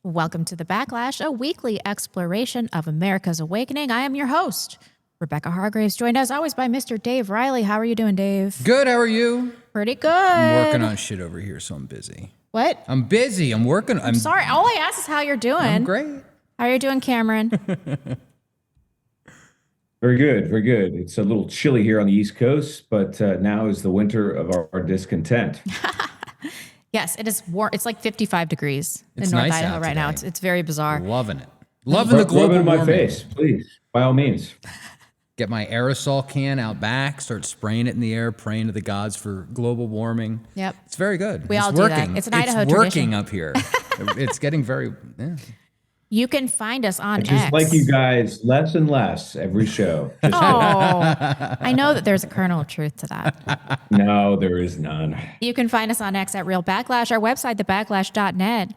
Welcome to The Backlash, a weekly exploration of America's awakening. I am your host, Rebecca Hargraves, joined as always by Mr. Dave Riley. How are you doing, Dave? Good, how are you? Pretty good. I'm working on shit over here, so I'm busy. What? I'm busy, I'm working. I'm sorry, all I asked is how you're doing. I'm great. How are you doing, Cameron? Very good, very good. It's a little chilly here on the East Coast, but now is the winter of our discontent. Yes, it is warm. It's like 55 degrees in It's North nice Idaho out right now. today. It's very bizarre. Loving it. Loving the global Rub it in my warming. face, please, by all means. Get my aerosol can out back, start spraying it in the air, praying to the gods for global warming. Yep. It's very good. We it's all do that. working. It's an Idaho It's tradition. working up here. It's getting very, yeah. You can find us on Just X. like you guys, less and less every show. Oh, I know that there's a kernel of truth to that. No, there is none. You can find us on X at Real Backlash, our website, thebacklash.net.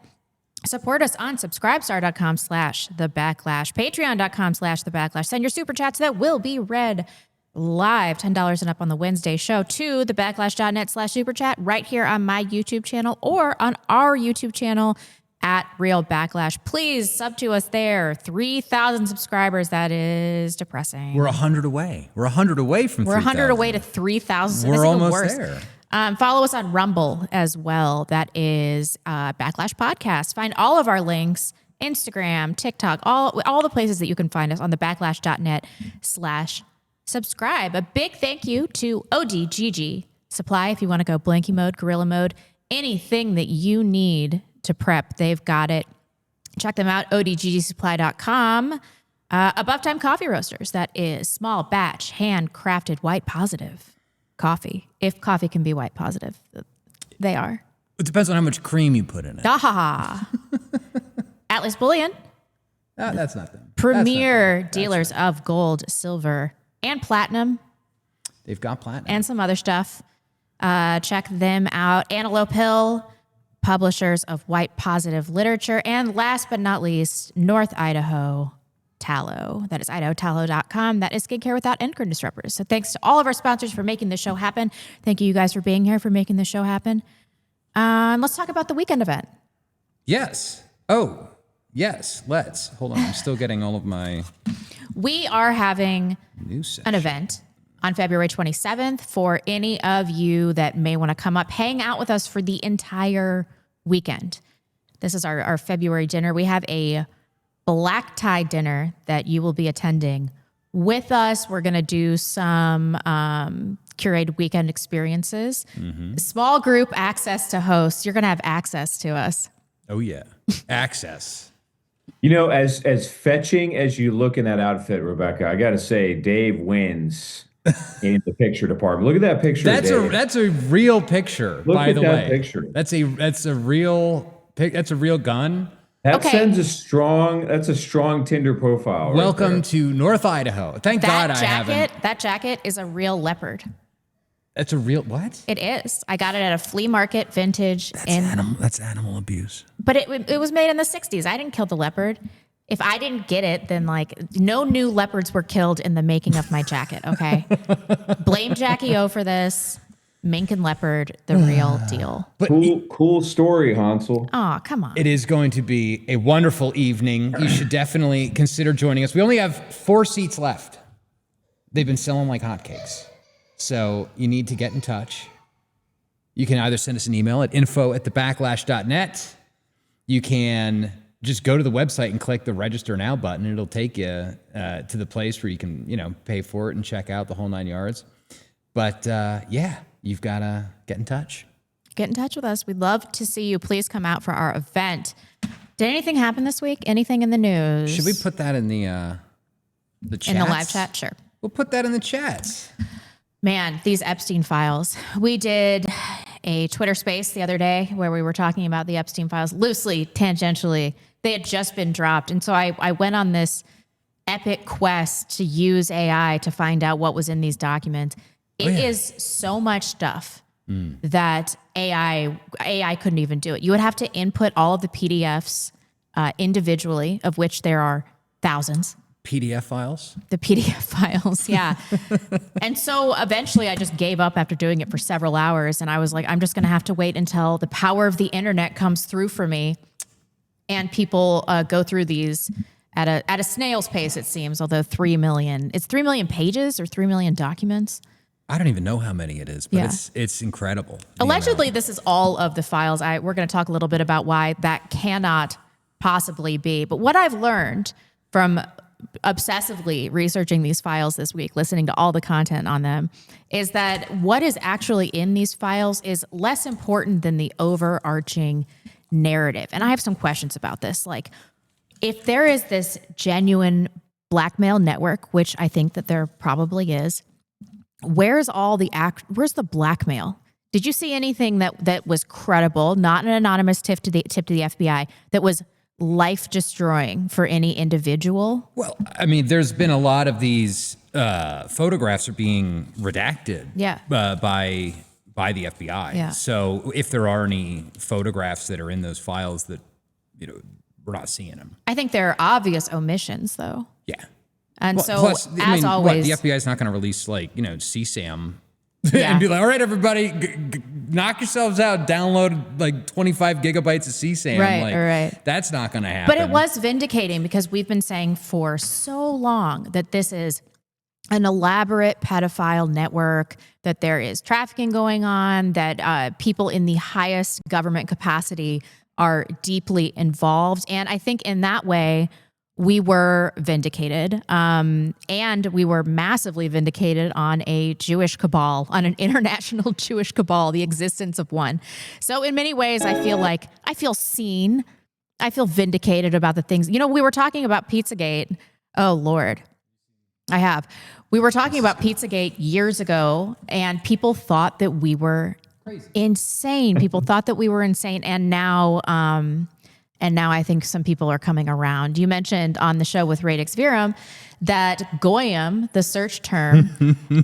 Support us on subscribestar.com/thebacklash, patreon.com/thebacklash. Send your super chats that will be read live, $10 and up on the Wednesday show, to thebacklash.net/super chat right here on my YouTube channel or on our YouTube channel at Real Backlash. Please sub to us there. 3,000 subscribers. That is depressing. We're 100 away. We're 100 away from 3,000. We're 100 away to 3,000. We're This is almost worse. there. Follow us on Rumble as well. That is Backlash Podcast. Find all of our links, Instagram, TikTok, all the places that you can find us on the backlash.net/subscribe. A big thank you to ODGG Supply. If you want to go blanky mode, gorilla mode, anything that you need to prep, they've got it. Check them out, odggsupply.com. Above Time Coffee Roasters. That is small batch, handcrafted, white positive coffee. If coffee can be white positive, they are. It depends on how much cream you put in it. Aha. Atlas Bullion. That's not them. Premier dealers of gold, silver, and platinum, They've got platinum. and some other stuff. Check them out. Antelope Hill, publishers of white positive literature. And last but not least, North Idaho Tallow. That is idahotallow.com. That is skincare without endocrine disruptors. So thanks to all of our sponsors for making this show happen. Thank you guys for being here, for making this show happen. Let's talk about the weekend event. Yes. Oh, yes. Let's. Hold on. I'm still getting all of my We are having news section. an event on February 27th for any of you that may want to come up, hang out with us for the entire weekend. This is our February dinner. We have a black tie dinner that you will be attending with us. We're going to do some curated weekend experiences, small group access to hosts. You're going to have access to us. Oh, yeah. Access. You know, as fetching as you look in that outfit, Rebecca, I got to say, Dave wins in the picture department. Look at that picture. That's Dave. a real picture, Look by at the that way. picture. That's a real gun. That Okay. sends that's a strong Tinder profile. right Welcome there. to North Idaho. Thank God I haven't. That jacket is a real leopard. That's a real what? It is. I got it at a flea market, vintage. That's animal abuse. But it was made in the 60s. I didn't kill the leopard. If I didn't get it, then no new leopards were killed in the making of my jacket, okay? Blame Jackie O for this. Mink and leopard, the real deal. But Cool story, Hansel. Oh, come on. it is going to be a wonderful evening. You should definitely consider joining us. We only have 4 seats left. They've been selling like hotcakes. So you need to get in touch. You can either send us an email at info@thebacklash.net. You can just go to the website and click the register now button. It'll take you to the place where you can, pay for it and check out the whole 9 yards. But yeah, you've got to get in touch. Get in touch with us. We'd love to see you. Please come out for our event. Did anything happen this week? Anything in the news? Should we put that in the chats? in the live chat? Sure. We'll put that in the chats. Man, these Epstein files. We did a Twitter space the other day where we were talking about the Epstein files loosely, tangentially. They had just been dropped. And so I went on this epic quest to use AI to find out what was in these documents. It is so much stuff that AI couldn't even do it. You would have to input all of the PDFs individually, of which there are thousands. PDF files? The PDF files, yeah. And so eventually I just gave up after doing it for several hours. And I was like, I'm just going to have to wait until the power of the internet comes through for me. And people go through these at a snail's pace, it seems, although 3 million. It's 3 million pages or 3 million documents. I don't even know how many it is, but Yeah. it's incredible. Allegedly, this is all of the files. We're going to talk a little bit about why that cannot possibly be. But what I've learned from obsessively researching these files this week, listening to all the content on them, is that what is actually in these files is less important than the overarching narrative. And I have some questions about this. Like, if there is this genuine blackmail network, which I think that there probably is, where's the blackmail? Did you see anything that was credible, not an anonymous tip to the FBI, that was life destroying for any individual? Well, I mean, there's been a lot of these photographs are being redacted by the FBI. Yeah. So if there are any photographs that are in those files that, we're not seeing them. I think there are obvious omissions, though. Yeah. And Well, so, plus, as always, the FBI is not going to release CSAM Yeah. and be like, all right, everybody, knock yourselves out, download 25 gigabytes of CSAM. Right. That's not going to happen. But it was vindicating because we've been saying for so long that this is an elaborate pedophile network, that there is trafficking going on, that people in the highest government capacity are deeply involved. And I think in that way, we were vindicated, and we were massively vindicated on a Jewish cabal, on an international Jewish cabal, the existence of one. So in many ways, I feel seen. I feel vindicated about the things. We were talking about Pizzagate. Oh, Lord. I have. We were talking about Pizzagate years ago, and people thought that we were insane. People thought that we were insane, and now I think some people are coming around. You mentioned on the show with Radix Virum that Goyim, the search term,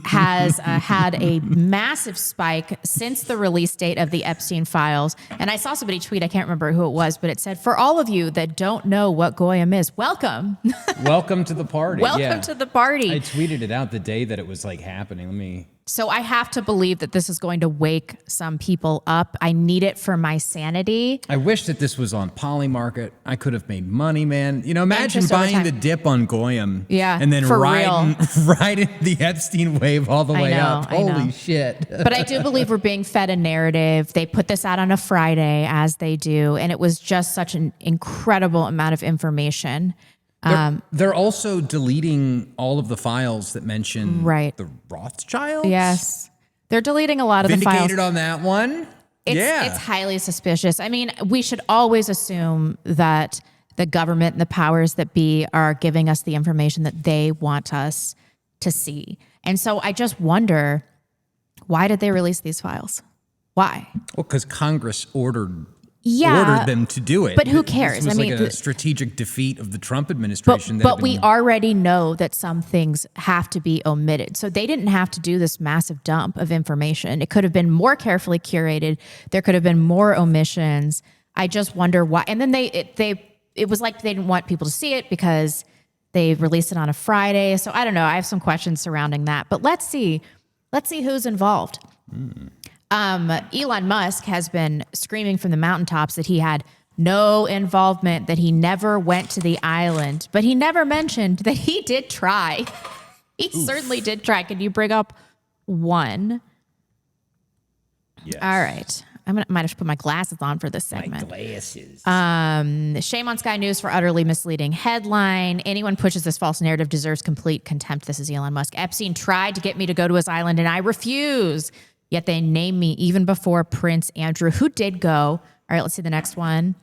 has had a massive spike since the release date of the Epstein files. And I saw somebody tweet, I can't remember who it was, but it said, for all of you that don't know what Goyim is, welcome. Welcome to the party. Welcome to the party. I tweeted it out the day that it was happening. So I have to believe that this is going to wake some people up. I need it for my sanity. I wish that this was on Polymarket. I could have made money, man. Imagine Interest over buying time. the dip on Goyim. Yeah, And then for riding the Epstein wave all the way up. I know. Holy shit. But I do believe we're being fed a narrative. They put this out on a Friday, as they do, and it was just such an incredible amount of information. They're also deleting all of the files that mention the Rothschilds. Yes. They're deleting a lot of the files. Vindicated on that one. It's highly suspicious. I mean, we should always assume that the government and the powers that be are giving us the information that they want us to see. And so I just wonder, why did they release these files? Why? Well, because Congress ordered them to do it. But who cares? This was a strategic defeat of the Trump administration. But we already know that some things have to be omitted. So they didn't have to do this massive dump of information. It could have been more carefully curated. There could have been more omissions. I just wonder why. And then it was like they didn't want people to see it because they released it on a Friday. So I don't know. I have some questions surrounding that. But let's see who's involved. Elon Musk has been screaming from the mountaintops that he had no involvement, that he never went to the island, but he never mentioned that he did try. He certainly did try. Can you bring up one? Yes. All right. Might have to put my glasses on for this segment. My glasses. Shame on Sky News for utterly misleading headline. Anyone pushes this false narrative deserves complete contempt. This is Elon Musk. Epstein tried to get me to go to his island and I refuse. Yet they named me even before Prince Andrew, who did go. All right, let's see the next one.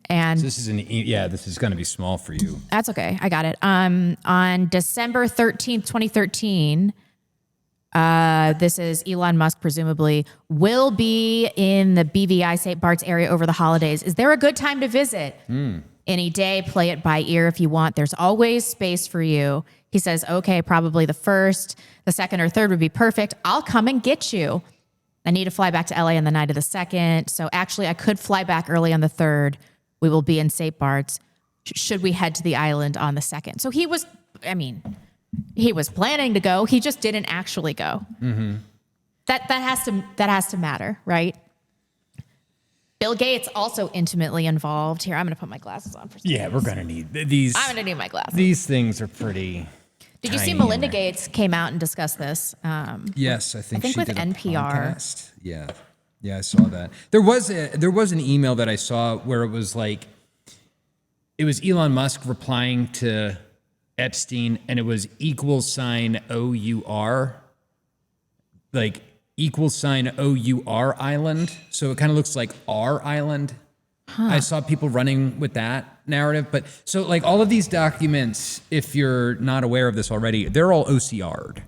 And this is this is going to be small for you. That's okay. I got it. On December 13th, 2013, this is Elon Musk, presumably, will be in the BVI St. Bart's area over the holidays. Is there a good time to visit? Any day, play it by ear if you want. There's always space for you. He says, okay, probably the first, the second or third would be perfect. I'll come and get you. I need to fly back to LA on the night of the 2nd. So actually, I could fly back early on the 3rd. We will be in St. Bart's. Should we head to the island on the 2nd? So he was planning to go. He just didn't actually go. Mm-hmm. That has to matter, right? Bill Gates also intimately involved. Here, I'm going to put my glasses on for a second. Yeah, we're going to need these. I'm going to need my glasses. These things are pretty. Did you see Melinda Gates came out and discussed this? Yes, I think she with did a NPR. podcast. Yeah, I saw that. There was an email that I saw where it was like, it was Elon Musk replying to Epstein, and it was $OUR, like $OUR island. So it kind of looks like R island. I saw people running with that narrative. But so like all of these documents, if you're not aware of this already, they're all OCR'd.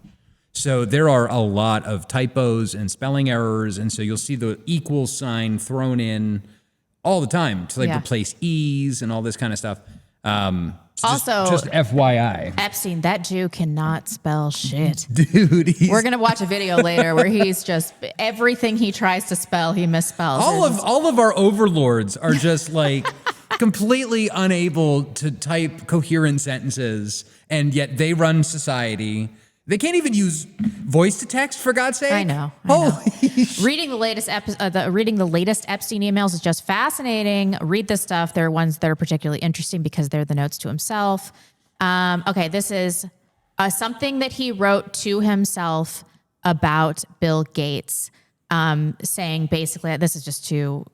So there are a lot of typos and spelling errors. And so you'll see the equal sign thrown in all the time to like replace E's and all this kind of stuff. Also, just FYI. Epstein, that Jew cannot spell shit. Dude, We're going to watch a video later where he's just, everything he tries to spell, he misspells. all of our overlords are just like completely unable to type coherent sentences, and yet they run society. They can't even use voice to text, for God's sake. I know. Reading the latest reading the latest Epstein emails is just fascinating. Read this stuff. There are ones that are particularly interesting because they're the notes to himself. Okay, this is something that he wrote to himself about Bill Gates, saying basically this is just too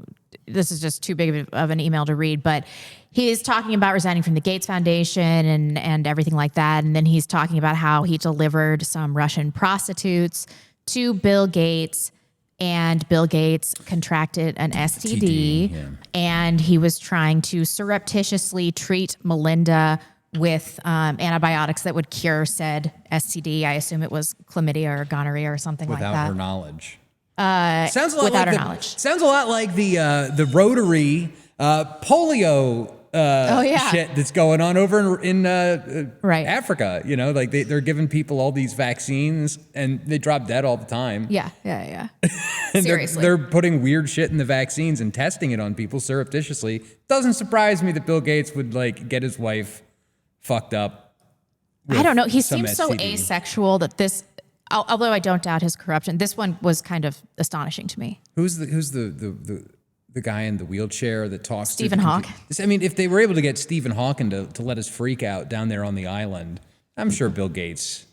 big of an email to read, but he's talking about resigning from the Gates Foundation and everything like that. And then he's talking about how he delivered some Russian prostitutes to Bill Gates, and Bill Gates contracted an STD, and he was trying to surreptitiously treat Melinda with antibiotics that would cure said STD. I assume it was chlamydia or gonorrhea or something like that. Without her knowledge. Sounds a lot without like her knowledge. Sounds a lot like the Rotary polio shit that's going on over in Africa. You know, like they're giving people all these vaccines and they drop dead all the time. Yeah. And Seriously. they're putting weird shit in the vaccines and testing it on people surreptitiously. Doesn't surprise me that Bill Gates would like get his wife fucked up. I don't know. He seems STD. so asexual that this, although I don't doubt his corruption, this one was kind of astonishing to me. Who's the guy in the wheelchair that talks? Stephen Hawking. I mean, if they were able to get Stephen Hawking to let us freak out down there on the island, I'm sure Bill Gates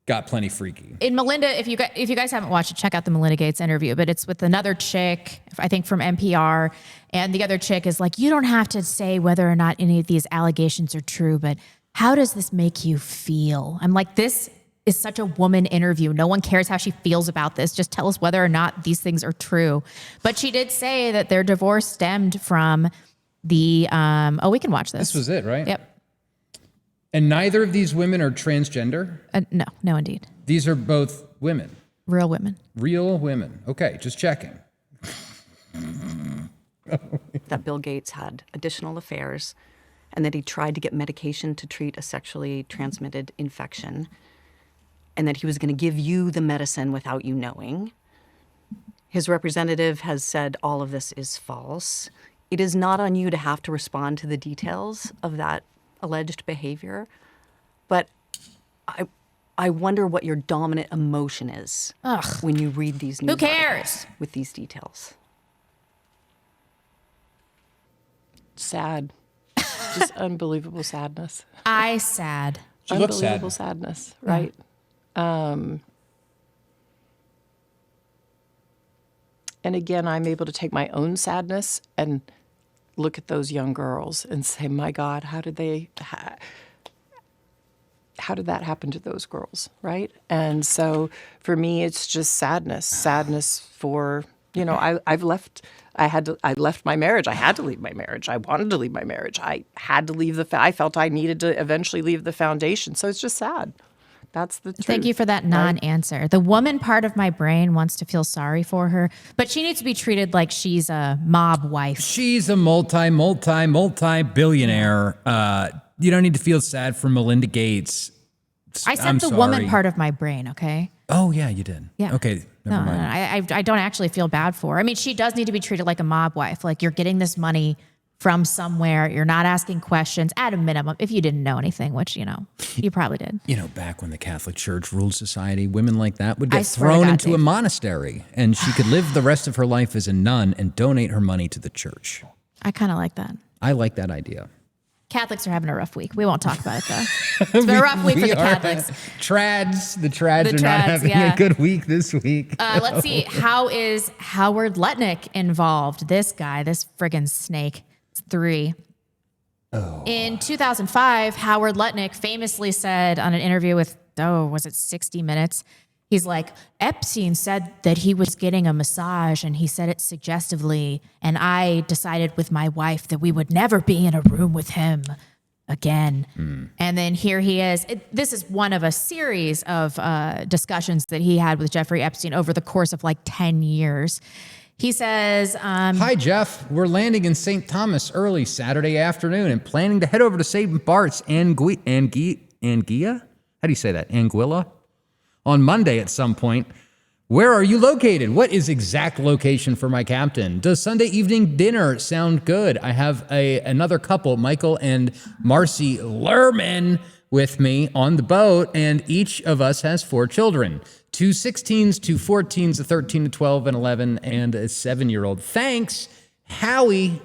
got plenty freaky. In Melinda, if you guys haven't watched it, check out the Melinda Gates interview. But it's with another chick, I think from NPR, and the other chick is like, "You don't have to say whether or not any of these allegations are true, but how does this make you feel?" I'm like, this is such a woman interview. No one cares how she feels about this. Just tell us whether or not these things are true. But she did say that their divorce stemmed from the, we can watch this. This was it, right? Yep. And neither of these women are transgender? No, indeed. These are both women. Real women. Real women. Okay, just checking. That Bill Gates had additional affairs and that he tried to get medication to treat a sexually transmitted infection, and that he was going to give you the medicine without you knowing. His representative has said all of this is false. It is not on you to have to respond to the details of that alleged behavior, but I wonder what your dominant emotion is when you read these news Who cares? with these details. Sad. Just unbelievable sadness. Sad. She looks sad. Unbelievable sadness, right? And again, I'm able to take my own sadness and look at those young girls and say, my God, how did that happen to those girls, right? And so for me, it's just sadness for, I left my marriage. I had to leave my marriage. I wanted to leave my marriage. I had to leave I felt I needed to eventually leave the foundation. So it's just sad. That's the truth. Thank you for that non-answer. Right? The woman part of my brain wants to feel sorry for her, but she needs to be treated like she's a mob wife. She's a multi-billionaire. You don't need to feel sad for Melinda Gates. I said I'm the sorry. woman part of my brain, okay? Oh, yeah, you did. Yeah. Okay, never mind. I don't actually feel bad for her. I mean, she does need to be treated like a mob wife. Like, you're getting this money from somewhere. You're not asking questions at a minimum, if you didn't know anything, which, you probably did. Back when the Catholic Church ruled society, women like that would I get swear to thrown God, into a Dave. monastery, and she could live the rest of her life as a nun and donate her money to the church. I kind of like that. I like that idea. Catholics are having a rough week. We won't talk about it, though. It's been a rough week for the Catholics. The trads are not having yeah. a good week this week. Let's see. How is Howard Lutnick involved? This guy, this friggin' snake. It's 3. Oh. In 2005, Howard Lutnick famously said on an interview with, was it 60 Minutes? He's like, Epstein said that he was getting a massage and he said it suggestively. And I decided with my wife that we would never be in a room with him again. And then here he is. This is one of a series of discussions that he had with Jeffrey Epstein over the course of like 10 years. He says, Hi, Jeff. We're landing in St. Thomas early Saturday afternoon and planning to head over to St. Bart's Anguilla? How do you say that? Anguilla? On Monday at some point. Where are you located? What is exact location for my captain? Does Sunday evening dinner sound good? I have another couple, Michael and Marcy Lerman, with me on the boat, and each of us has 4 children. 2 16s, 2 14s, a 13, a 12, an 11, and a 7-year-old. Thanks, Howie.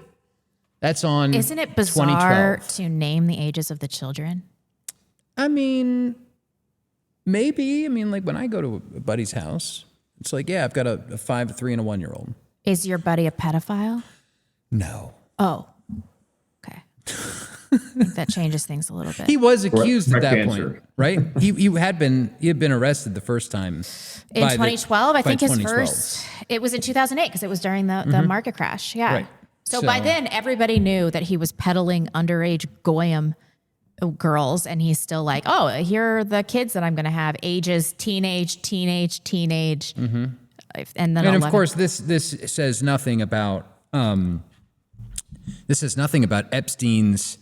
That's on isn't it bizarre 2012. to name the ages of the children? I mean, maybe. Like when I go to a buddy's house, it's like, yeah, I've got a 5, a 3, and a 1-year-old. Is your buddy a pedophile? No. Oh, okay. I think that changes things a little bit. He was accused at that Correct point, answer. right? He had been arrested the first time. In 2012, I think his 2012. first, it was in 2008 because it was during the market crash. Yeah. Right. So by then, everybody knew that he was peddling underage goyim girls, and he's still like, oh, here are the kids that I'm going to have, ages teenage. And then And 11. of course, this says nothing about Epstein's,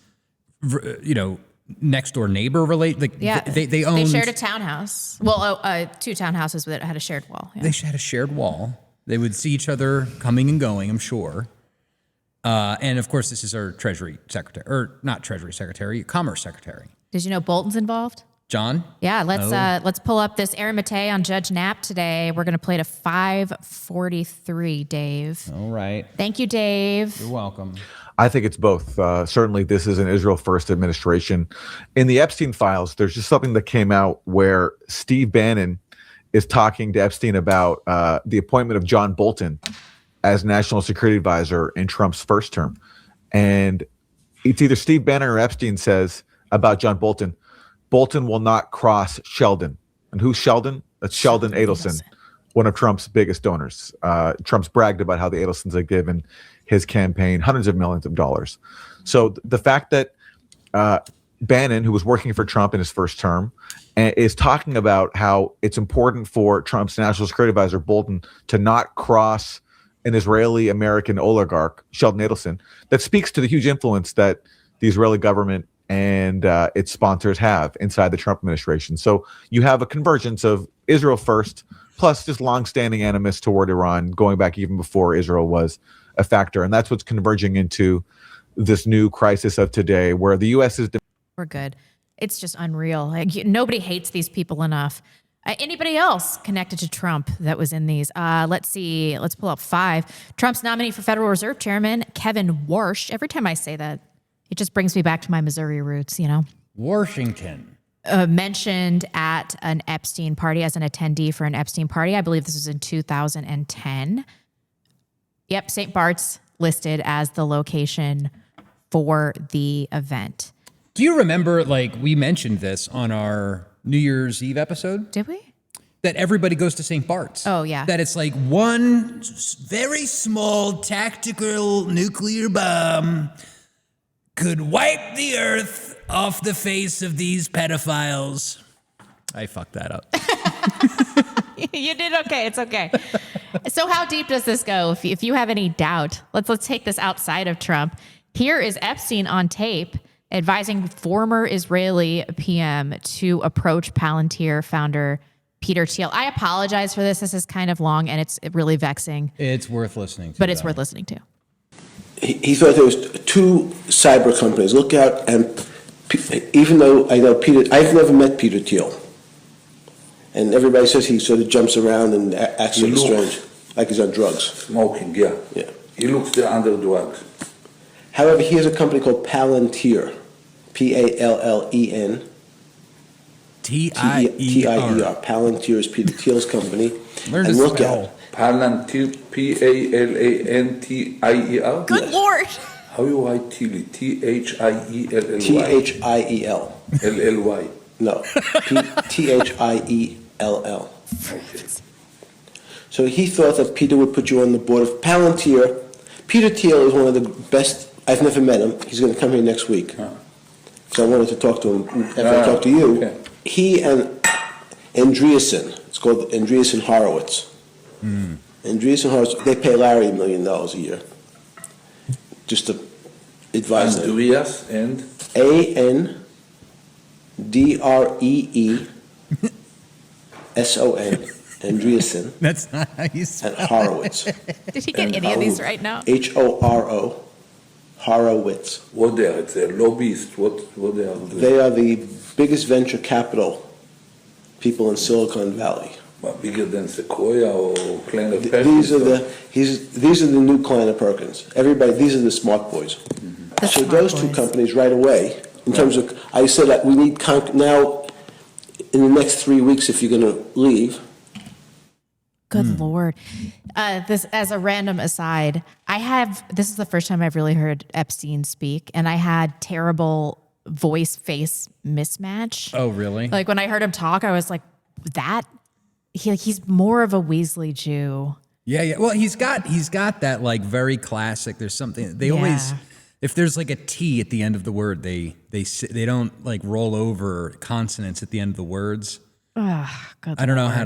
next door neighbor yeah, they owned. They shared a townhouse. Well, 2 townhouses that had a shared wall. Yeah. They had a shared wall. They would see each other coming and going, I'm sure. And of course, this is our Treasury Secretary, or not Treasury Secretary, Commerce Secretary. Did you know Bolton's involved? John? Yeah, let's pull up this Aramate on Judge Knapp today. We're going to play to 5:43, Dave. All right. Thank you, Dave. You're welcome. I think it's both. Certainly, this is an Israel First administration. In the Epstein files, there's just something that came out where Steve Bannon is talking to Epstein about the appointment of John Bolton as National Security Advisor in Trump's first term. And it's either Steve Bannon or Epstein says about John Bolton, Bolton will not cross Sheldon. And who's Sheldon? That's Sheldon Adelson, one of Trump's biggest donors. Trump's bragged about how the Adelsons have given his campaign hundreds of millions of dollars. So the fact that Bannon, who was working for Trump in his first term, is talking about how it's important for Trump's National Security Advisor, Bolton, to not cross an Israeli-American oligarch, Sheldon Adelson, that speaks to the huge influence that the Israeli government and its sponsors have inside the Trump administration. So you have a convergence of Israel first, plus just longstanding animus toward Iran, going back even before Israel was a factor. And that's what's converging into this new crisis of today, where the U.S. is... We're good. It's just unreal. Like, nobody hates these people enough. Anybody else connected to Trump that was in these? Let's see. Let's pull up 5. Trump's nominee for Federal Reserve Chairman, Kevin Warsh. Every time I say that, it just brings me back to my Missouri roots, Washington. Mentioned at an Epstein party as an attendee for an Epstein party. I believe this was in 2010. Yep, St. Bart's listed as the location for the event. Do you remember, we mentioned this on our New Year's Eve episode? Did we? That everybody goes to St. Bart's. Oh, yeah. That it's like one very small tactical nuclear bomb could wipe the earth off the face of these pedophiles. I fucked that up. You did okay. It's okay. So how deep does this go? If you have any doubt, let's take this outside of Trump. Here is Epstein on tape advising former Israeli PM to approach Palantir founder Peter Thiel. I apologize for this. This is kind of long and it's really vexing. It's worth listening to. But it's worth listening to. he thought there was two cyber companies. Look out, and even though I know Peter, I've never met Peter Thiel, and everybody says he sort of jumps around and acts sort of strange, like he's on drugs. Smoking, yeah. Yeah. He looks under drugs. However, he has a company called Palantir, Pallen. Tier. Palantir is Peter Thiel's company. Learn to And look spell. out. Palantir, Palantier. Good Lord. How you write Thiel? Thielly. Thiel. Lly. No, Thiell. So he thought that Peter would put you on the board of Palantir. Peter Thiel is one of the best. I've never met him. He's going to come here next week. So I wanted to talk to him after I talked to you. Okay. He and Andreessen, it's called Andreessen Horowitz. Andreessen Horowitz, they pay Larry $1 million a year just to advise them. Andreas and Andreessen, Andreessen, That's not how you spell and Horowitz. Did he get any of these right now? Horo, Horowitz. what they are? It's a lobbyist. What they are doing? They are the biggest venture capital people in Silicon Valley. What, bigger than Sequoia or Kleiner These are Perkins? these are the new Kleiner Perkins. Everybody, these are the smart boys. The So smart those two boys. companies right away, in terms of, I said that we need now, in the next 3 weeks, if you're going to leave. Good Lord. This, as a random aside, this is the first time I've really heard Epstein speak, and I had terrible voice-face mismatch. Oh, really? Like when I heard him talk, I was like, he's more of a Weasley Jew. Yeah. Well, he's got that like very classic. There's something they always, if there's like a T at the end of the word, they don't like roll over consonants at the end of the words. Good I don't know how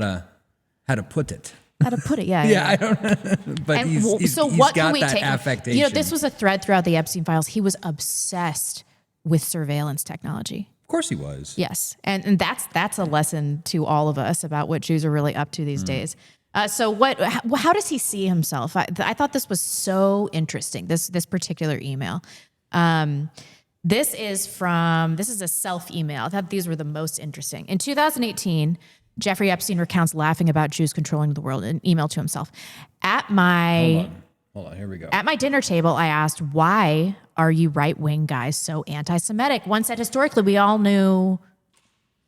to put it. How to put it, yeah. Yeah, I don't. But And he's so he's what got can we that take? affectation. You know, this was a thread throughout the Epstein files. He was obsessed with surveillance technology. Of course he was. Yes, and that's a lesson to all of us about what Jews are really up to these days. So how does he see himself? I thought this was so interesting. This particular email. This is a self email. I thought these were the most interesting. In 2018, Jeffrey Epstein recounts laughing about Jews controlling the world in an email to himself. Hold on, here we go. At my dinner table, I asked, why are you right-wing guys so anti-Semitic? One said, historically, we all know,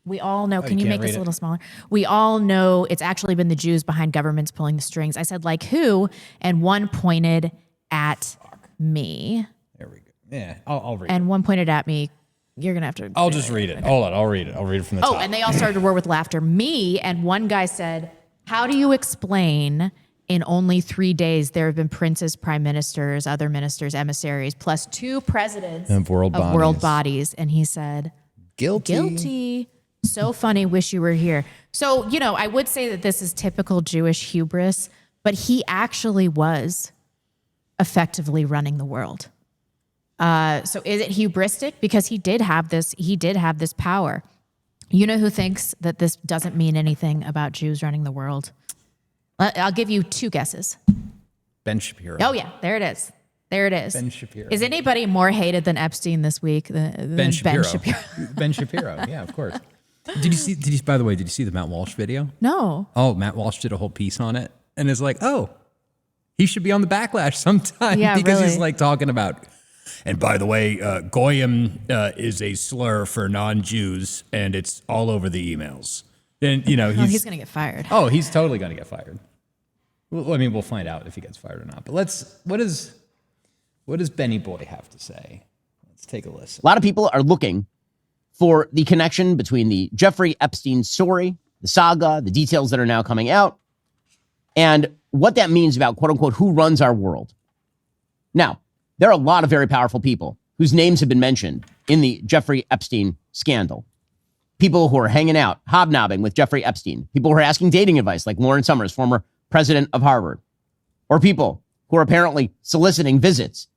can you make this a little smaller? We all know it's actually been the Jews behind governments pulling the strings. I said, like who? And one pointed at me. There we go. Yeah, I'll read it. And one pointed at me. You're going to have to. I'll just read it. Hold on, I'll read it. I'll read it from the top. Oh, and they all started to roar with laughter. Me and one guy said, how do you explain in only 3 days there have been princes, prime ministers, other ministers, emissaries, plus 2 presidents Of world bodies? And he said, guilty. So funny, wish you were here. So, I would say that this is typical Jewish hubris, but he actually was effectively running the world. So is it hubristic? Because he did have this power. You know who thinks that this doesn't mean anything about Jews running the world? I'll give you 2 guesses. Ben Shapiro. Oh yeah, there it is. Ben Shapiro. Is anybody more hated than Epstein this week than Ben Shapiro. Ben Shapiro. Yeah, of course. By the way, did you see the Matt Walsh video? No. Oh, Matt Walsh did a whole piece on it and is like, oh, he should be on the Backlash sometime. Yeah, because really. he's like talking about, and by the way, Goyim is a slur for non-Jews and it's all over the emails. And, He's going to get fired. Oh, he's totally going to get fired. Well, I mean, we'll find out if he gets fired or not. But what does Benny Boy have to say? Let's take a listen. A lot of people are looking for the connection between the Jeffrey Epstein story, the saga, the details that are now coming out, and what that means about, quote unquote, who runs our world. Now, there are a lot of very powerful people whose names have been mentioned in the Jeffrey Epstein scandal. People who are hanging out, hobnobbing with Jeffrey Epstein. People who are asking dating advice, like Lauren Summers, former president of Harvard. Or people who are apparently soliciting visits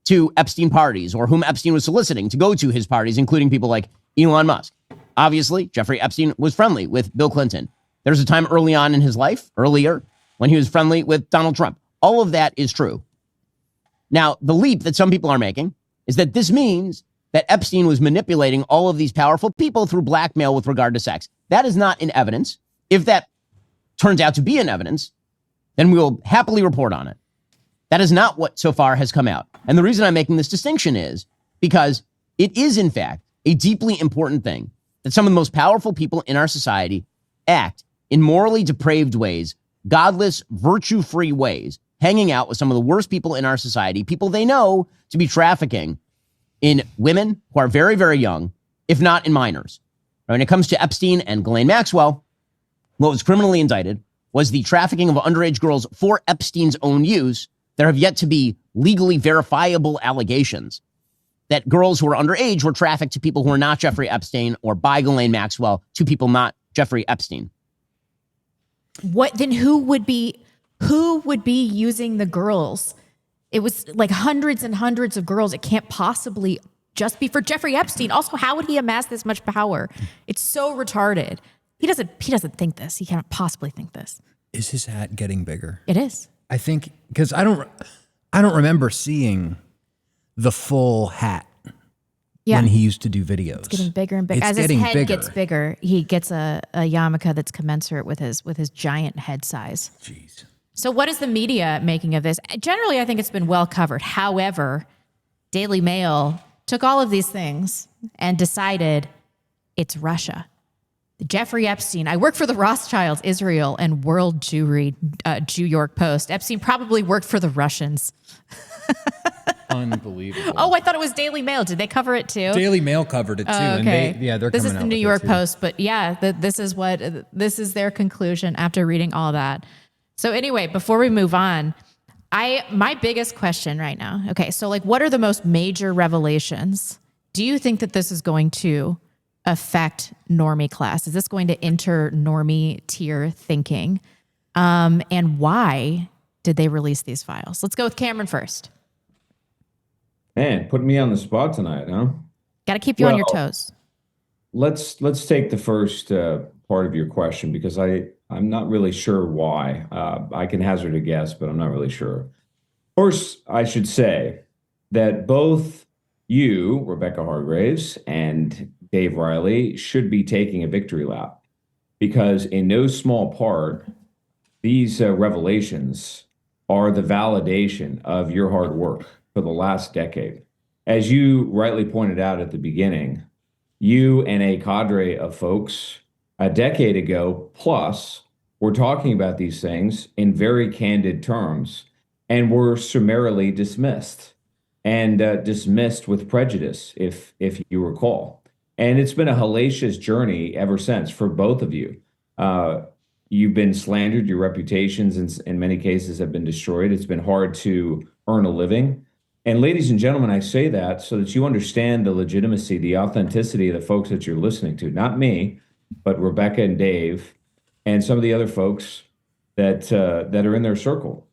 to Epstein parties, or whom Epstein was soliciting to go to his parties, including people like Elon Musk. Obviously, Jeffrey Epstein was friendly with Bill Clinton. There was a time early on in his life, when he was friendly with Donald Trump. All of that is true. Now, the leap that some people are making is that this means that Epstein was manipulating all of these powerful people through blackmail with regard to sex. That is not in evidence. If that turns out to be in evidence, then we will happily report on it. That is not what so far has come out. And the reason I'm making this distinction is because it is, in fact, a deeply important thing that some of the most powerful people in our society act in morally depraved ways, godless, virtue-free ways, hanging out with some of the worst people in our society, people they know to be trafficking in women who are very, very young, if not in minors. When it comes to Epstein and Ghislaine Maxwell, what was criminally indicted was the trafficking of underage girls for Epstein's own use. There have yet to be legally verifiable allegations that girls who are underage were trafficked to people who are not Jeffrey Epstein, or by Ghislaine Maxwell to people not Jeffrey Epstein. What then? Who would be using the girls? It was like hundreds and hundreds of girls. It can't possibly just be for Jeffrey Epstein. Also, how would he amass this much power? It's so retarded. He doesn't think this. He cannot possibly think this. Is his hat getting bigger? It is. I think because I don't remember seeing the full hat when he used to do videos. It's getting bigger and bigger. As his head gets bigger, he gets a yarmulke that's commensurate with his giant head size. Jeez. So what is the media making of this? Generally, I think it's been well covered. However, Daily Mail took all of these things and decided it's Russia. Jeffrey Epstein. I work for the Rothschilds, Israel, and World Jewry, New York Post. Epstein probably worked for the Russians. Unbelievable. Oh, I thought it was Daily Mail. Did they cover it too? Daily Mail covered it too. Okay. And they're this coming is out the New with York it too. Post, but yeah, this is their conclusion after reading all that. So anyway, before we move on, my biggest question right now. Okay, so like, what are the most major revelations? Do you think that this is going to affect normie class? Is this going to enter normie tier thinking? And why did they release these files? Let's go with Cameron first. Man, putting me on the spot tonight, huh? Got to keep you on your toes. Let's take the first part of your question, because I'm not really sure why. I can hazard a guess, but I'm not really sure. First, I should say that both you, Rebecca Hargraves, and Dave Riley should be taking a victory lap, because in no small part, these revelations are the validation of your hard work for the last decade. As you rightly pointed out at the beginning, you and a cadre of folks a decade ago plus were talking about these things in very candid terms and were summarily dismissed, and dismissed with prejudice, if you recall. And it's been a hellacious journey ever since for both of you. You've been slandered. Your reputations in many cases have been destroyed. It's been hard to earn a living. And ladies and gentlemen, I say that so that you understand the legitimacy, the authenticity of the folks that you're listening to. Not me, but Rebecca and Dave and some of the other folks that are in their circle.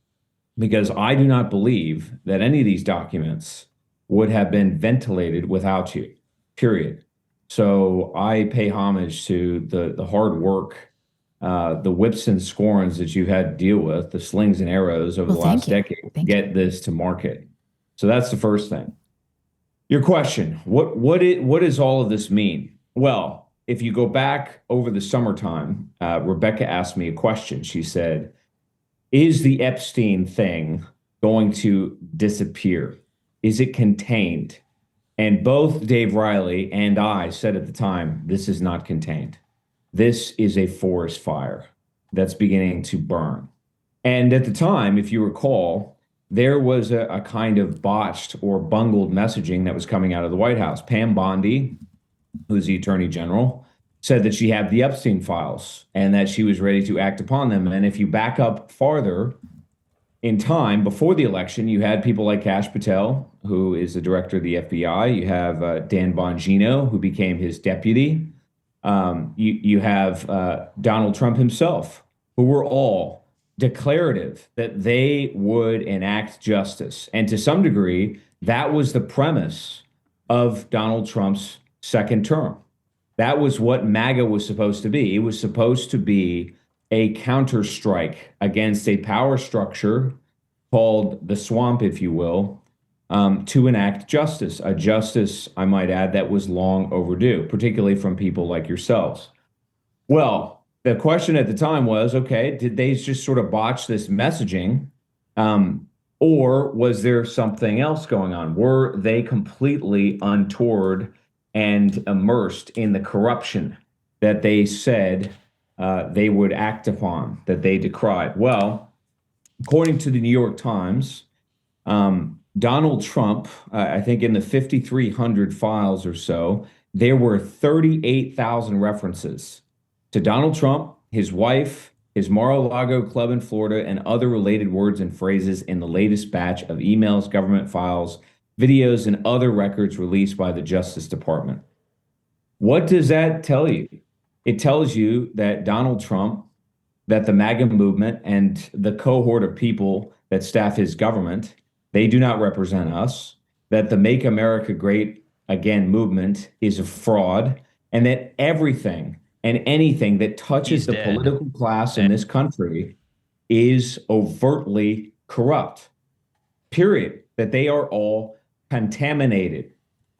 Because I do not believe that any of these documents would have been ventilated without you, period. So I pay homage to the hard work, the whips and scorns that you've had to deal with, the slings and arrows over the last decade to get this to market. So that's the first thing. Your question, what does all of this mean? Well, if you go back over the summertime, Rebecca asked me a question. She said, is the Epstein thing going to disappear? Is it contained? And both Dave Riley and I said at the time, this is not contained. This is a forest fire that's beginning to burn. And at the time, if you recall, there was a kind of botched or bungled messaging that was coming out of the White House. Pam Bondi, who's the Attorney General, said that she had the Epstein files and that she was ready to act upon them. And if you back up farther in time, before the election, you had people like Kash Patel, who is the director of the FBI. You have Dan Bongino, who became his deputy. You have Donald Trump himself, who were all declarative that they would enact justice. And to some degree, that was the premise of Donald Trump's second term. That was what MAGA was supposed to be. It was supposed to be a counterstrike against a power structure called the swamp, if you will, to enact justice, a justice, I might add, that was long overdue, particularly from people like yourselves. Well, the question at the time was, okay, did they just sort of botch this messaging? Or was there something else going on? Were they completely untoward and immersed in the corruption that they said they would act upon, that they decried? Well, according to the New York Times, Donald Trump, I think in the 5,300 files or so, there were 38,000 references to Donald Trump, his wife, his Mar-a-Lago club in Florida, and other related words and phrases in the latest batch of emails, government files, videos, and other records released by the Justice Department. What does that tell you? It tells you that Donald Trump, that the MAGA movement and the cohort of people that staff his government, they do not represent us, that the Make America Great Again movement is a fraud, and that everything and anything that touches the political class in this country is overtly corrupt, period, that they are all contaminated.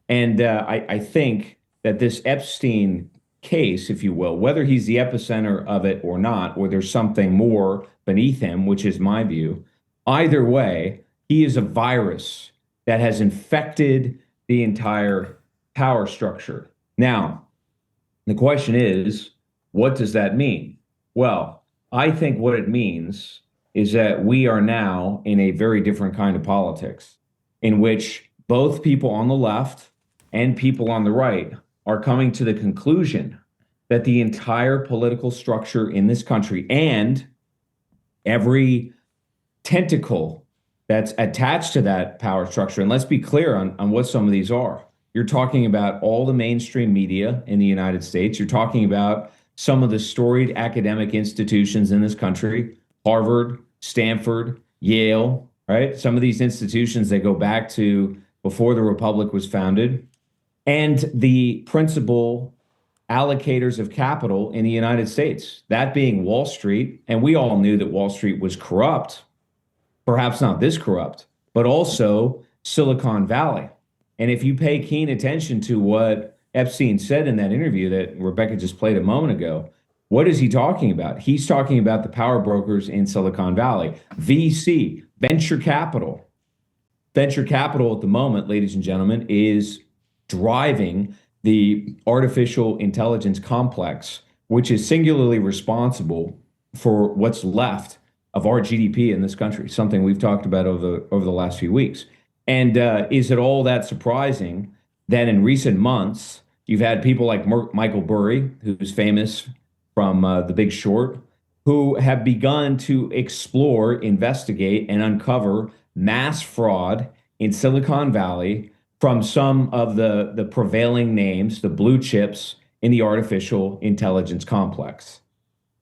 And I think that this Epstein case, if you will, whether he's the epicenter of it or not, or there's something more beneath him, which is my view, either way, he is a virus that has infected the entire power structure. Now, the question is, what does that mean? Well, I think what it means is that we are now in a very different kind of politics in which both people on the left and people on the right are coming to the conclusion that the entire political structure in this country and every tentacle that's attached to that power structure, and let's be clear on what some of these are. You're talking about all the mainstream media in the United States. You're talking about some of the storied academic institutions in this country, Harvard, Stanford, Yale, right? Some of these institutions that go back to before the Republic was founded, and the principal allocators of capital in the United States, that being Wall Street. And we all knew that Wall Street was corrupt, perhaps not this corrupt, but also Silicon Valley. And if you pay keen attention to what Epstein said in that interview that Rebecca just played a moment ago, what is he talking about? He's talking about the power brokers in Silicon Valley, VC, venture capital. Venture capital at the moment, ladies and gentlemen, is driving the artificial intelligence complex, which is singularly responsible for what's left of our GDP in this country, something we've talked about over the last few weeks. And is it all that surprising that in recent months, you've had people like Michael Burry, who's famous from The Big Short, who have begun to explore, investigate, and uncover mass fraud in Silicon Valley from some of the prevailing names, the blue chips in the artificial intelligence complex.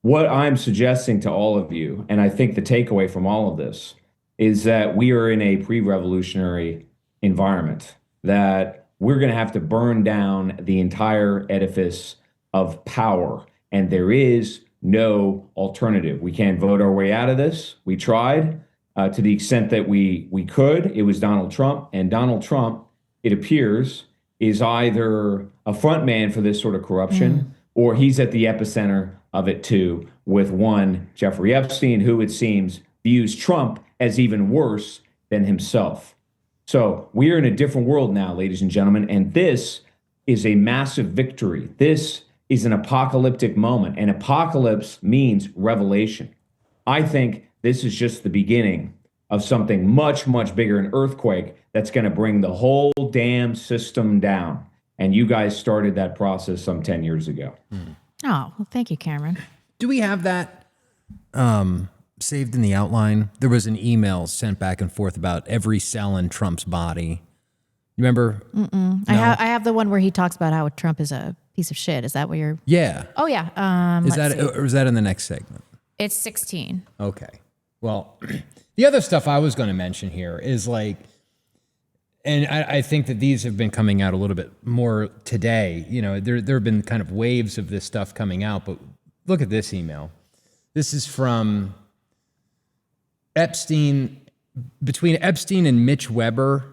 What I'm suggesting to all of you, and I think the takeaway from all of this, is that we are in a pre-revolutionary environment, that we're going to have to burn down the entire edifice of power, and there is no alternative. We can't vote our way out of this. We tried to the extent that we could. It was Donald Trump, and Donald Trump, it appears, is either a front man for this sort of corruption, or he's at the epicenter of it too, with one Jeffrey Epstein, who it seems views Trump as even worse than himself. So we are in a different world now, ladies and gentlemen, and this is a massive victory. This is an apocalyptic moment. And apocalypse means revelation. I think this is just the beginning of something much, much bigger, an earthquake that's going to bring the whole damn system down. And you guys started that process some 10 years ago. Oh, well, thank you, Cameron. Do we have that saved in the outline? There was an email sent back and forth about every cell in Trump's body. You remember? No? I have the one where he talks about how Trump is a piece of shit. Is that what you're? Yeah. Oh, yeah. Is that, or is that in the next segment? It's 16. Okay. Well, the other stuff I was going to mention here is like, and I think that these have been coming out a little bit more today. You know, there have been kind of waves of this stuff coming out, but look at this email. This is from Epstein, between Epstein and Mitch Weber.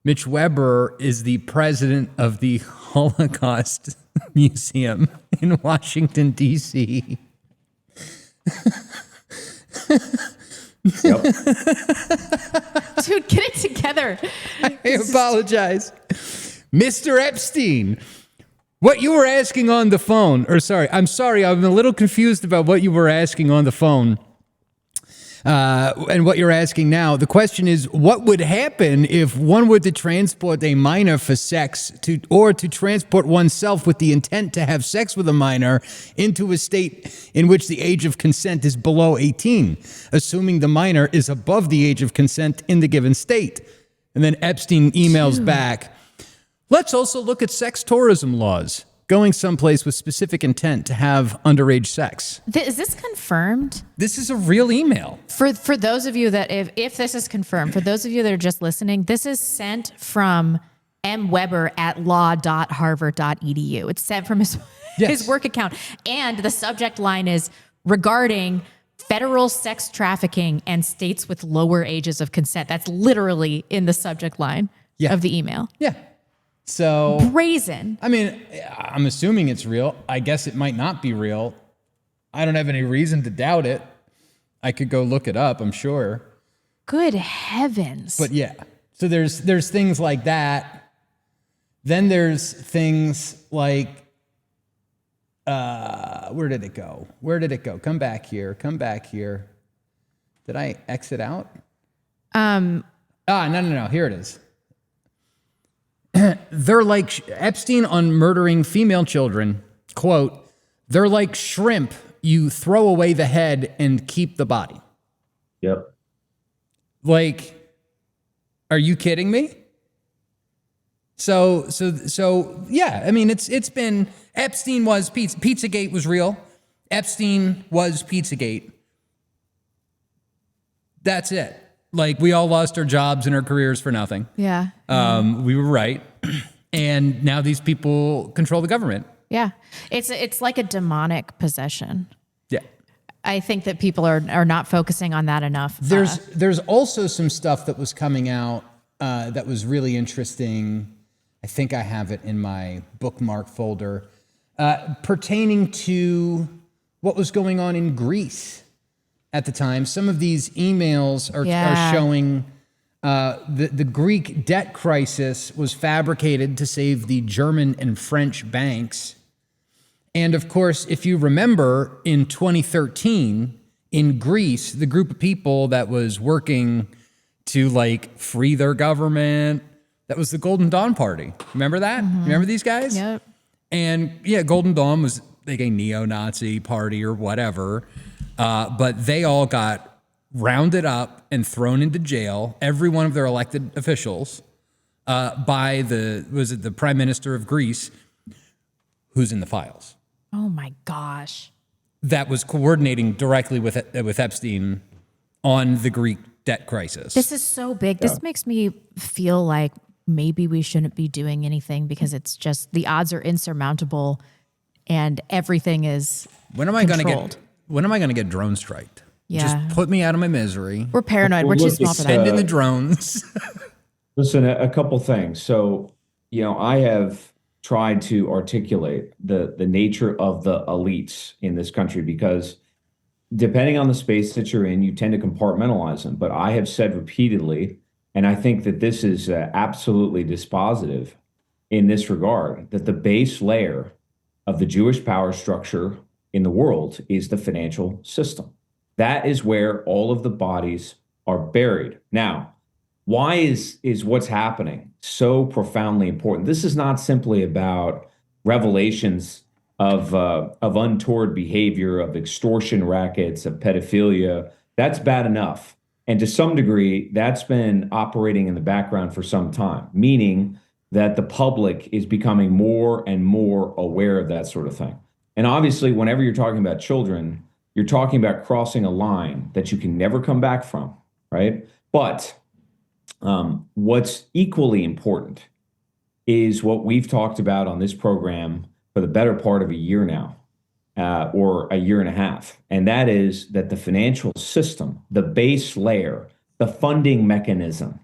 Mitch Weber is the president of the Holocaust Museum in Washington, D.C. Yep. Dude, get it together. I apologize. Mr. Epstein, what you were asking on the phone, I'm sorry, I'm a little confused about what you were asking on the phone and what you're asking now. The question is, what would happen if one were to transport a minor for sex or to transport oneself with the intent to have sex with a minor into a state in which the age of consent is below 18, assuming the minor is above the age of consent in the given state? And then Epstein emails back, let's also look at sex tourism laws, going someplace with specific intent to have underage sex. Is this confirmed? This is a real email. For those of you that, if this is confirmed, for those of you that are just listening, this is sent from mweber@law.harvard.edu. It's sent from his work account. And the subject line is regarding federal sex trafficking and states with lower ages of consent. That's literally in the subject line of the email. Yeah. So brazen. I mean, I'm assuming it's real. I guess it might not be real. I don't have any reason to doubt it. I could go look it up, I'm sure. Good heavens. But yeah. So there's things like that. Then there's things like where did it go? Come back here. Did I exit out? No. Here it is. They're like Epstein on murdering female children. Quote, they're like shrimp. You throw away the head and keep the body. Yep. Like, are you kidding me? So yeah, I mean, it's been, Epstein was Pizzagate was real. Epstein was Pizzagate. That's it. Like, we all lost our jobs and our careers for nothing. Yeah. We were right. And now these people control the government. Yeah. It's like a demonic possession. Yeah. I think that people are not focusing on that enough. There's also some stuff that was coming out that was really interesting. I think I have it in my bookmark folder pertaining to what was going on in Greece at the time. Some of these emails are showing the Greek debt crisis was fabricated to save the German and French banks. And of course, if you remember, in 2013, in Greece, the group of people that was working to like free their government, that was the Golden Dawn Party. Remember that? Mm-hmm. Remember these guys? Yep. And yeah, Golden Dawn was like a neo-Nazi party or whatever. But they all got rounded up and thrown into jail, every one of their elected officials, by the Prime Minister of Greece, who's in the files. Oh my gosh. That was coordinating directly with Epstein on the Greek debt crisis. This is so big. Yeah. This makes me feel like maybe we shouldn't be doing anything because it's just the odds are insurmountable and everything is When am I going to get drone striked? Yeah. Just put me out of my misery. We're paranoid. We're too small for that. Send in the drones. Listen, a couple things. So, I have tried to articulate the nature of the elites in this country because depending on the space that you're in, you tend to compartmentalize them. But I have said repeatedly, and I think that this is absolutely dispositive in this regard, that the base layer of the Jewish power structure in the world is the financial system. That is where all of the bodies are buried. Now, why is what's happening so profoundly important? This is not simply about revelations of untoward behavior, of extortion rackets, of pedophilia. That's bad enough. And to some degree, that's been operating in the background for some time, meaning that the public is becoming more and more aware of that sort of thing. And obviously, whenever you're talking about children, you're talking about crossing a line that you can never come back from, right? But what's equally important is what we've talked about on this program for the better part of a year now, or a year and a half. And that is that the financial system, the base layer, the funding mechanism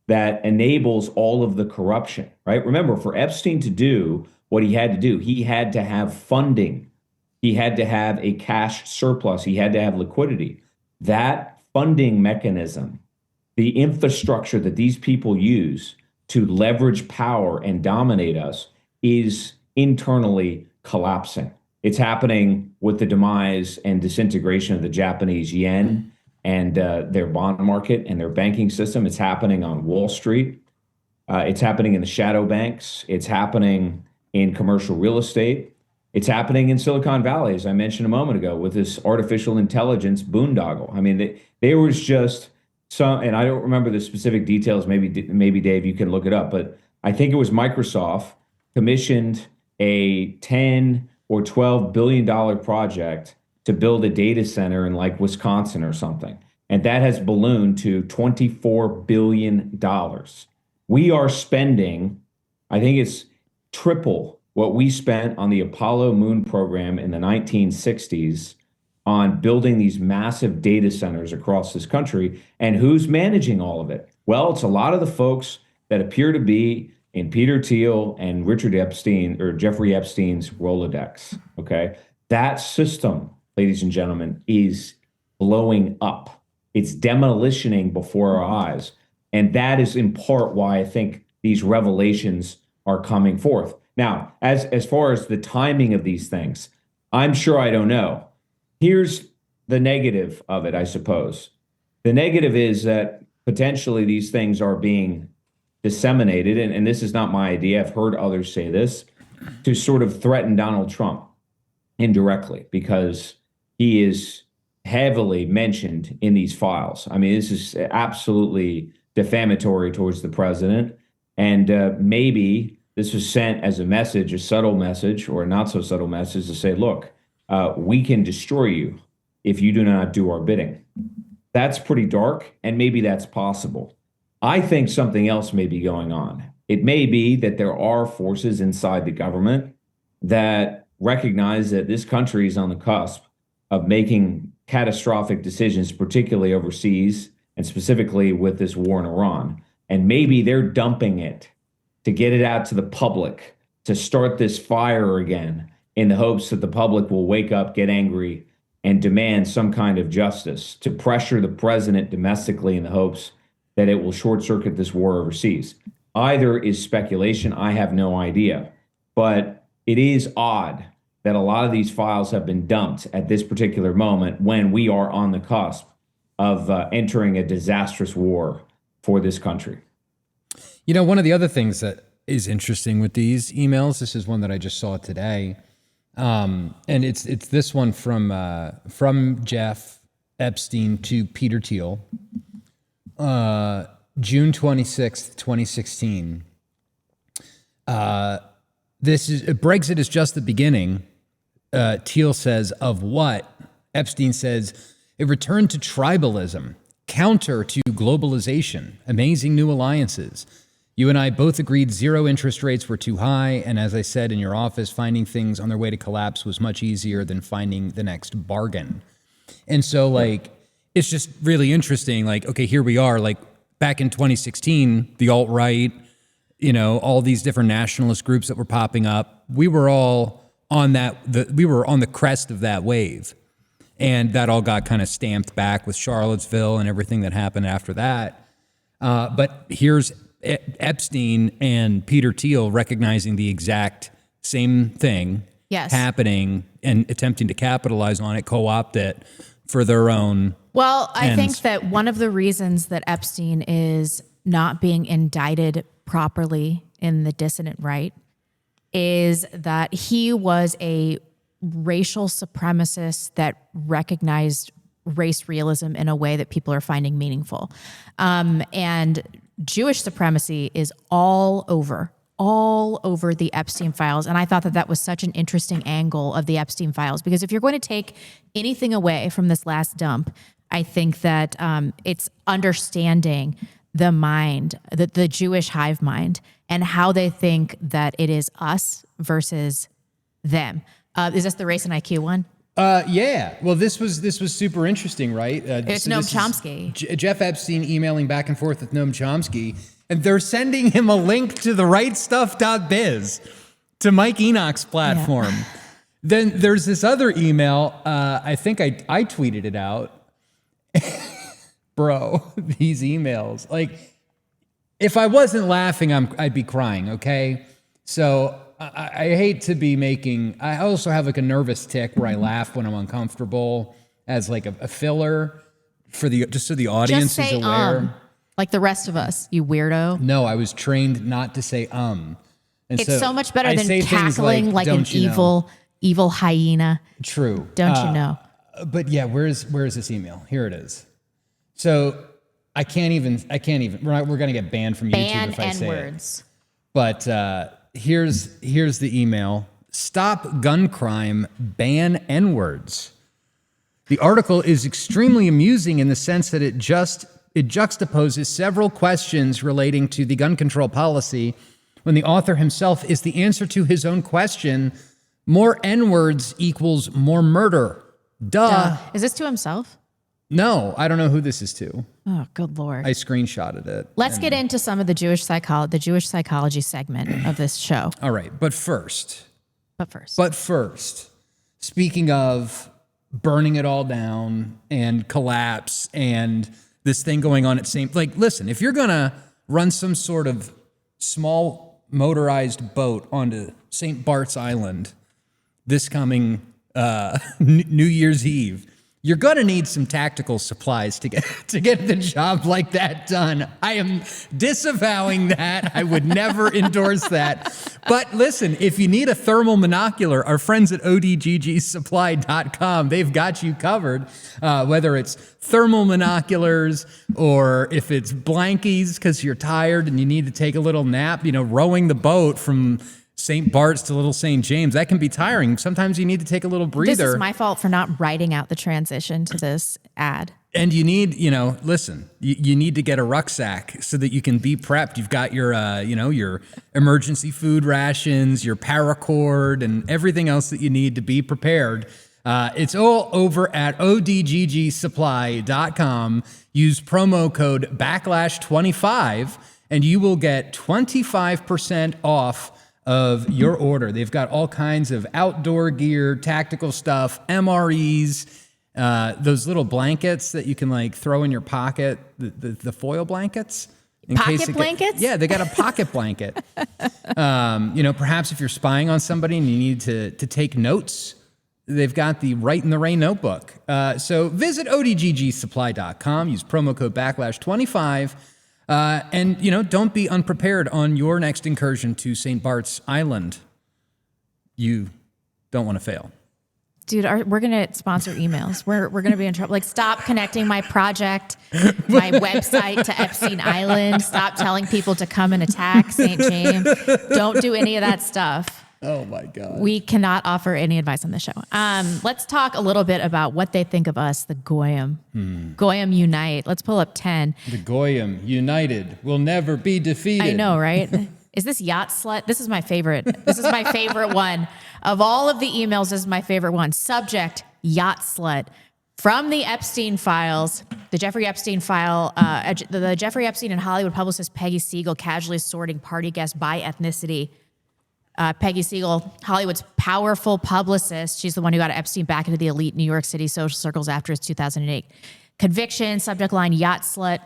that enables all of the corruption, right? Remember, for Epstein to do what he had to do, he had to have funding. He had to have a cash surplus. He had to have liquidity. That funding mechanism, the infrastructure that these people use to leverage power and dominate us, is internally collapsing. It's happening with the demise and disintegration of the Japanese yen and their bond market and their banking system. It's happening on Wall Street. It's happening in the shadow banks. It's happening in commercial real estate. It's happening in Silicon Valley, as I mentioned a moment ago, with this artificial intelligence boondoggle. I mean, there was just some, and I don't remember the specific details. Maybe Dave, you can look it up. But I think it was Microsoft commissioned a $10 or $12 billion project to build a data center in like Wisconsin or something. And that has ballooned to $24 billion. We are spending, I think it's triple what we spent on the Apollo moon program in the 1960s on building these massive data centers across this country. And who's managing all of it? Well, it's a lot of the folks that appear to be in Peter Thiel and Richard Epstein or Jeffrey Epstein's Rolodex. Okay. That system, ladies and gentlemen, is blowing up. It's demolitioning before our eyes. And that is in part why I think these revelations are coming forth. Now, as far as the timing of these things, I'm sure I don't know. Here's the negative of it, I suppose. The negative is that potentially these things are being disseminated, and this is not my idea, I've heard others say this, to sort of threaten Donald Trump indirectly, because he is heavily mentioned in these files. I mean, this is absolutely defamatory towards the president, and maybe this was sent as a message, a subtle message, or a not so subtle message to say, look, we can destroy you if you do not do our bidding. That's pretty dark, and maybe that's possible. I think something else may be going on. It may be that there are forces inside the government that recognize that this country is on the cusp of making catastrophic decisions, particularly overseas, and specifically with this war in Iran. And maybe they're dumping it to get it out to the public, to start this fire again, in the hopes that the public will wake up, get angry, and demand some kind of justice, to pressure the president domestically in the hopes that it will short circuit this war overseas. Either is speculation, I have no idea. But it is odd that a lot of these files have been dumped at this particular moment when we are on the cusp of entering a disastrous war for this country. You know, one of the other things that is interesting with these emails, this is one that I just saw today, and it's this one from Jeff Epstein to Peter Thiel, June 26th, 2016. This is Brexit is just the beginning. Thiel says of what? Epstein says a return to tribalism, counter to globalization, amazing new alliances. You and I both agreed zero interest rates were too high, and as I said in your office, finding things on their way to collapse was much easier than finding the next bargain. And so, like, it's just really interesting. Like, okay, here we are. Like, back in 2016, the alt-right, you know, all these different nationalist groups that were popping up, we were all on we were on the crest of that wave. And that all got kind of stamped back with Charlottesville and everything that happened after that. But here's Epstein and Peter Thiel recognizing the exact same thing happening and attempting to capitalize on it, co-opt it for their own Well, I ends. think that one of the reasons that Epstein is not being indicted properly in the dissident right is that he was a racial supremacist that recognized race realism in a way that people are finding meaningful. And Jewish supremacy is all over the Epstein files. And I thought that that was such an interesting angle of the Epstein files, because if you're going to take anything away from this last dump, I think that it's understanding the mind, the Jewish hive mind, and how they think that it is us versus them. Is this the race and IQ one? Yeah. Well, this was super interesting, right? It's Noam Chomsky. Jeff Epstein emailing back and forth with Noam Chomsky. And they're sending him a link to the rightstuff.biz, to Mike Enoch's platform. Yeah. Then there's this other email. I think I tweeted it out. Bro, these emails. Like, if I wasn't laughing, I'd be crying, okay? So I hate to be making... I also have like a nervous tic where I laugh when I'm uncomfortable as like a filler for just so the audience is aware. Like the rest of us, you weirdo. No, I was trained not to say And it's so much better than cackling like an evil hyena. True. Don't you know? But yeah, where is this email? Here it is. So I can't even. We're going to get banned from YouTube if I say N-words. it. But here's the email. Stop gun crime. Ban N-words. The article is extremely amusing in the sense that it juxtaposes several questions relating to the gun control policy when the author himself is the answer to his own question. More N-words equals more murder. Duh. Is this to himself? No, I don't know who this is to. Oh, good Lord. I screenshotted it. Let's get into some of the Jewish psychology segment of this show. All right. But first, speaking of burning it all down and collapse and this thing going on at St. Like, listen, if you're going to run some sort of small motorized boat onto St. Bart's Island this coming New Year's Eve, you're going to need some tactical supplies to get the job like that done. I am disavowing that. I would never endorse that. But listen, if you need a thermal monocular, our friends at odggsupply.com, they've got you covered, whether it's thermal monoculars or if it's blankies because you're tired and you need to take a little nap, rowing the boat from St. Bart's to Little St. James, that can be tiring. Sometimes you need to take a little breather. This is my fault for not writing out the transition to this ad. And you need, listen, you need to get a rucksack so that you can be prepped. You've got your, your emergency food rations, your paracord, and everything else that you need to be prepared. It's all over at odggsupply.com. Use promo code Backlash25 and you will get 25% off of your order. They've got all kinds of outdoor gear, tactical stuff, MREs, those little blankets that you can like throw in your pocket, the foil blankets. Pocket blankets? Yeah, they got a pocket blanket. Perhaps if you're spying on somebody and you need to take notes, they've got the Write in the Rain notebook. So visit odggsupply.com, use promo code Backlash25, and don't be unprepared on your next incursion to St. Bart's Island. You don't want to fail. Dude, we're going to sponsor emails. We're going to be in trouble. Like, stop connecting my project, my website to Epstein Island. Stop telling people to come and attack St. James. Don't do any of that stuff. Oh, my God. We cannot offer any advice on the show. Let's talk a little bit about what they think of us, the Goyim. Goyim unite. Let's pull up 10. The Goyim united will never be defeated. I know, right? Is this yacht slut? This is my favorite. This is my favorite one. Of all of the emails, this is my favorite one. Subject, yacht slut. From the Epstein files, the Jeffrey Epstein file, the Jeffrey Epstein and Hollywood publicist Peggy Siegel casually sorting party guests by ethnicity. Peggy Siegel, Hollywood's powerful publicist. She's the one who got Epstein back into the elite New York City social circles after his 2008 conviction. Subject line, yacht slut.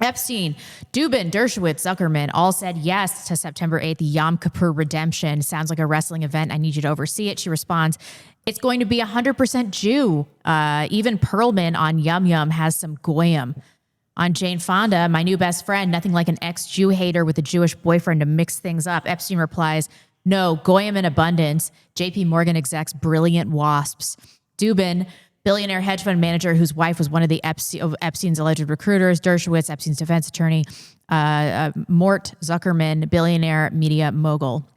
Epstein, Dubin, Dershowitz, Zuckerman all said yes to September 8th, the Yom Kippur redemption. Sounds like a wrestling event. I need you to oversee it. She responds, it's going to be 100% Jew. Even Perlman on Yum Yum has some Goyim. On Jane Fonda, my new best friend, nothing like an ex-Jew hater with a Jewish boyfriend to mix things up. Epstein replies, no, Goyim in abundance. JP Morgan execs, brilliant wasps. Dubin, billionaire hedge fund manager whose wife was one of Epstein's alleged recruiters. Dershowitz, Epstein's defense attorney. Mort Zuckerman, billionaire media mogul,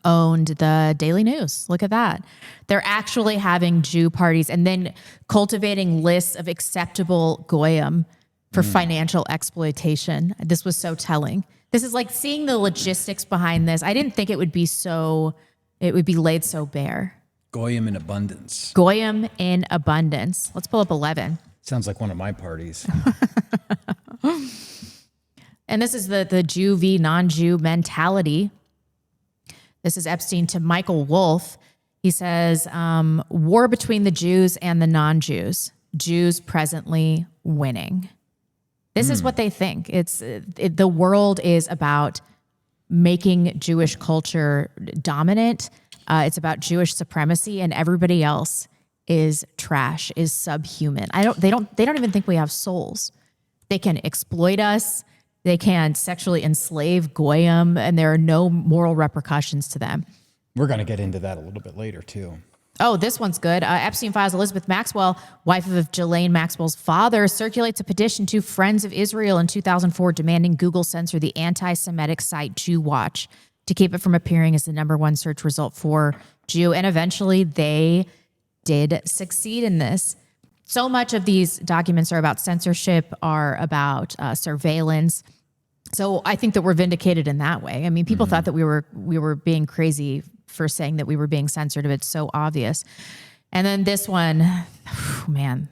owned the Daily News. Look at that. They're actually having Jew parties and then cultivating lists of acceptable Goyim for financial exploitation. This was so telling. This is like seeing the logistics behind this. I didn't think it would be laid so bare. Goyim in abundance. Goyim in abundance. Let's pull up 11. Sounds like one of my parties. And this is the Jew v. non-Jew mentality. This is Epstein to Michael Wolff. He says, war between the Jews and the non-Jews. Jews presently winning. This is what they think. The world is about making Jewish culture dominant. It's about Jewish supremacy, and everybody else is trash, is subhuman. They don't even think we have souls. They can exploit us. They can sexually enslave Goyim, and there are no moral repercussions to them. We're going to get into that a little bit later, too. Oh, this one's good. Epstein files Elizabeth Maxwell, wife of Ghislaine Maxwell's father, circulates a petition to Friends of Israel in 2004 demanding Google censor the anti-Semitic site Jew Watch to keep it from appearing as the #1 search result for Jew. And eventually they did succeed in this. So much of these documents are about censorship, are about surveillance. So I think that we're vindicated in that way. I mean, people thought that we were being crazy for saying that we were being censored. It's so obvious. And then this one, man,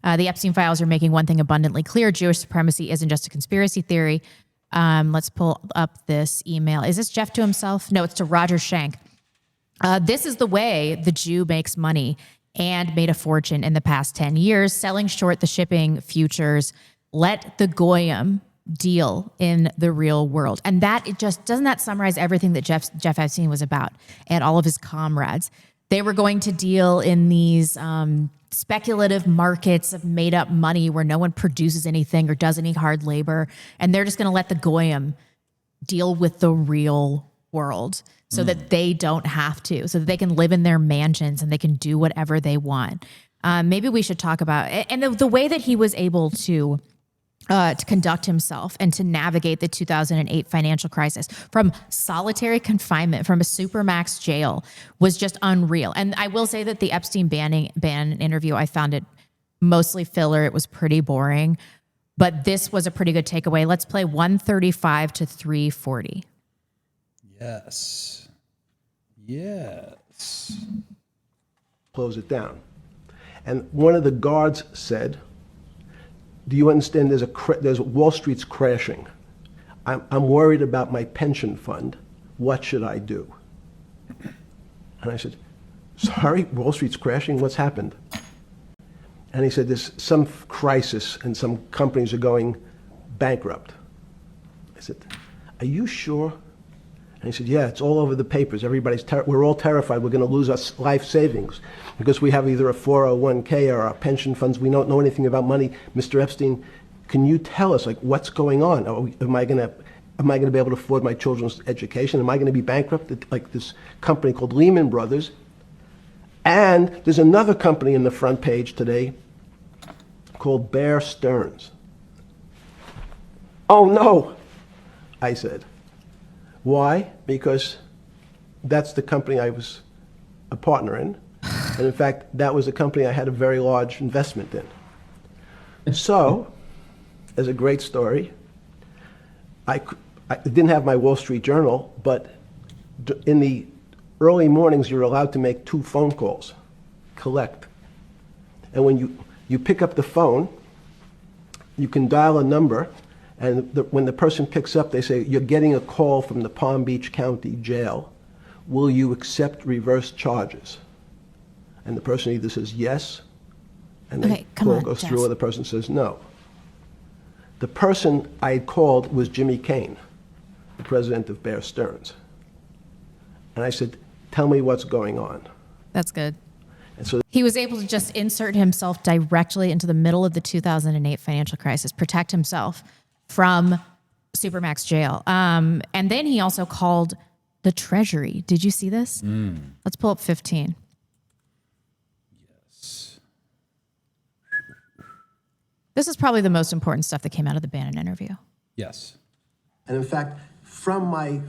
the Epstein files are making one thing abundantly clear: Jewish supremacy isn't just a conspiracy theory. Let's pull up this email. Is this Jeff to himself? No, it's to Roger Schenck. This is the way the Jew makes money and made a fortune in the past 10 years, selling short the shipping futures. Let the Goyim deal in the real world. And doesn't that summarize everything that Jeff Epstein was about and all of his comrades? They were going to deal in these speculative markets of made up money where no one produces anything or does any hard labor. And they're just going to let the Goyim deal with the real world so that they don't have to, so that they can live in their mansions and they can do whatever they want. Maybe we should talk about it. And the way that he was able to conduct himself and to navigate the 2008 financial crisis from solitary confinement from a supermax jail was just unreal. And I will say that the Epstein Bannon interview, I found it mostly filler. It was pretty boring, but this was a pretty good takeaway. Let's play 135 to 340. Yes. Close it down. And one of the guards said, do you understand there's Wall Street's crashing? I'm worried about my pension fund. What should I do? And I said, sorry, Wall Street's crashing? What's happened? And he said, there's some crisis and some companies are going bankrupt. I said, are you sure? And he said, yeah, it's all over the papers. We're all terrified we're going to lose our life savings because we have either a 401k or our pension funds. We don't know anything about money. Mr. Epstein, can you tell us, like, what's going on? Am I going to be able to afford my children's education? Am I going to be bankrupt like this company called Lehman Brothers? And there's another company in the front page today called Bear Stearns. Oh, no, I said. Why? Because that's the company I was a partner in. And in fact, that was a company I had a very large investment in. So, as a great story, I didn't have my Wall Street Journal, but in the early mornings, you're allowed to make 2 phone calls, collect. And when you pick up the phone, you can dial a number, and when the person picks up, they say, you're getting a call from the Palm Beach County Jail. Will you accept reverse charges? And the person either says yes, and the call goes through, or the person says no. The person I had called was Jimmy Kane, the president of Bear Stearns. And I said, tell me what's going on. That's good. And so he was able to just insert himself directly into the middle of the 2008 financial crisis, protect himself from supermax jail. And then he also called the Treasury. Did you see this? Let's pull up 15. Yes. This is probably the most important stuff that came out of the Bannon interview. Yes. And in fact, from my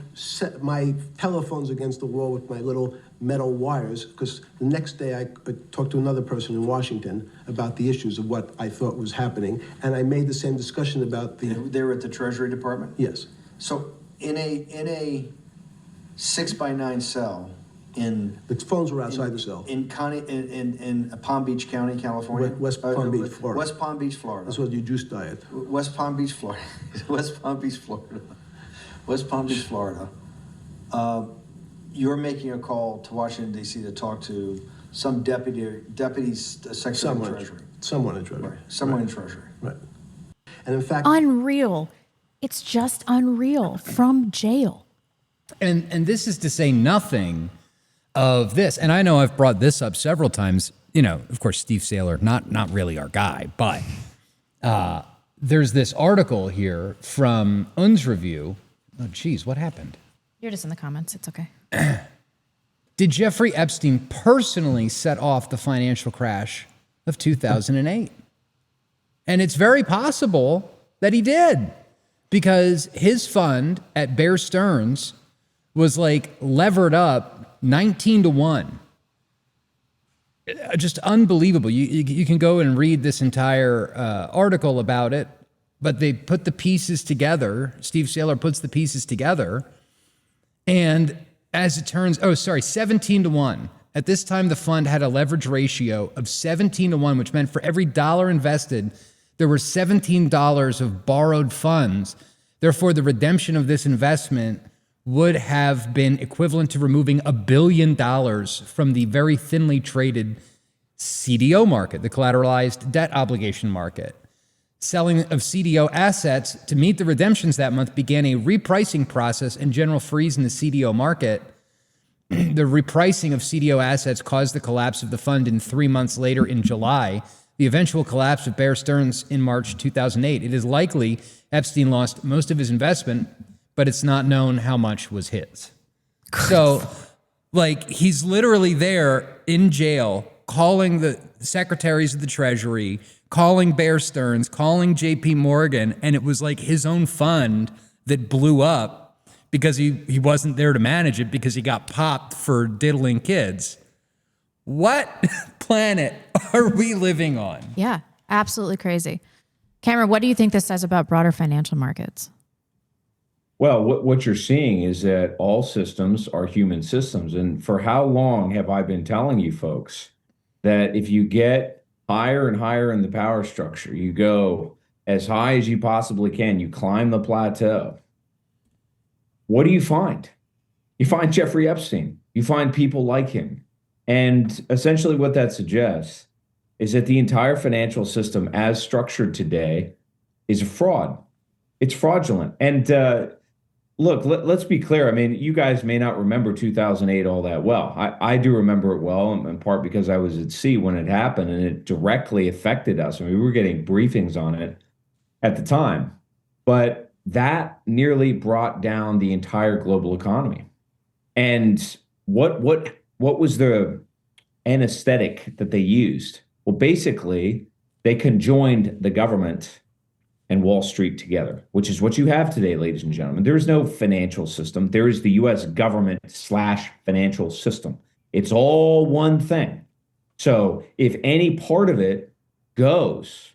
telephones against the wall with my little metal wires, because the next day I talked to another person in Washington about the issues of what I thought was happening, and I made the same discussion about the... They were at the Treasury Department? Yes. So in a 6x9 cell, in The phones were outside the cell. in Palm Beach County, California. West Palm Beach, Florida. West Palm Beach, Florida. That's what your juice diet. West Palm Beach, Florida. West Palm Beach, Florida. West Palm Beach, Florida. You're making a call to Washington, D.C. to talk to some deputies, Secretary of Treasury. Someone in Treasury. Right. Someone in Treasury. Right. And in fact, Unreal. It's just unreal from jail. And this is to say nothing of this. And I know I've brought this up several times. You know, of course, Steve Saylor, not really our guy, but there's this article here from Un's Review. Oh, geez, what happened? You're just in the comments. It's okay. Did Jeffrey Epstein personally set off the financial crash of 2008? And it's very possible that he did, because his fund at Bear Stearns was like levered up 19-1. Just unbelievable. You can go and read this entire article about it, but they put the pieces together. Steve Saylor puts the pieces together. And as it turns, 17-1. At this time, the fund had a leverage ratio of 17-1, which meant for every dollar invested, there were $17 of borrowed funds. Therefore, the redemption of this investment would have been equivalent to removing $1 billion from the very thinly traded CDO market, the collateralized debt obligation market. Selling of CDO assets to meet the redemptions that month began a repricing process and general freeze in the CDO market. The repricing of CDO assets caused the collapse of the fund in 3 months later in July, the eventual collapse of Bear Stearns in March 2008. It is likely Epstein lost most of his investment, but it's not known how much was his. So, like, he's literally there in jail, calling the secretaries of the Treasury, calling Bear Stearns, calling JP Morgan, and it was like his own fund that blew up because he wasn't there to manage it because he got popped for diddling kids. What planet are we living on? Yeah, absolutely crazy. Cameron, what do you think this says about broader financial markets? Well, what you're seeing is that all systems are human systems. And for how long have I been telling you folks that if you get higher and higher in the power structure, you go as high as you possibly can, you climb the plateau, what do you find? You find Jeffrey Epstein. You find people like him. And essentially what that suggests is that the entire financial system as structured today is a fraud. It's fraudulent. And look, let's be clear. I mean, you guys may not remember 2008 all that well. I do remember it well, in part because I was at sea when it happened and it directly affected us. I mean, we were getting briefings on it at the time. But that nearly brought down the entire global economy. And what was the anesthetic that they used? Well, basically, they conjoined the government and Wall Street together, which is what you have today, ladies and gentlemen. There is no financial system. There is the U.S. government / financial system. It's all one thing. So if any part of it goes,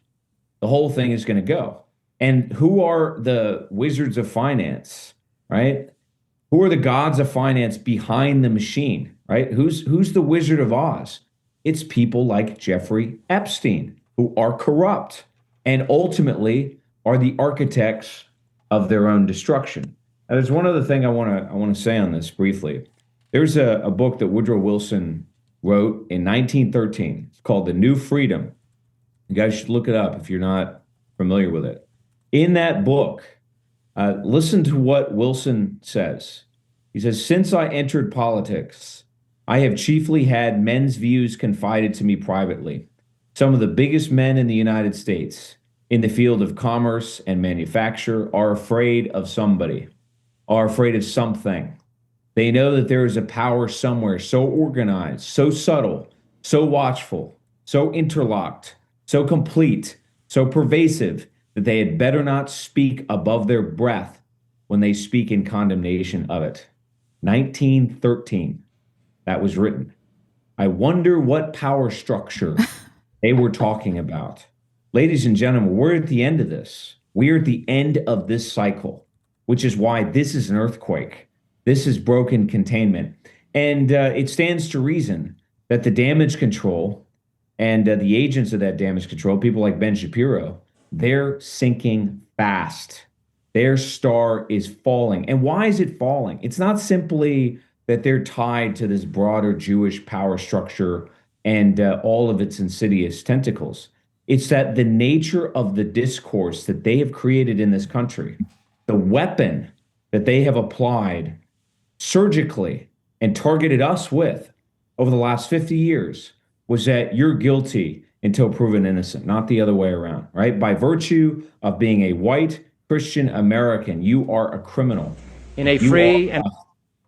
the whole thing is going to go. And who are the wizards of finance, right? Who are the gods of finance behind the machine, right? Who's the Wizard of Oz? It's people like Jeffrey Epstein, who are corrupt and ultimately are the architects of their own destruction. Now, there's one other thing I want to say on this briefly. There's a book that Woodrow Wilson wrote in 1913. It's called The New Freedom. You guys should look it up if you're not familiar with it. In that book, listen to what Wilson says. He says, "Since I entered politics, I have chiefly had men's views confided to me privately. Some of the biggest men in the United States in the field of commerce and manufacture are afraid of somebody, are afraid of something. They know that there is a power somewhere so organized, so subtle, so watchful, so interlocked, so complete, so pervasive, that they had better not speak above their breath when they speak in condemnation of it." 1913, that was written. I wonder what power structure they were talking about. Ladies and gentlemen, we're at the end of this. We're at the end of this cycle, which is why this is an earthquake. This is broken containment. And it stands to reason that the damage control and the agents of that damage control, people like Ben Shapiro, they're sinking fast. Their star is falling. And why is it falling? It's not simply that they're tied to this broader Jewish power structure and all of its insidious tentacles. It's that the nature of the discourse that they have created in this country, the weapon that they have applied surgically and targeted us with over the last 50 years was that you're guilty until proven innocent, not the other way around, right? By virtue of being a white Christian American, you are a criminal. In a free and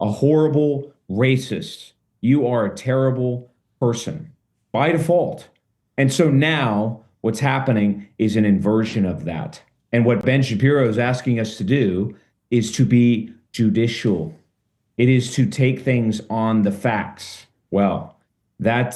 a horrible racist. You are a terrible person by default. And so now what's happening is an inversion of that. And what Ben Shapiro is asking us to do is to be judicial. It is to take things on the facts. Well, that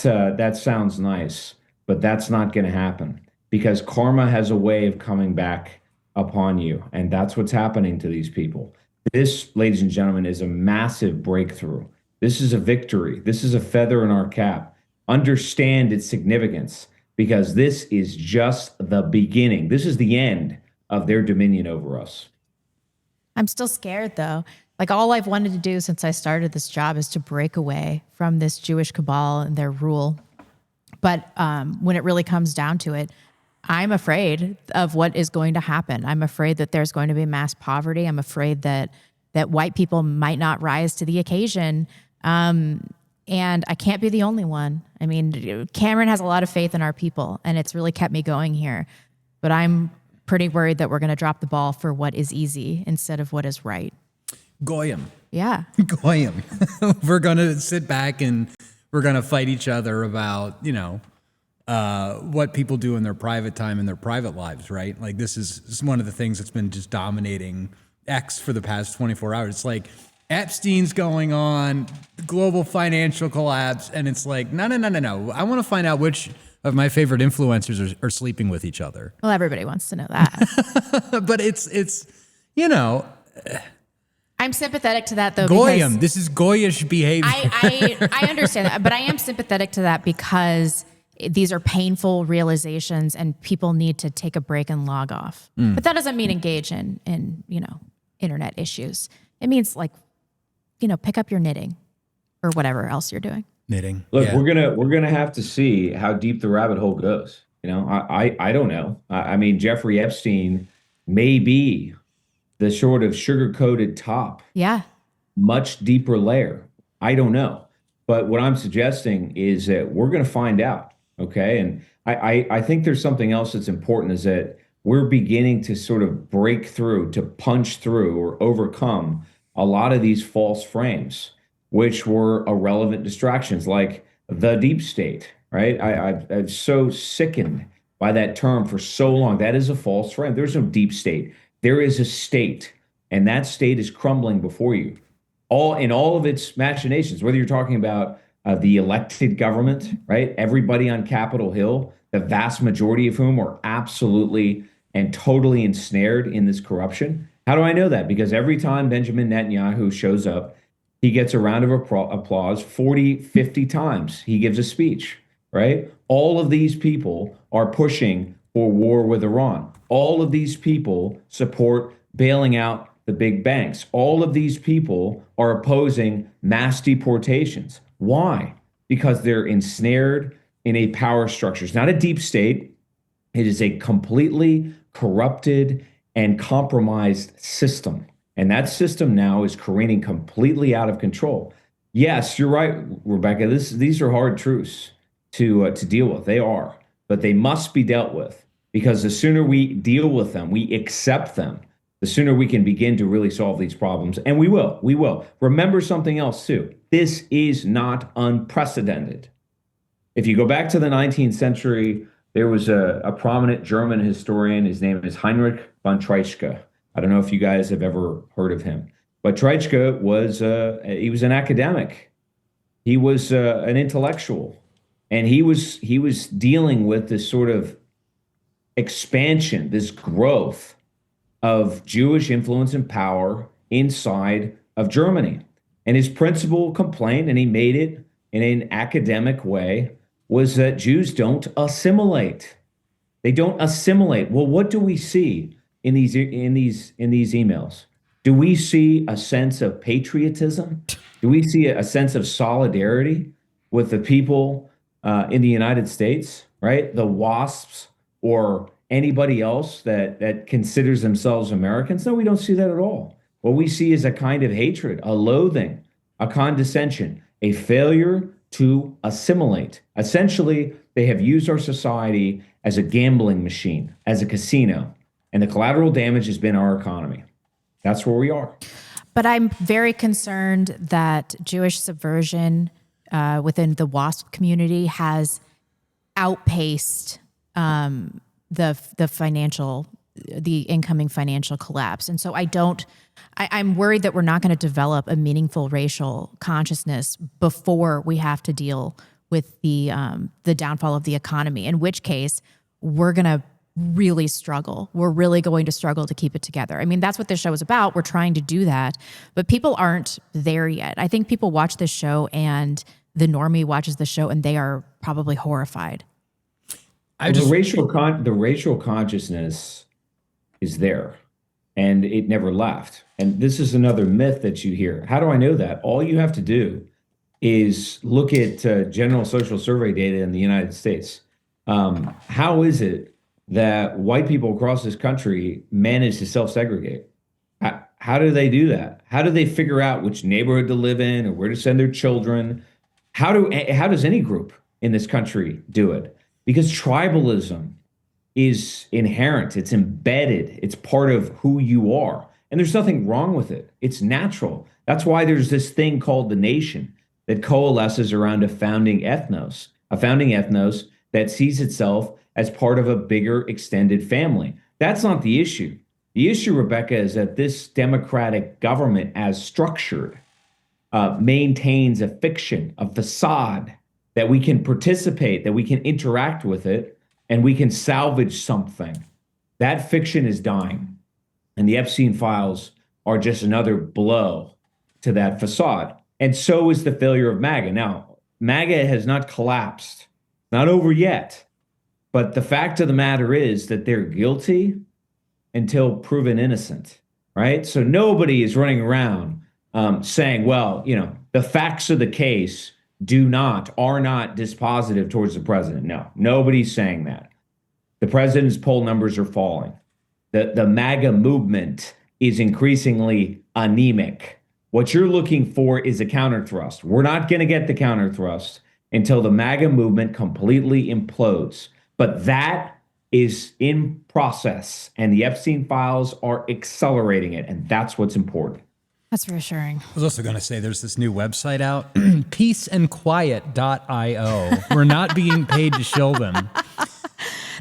sounds nice, but that's not going to happen because karma has a way of coming back upon you. And that's what's happening to these people. This, ladies and gentlemen, is a massive breakthrough. This is a victory. This is a feather in our cap. Understand its significance because this is just the beginning. This is the end of their dominion over us. I'm still scared though. Like all I've wanted to do since I started this job is to break away from this Jewish cabal and their rule. But when it really comes down to it, I'm afraid of what is going to happen. I'm afraid that there's going to be mass poverty. I'm afraid that white people might not rise to the occasion. And I can't be the only one. I mean, Cameron has a lot of faith in our people, and it's really kept me going here. But I'm pretty worried that we're going to drop the ball for what is easy instead of what is right. Goyim. Yeah. Goyim. We're going to sit back and we're going to fight each other about, what people do in their private time and their private lives, right? Like this is one of the things that's been just dominating X for the past 24 hours. It's like Epstein's going on, global financial collapse, and it's like, no. I want to find out which of my favorite influencers are sleeping with each other. Well, everybody wants to know that. But it's I'm sympathetic to that though. Goyim. This is Goyish behavior. I understand that, but I am sympathetic to that because these are painful realizations and people need to take a break and log off. But that doesn't mean engage in internet issues. It means pick up your knitting or whatever else you're doing. Knitting. Look, yeah. we're gonna have to see how deep the rabbit hole goes. I don't know. I mean, Jeffrey Epstein may be the sort of sugar-coated top. Yeah. Much deeper layer. I don't know. But what I'm suggesting is that we're going to find out. Okay. And I think there's something else that's important is that we're beginning to sort of break through, to punch through or overcome a lot of these false frames, which were irrelevant distractions like the deep state, right? I'm so sickened by that term for so long. That is a false frame. There's no deep state. There is a state, and that state is crumbling before you. In all of its machinations, whether you're talking about the elected government, right? Everybody on Capitol Hill, the vast majority of whom are absolutely and totally ensnared in this corruption. How do I know that? Because every time Benjamin Netanyahu shows up, he gets a round of applause 40, 50 times. He gives a speech, right? All of these people are pushing for war with Iran. All of these people support bailing out the big banks. All of these people are opposing mass deportations. Why? Because they're ensnared in a power structure. It's not a deep state. It is a completely corrupted and compromised system. And that system now is careening completely out of control. Yes, you're right, Rebecca. These are hard truths to deal with. They are, but they must be dealt with because the sooner we deal with them, we accept them, the sooner we can begin to really solve these problems. And we will. Remember something else too. This is not unprecedented. If you go back to the 19th century, there was a prominent German historian. His name is Heinrich von Treitschke. I don't know if you guys have ever heard of him, but Treitschke was an academic. He was an intellectual, and he was dealing with this sort of expansion, this growth of Jewish influence and power inside of Germany. And his principal complaint, and he made it in an academic way, was that Jews don't assimilate. They don't assimilate. Well, what do we see in these emails? Do we see a sense of patriotism? Do we see a sense of solidarity with the people in the United States, right? The WASPs or anybody else that considers themselves Americans? No, we don't see that at all. What we see is a kind of hatred, a loathing, a condescension, a failure to assimilate. Essentially, they have used our society as a gambling machine, as a casino, and the collateral damage has been our economy. That's where we are. But I'm very concerned that Jewish subversion within the WASP community has outpaced the incoming financial collapse. And so I'm worried that we're not going to develop a meaningful racial consciousness before we have to deal with the downfall of the economy, in which case we're going to really struggle. We're really going to struggle to keep it together. I mean, that's what this show is about. We're trying to do that, but people aren't there yet. I think people watch this show and the normie watches the show and they are probably horrified. The racial consciousness is there and it never left. And this is another myth that you hear. How do I know that? All you have to do is look at general social survey data in the United States. How is it that white people across this country manage to self-segregate? How do they do that? How do they figure out which neighborhood to live in or where to send their children? How does any group in this country do it? Because tribalism is inherent, it's embedded, it's part of who you are. And there's nothing wrong with it. It's natural. That's why there's this thing called the nation that coalesces around a founding ethnos that sees itself as part of a bigger extended family. That's not the issue. The issue, Rebecca, is that this democratic government, as structured, maintains a fiction, a facade that we can participate, that we can interact with it, and we can salvage something. That fiction is dying. And the Epstein files are just another blow to that facade. And so is the failure of MAGA. Now, MAGA has not collapsed, not over yet. But the fact of the matter is that they're guilty until proven innocent, right? So nobody is running around saying, well, the facts of the case are not dispositive towards the president. No, nobody's saying that. The president's poll numbers are falling. The MAGA movement is increasingly anemic. What you're looking for is a counterthrust. We're not going to get the counterthrust until the MAGA movement completely implodes. But that is in process, and the Epstein files are accelerating it, and that's what's important. That's reassuring. I was also going to say there's this new website out, peaceandquiet.io. We're not being paid to show them.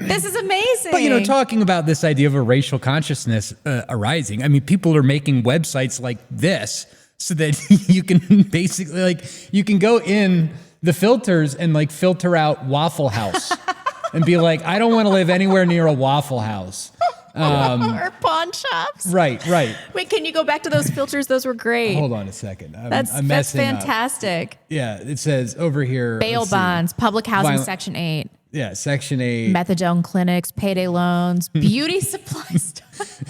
This is amazing. But, talking about this idea of a racial consciousness arising, I mean, people are making websites like this so that you can basically, you can go in the filters and, filter out Waffle House and be like, I don't want to live anywhere near a Waffle House. Or pawn shops. Right. Wait, can you go back to those filters? Those were great. Hold on a second. That's fantastic. Up. Yeah, it says over here. Bail bonds, public housing, Section 8. Yeah, Section 8. Methadone clinics, payday loans, beauty supplies.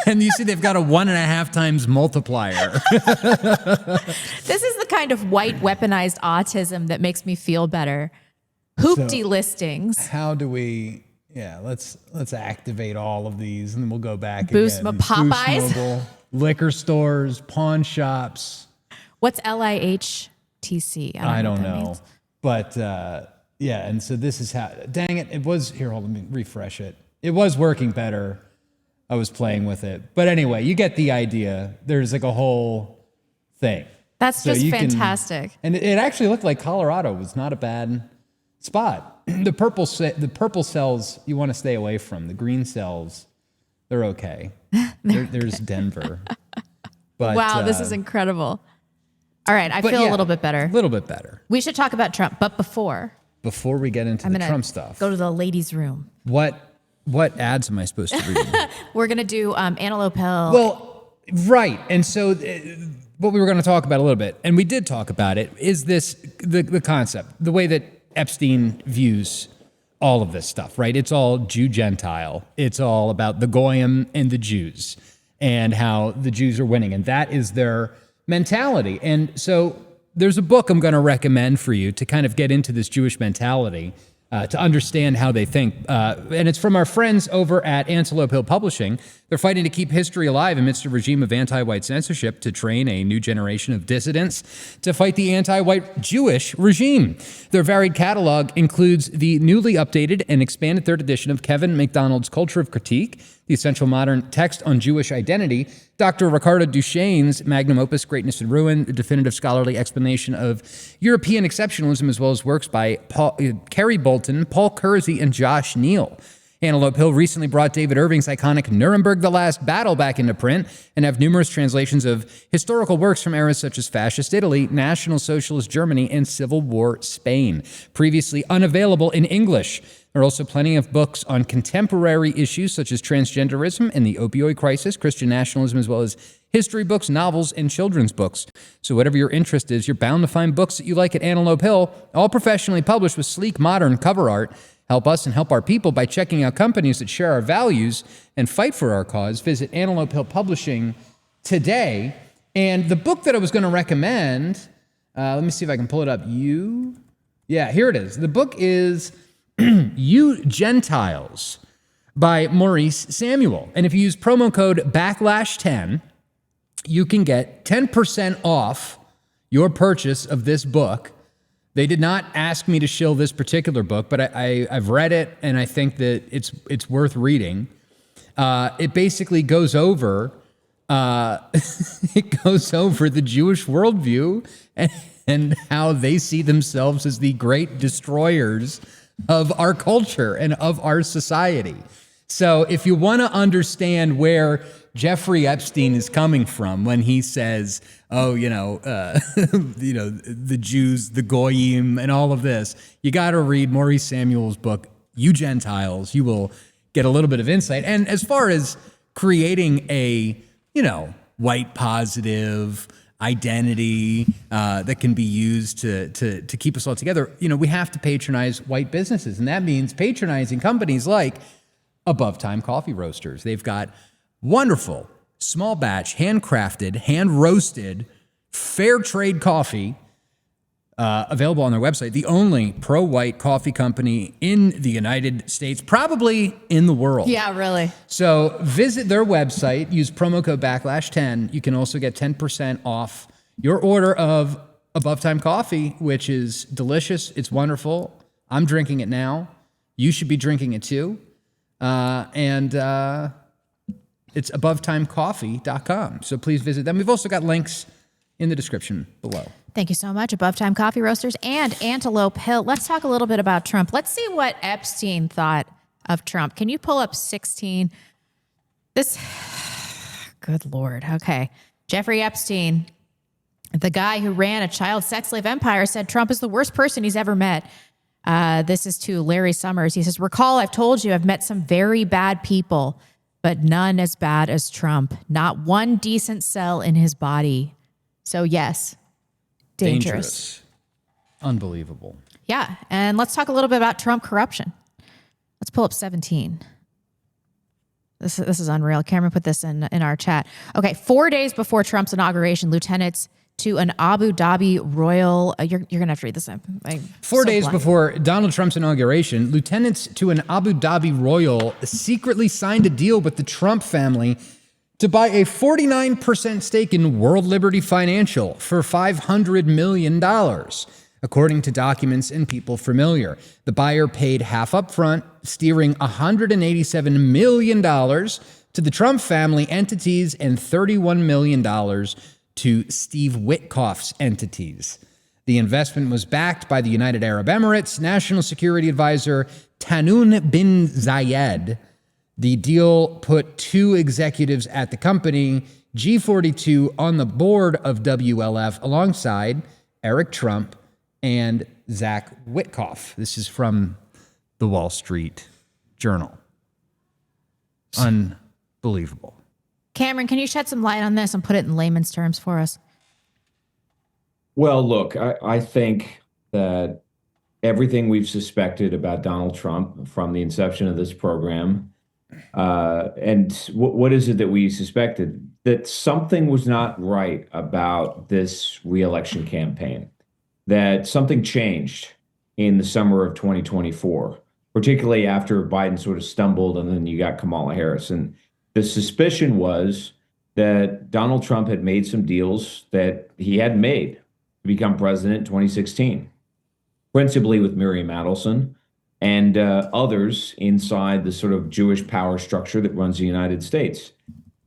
And you see they've got a 1.5 times multiplier. This is the kind of white weaponized autism that makes me feel better. Hoopty listings. How do we... Yeah, let's activate all of these, and then we'll go back Boost again. Popeyes, Boost Mobile, liquor stores, pawn shops. What's LIHTC? I don't know, means. But yeah, and so this is how. Dang it! It was here. Hold on, let me refresh it. It was working better. I was playing with it, but anyway, you get the idea. There's a whole thing. That's so just fantastic. And it actually looked like Colorado was not a bad spot. The purple cells you want to stay away from. The green cells, they're okay. There's Denver. But, wow, this is incredible. All right, I feel a little bit better. A little bit better. We should talk about Trump, but before we get into the Trump stuff, go to the ladies' room. What ads am I supposed to read? We're gonna do Antelope Hill. Well, Right. And so what we were going to talk about a little bit, and we did talk about it, is the concept, the way that Epstein views all of this stuff, right? It's all Jew-Gentile. It's all about the Goyim and the Jews and how the Jews are winning. And that is their mentality. And so there's a book I'm going to recommend for you to kind of get into this Jewish mentality, to understand how they think. And it's from our friends over at Antelope Hill Publishing. They're fighting to keep history alive amidst a regime of anti-white censorship to train a new generation of dissidents to fight the anti-white Jewish regime. Their varied catalog includes the newly updated and expanded third edition of Kevin MacDonald's Culture of Critique, the essential modern text on Jewish identity, Dr. Ricardo Duchesne's magnum opus, Greatness and Ruin, a definitive scholarly explanation of European exceptionalism, as well as works by Kerry Bolton, Paul Kersey, and Josh Neal. Antelope Hill recently brought David Irving's iconic Nuremberg the Last Battle back into print and have numerous translations of historical works from eras such as Fascist Italy, National Socialist Germany, and Civil War Spain, previously unavailable in English. There are also plenty of books on contemporary issues such as transgenderism and the opioid crisis, Christian nationalism, as well as history books, novels, and children's books. So whatever your interest is, you're bound to find books that you like at Antelope Hill, all professionally published with sleek, modern cover art. Help us and help our people by checking out companies that share our values and fight for our cause. Visit Antelope Hill Publishing today. And the book that I was going to recommend, let me see if I can pull it up. Yeah, here it is. The book is You Gentiles by Maurice Samuel. And if you use promo code Backlash10, you can get 10% off your purchase of this book. They did not ask me to shill this particular book, but I've read it, and I think that it's worth reading. It basically goes over the Jewish worldview and how they see themselves as the great destroyers of our culture and of our society. So if you want to understand where Jeffrey Epstein is coming from when he says, the Jews, the Goyim, and all of this, you got to read Maurice Samuel's book, You Gentiles. You will get a little bit of insight. And as far as creating a, white positive identity that can be used to keep us all together, we have to patronize white businesses. And that means patronizing companies like Above Time Coffee Roasters. They've got wonderful, small batch, handcrafted, hand roasted, fair trade coffee available on their website. The only pro-white coffee company in the United States, probably in the world. Yeah, really. So visit their website, use promo code Backlash10. You can also get 10% off your order of Above Time Coffee, which is delicious. It's wonderful. I'm drinking it now. You should be drinking it too. It's abovetimecoffee.com. So please visit them. We've also got links in the description below. Thank you so much, Above Time Coffee Roasters and Antelope Hill. Let's talk a little bit about Trump. Let's see what Epstein thought of Trump. Can you pull up 16? Good Lord. Okay. Jeffrey Epstein, the guy who ran a child sex slave empire, said Trump is the worst person he's ever met. This is to Larry Summers. He says, recall, I've told you I've met some very bad people, but none as bad as Trump. Not one decent cell in his body. So yes, dangerous. Unbelievable. Yeah. And let's talk a little bit about Trump corruption. Let's pull up 17. This is unreal. Cameron put this in our chat. Okay. 4 days before Trump's inauguration, lieutenants to an Abu Dhabi royal, you're going to have to read this. 4 days before Donald Trump's inauguration, lieutenants to an Abu Dhabi royal secretly signed a deal with the Trump family to buy a 49% stake in World Liberty Financial for $500 million, according to documents and people familiar. The buyer paid half up front, steering $187 million to the Trump family entities and $31 million to Steve Witkoff's entities. The investment was backed by the United Arab Emirates National Security Advisor Tanoun bin Zayed. The deal put two executives at the company, G42, on the board of WLF alongside Eric Trump and Zach Witkoff. This is from the Wall Street Journal. Unbelievable. Cameron, can you shed some light on this and put it in layman's terms for us? Well, look, I think that everything we've suspected about Donald Trump from the inception of this program, and what is it that we suspected? That something was not right about this reelection campaign, that something changed in the summer of 2024, particularly after Biden sort of stumbled and then you got Kamala Harris. And the suspicion was that Donald Trump had made some deals that he hadn't made to become president in 2016, principally with Miriam Adelson and others inside the sort of Jewish power structure that runs the United States.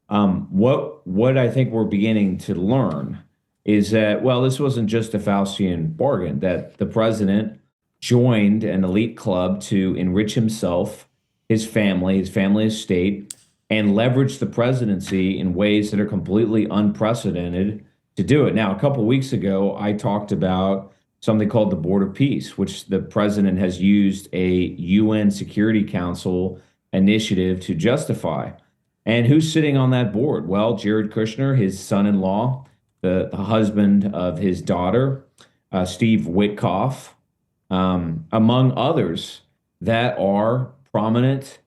What I think we're beginning to learn is that, well, this wasn't just a Faustian bargain, that the president joined an elite club to enrich himself, his family estate, and leverage the presidency in ways that are completely unprecedented to do it. Now, a couple of weeks ago, I talked about something called the Board of Peace, which the president has used a UN Security Council initiative to justify. And who's sitting on that board? Well, Jared Kushner, his son-in-law, the husband of his daughter, Steve Witkoff, among others that are prominent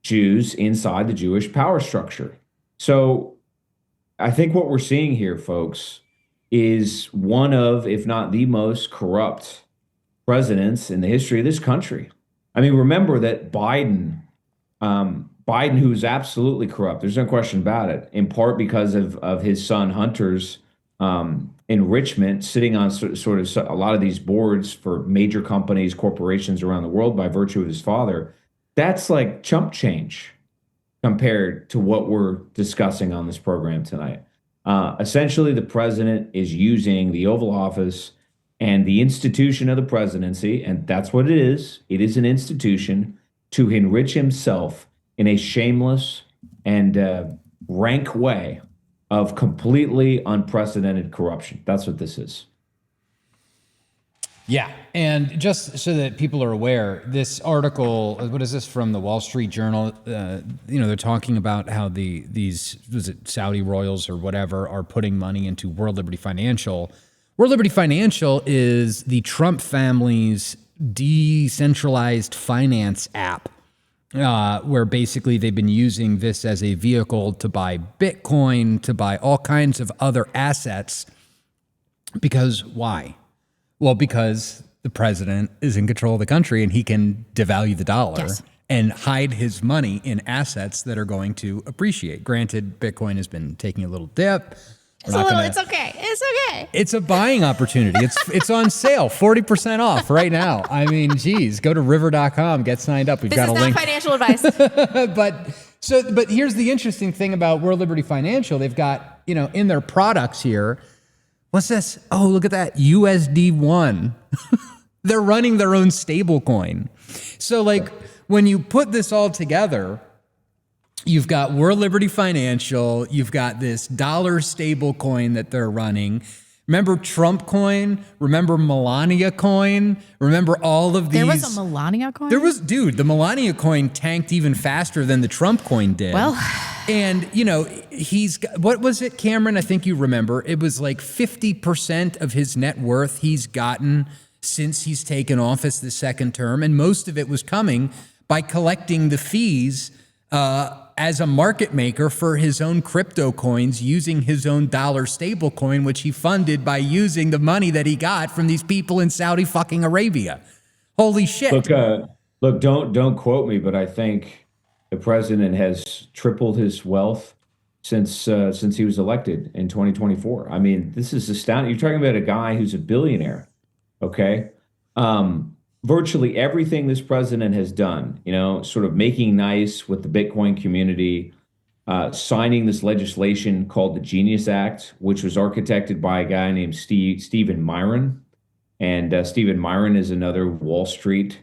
Jews inside the Jewish power structure. So I think what we're seeing here, folks, is one of, if not the most corrupt presidents in the history of this country. I mean, remember that Biden, who's absolutely corrupt, there's no question about it, in part because of his son Hunter's enrichment, sitting on sort of a lot of these boards for major companies, corporations around the world by virtue of his father. That's like chump change compared to what we're discussing on this program tonight. Essentially, the president is using the Oval Office and the institution of the presidency, and that's what it is. It is an institution to enrich himself in a shameless and rank way of completely unprecedented corruption. That's what this is. Yeah, and just so that people are aware, this article, what is this from the Wall Street Journal? They're talking about how these was it Saudi royals or whatever are putting money into World Liberty Financial. World Liberty Financial is the Trump family's decentralized finance app, where basically they've been using this as a vehicle to buy Bitcoin, to buy all kinds of other assets. Because why? Well, because the president is in control of the country and he can devalue the dollar and hide his money in assets that are going to appreciate. Granted, Bitcoin has been taking a little dip. It's okay. It's okay. It's a buying opportunity. It's on sale, 40% off right now. I mean, geez, go to river.com, get signed up. We've got a link. This is not financial advice. But here's the interesting thing about World Liberty Financial. They've got, in their products here, what's this? Oh, look at that. USD1. They're running their own stable coin. So like when you put this all together, you've got World Liberty Financial, you've got this dollar stable coin that they're running. Remember Trump coin? Remember Melania coin? Remember all of these? There was a Melania coin? The Melania coin tanked even faster than the Trump coin did. Well, and he's got, what was it, Cameron? I think you remember. It was like 50% of his net worth he's gotten since he's taken office the second term. And most of it was coming by collecting the fees as a market maker for his own crypto coins, using his own dollar stable coin, which he funded by using the money that he got from these people in Saudi fucking Arabia. Holy shit. Look, don't quote me, but I think the president has tripled his wealth since he was elected in 2024. I mean, this is astounding. You're talking about a guy who's a billionaire, okay? Virtually everything this president has done, sort of making nice with the Bitcoin community, signing this legislation called the Genius Act, which was architected by a guy named Stephen Myron. And Stephen Myron is another Wall Street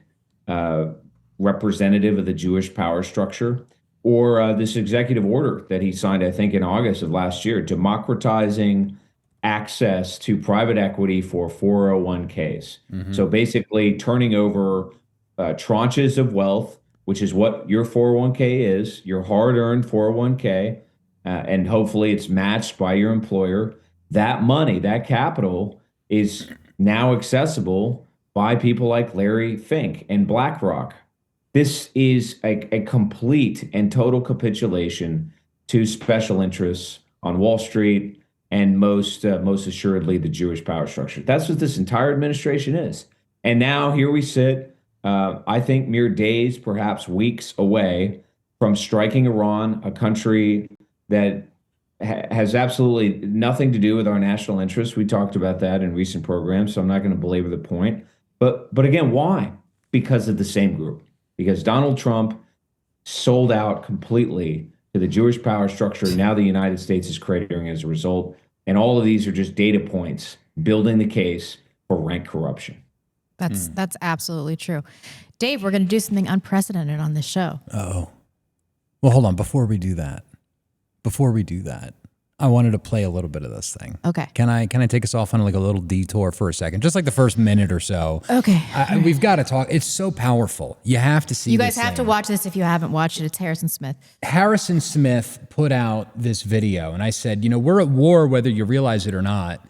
representative of the Jewish power structure. Or this executive order that he signed, I think, in August of last year, democratizing access to private equity for 401ks. Mm-hmm. So basically turning over tranches of wealth, which is what your 401k is, your hard-earned 401k, and hopefully it's matched by your employer. That money, that capital is now accessible by people like Larry Fink and BlackRock. This is a complete and total capitulation to special interests on Wall Street and most assuredly the Jewish power structure. That's what this entire administration is. And now here we sit, I think mere days, perhaps weeks away from striking Iran, a country that has absolutely nothing to do with our national interests. We talked about that in recent programs, so I'm not going to belabor the point. But again, why? Because of the same group. Because Donald Trump sold out completely to the Jewish power structure. Now the United States is cratering as a result. And all of these are just data points building the case for rank corruption. That's absolutely true. Dave, we're going to do something unprecedented on this show. Oh. Well, hold on. Before we do that, I wanted to play a little bit of this thing. Okay. Can I take us off on like a little detour for a second? Just like the first minute or so. Okay. We've got to talk. It's so powerful. You have to see. You guys this have to thing. watch this if you haven't watched it. It's Harrison Smith. Harrison Smith put out this video, and I said, we're at war whether you realize it or not.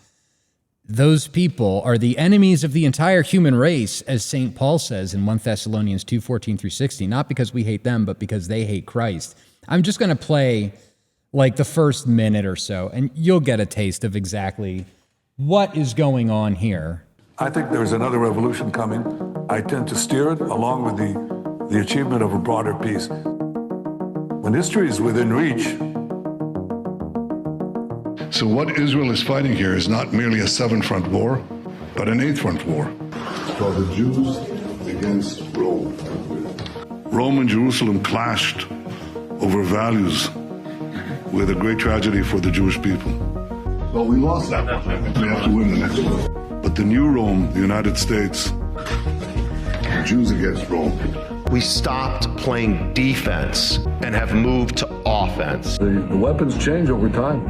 Those people are the enemies of the entire human race, as St. Paul says in 1 Thessalonians 2:14-16, not because we hate them, but because they hate Christ. I'm just going to play like the first minute or so, and you'll get a taste of exactly what is going on here. I think there's another revolution coming. I tend to steer it along with the achievement of a broader peace. When history is within reach. So what Israel is fighting here is not merely a seven-front war, but an eight-front war. For the Jews against Rome. Rome and Jerusalem clashed over values with a great tragedy for the Jewish people. Well, we lost that one. We have to win the next one. But the new Rome, the United States, The Jews against Rome. We stopped playing defense and have moved to offense. The weapons change over time.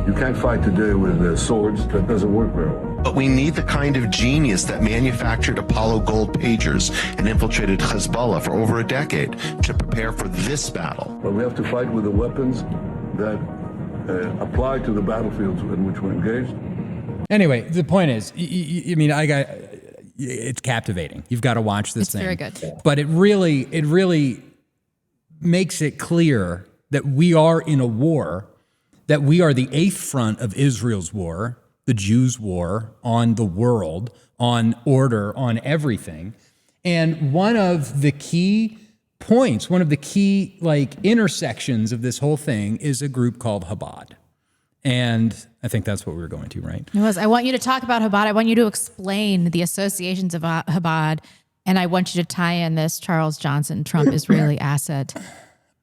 You can't fight today with swords. That doesn't work very well. But we need the kind of genius that manufactured Apollo gold pagers and infiltrated Hezbollah for over a decade to prepare for this battle. But we have to fight with the weapons that apply to the battlefields in which we're engaged. Anyway, the point is, it's captivating. You've got to watch this thing. It's very good. But it really makes it clear that we are in a war, that we are the eighth front of Israel's war, the Jews' war on the world, on order, on everything. And one of the key points, one of the key intersections of this whole thing is a group called Chabad. And I think that's what we were going to, right? It was. I want you to talk about Chabad. I want you to explain the associations of Chabad, and I want you to tie in this Charles Johnson Trump Israeli asset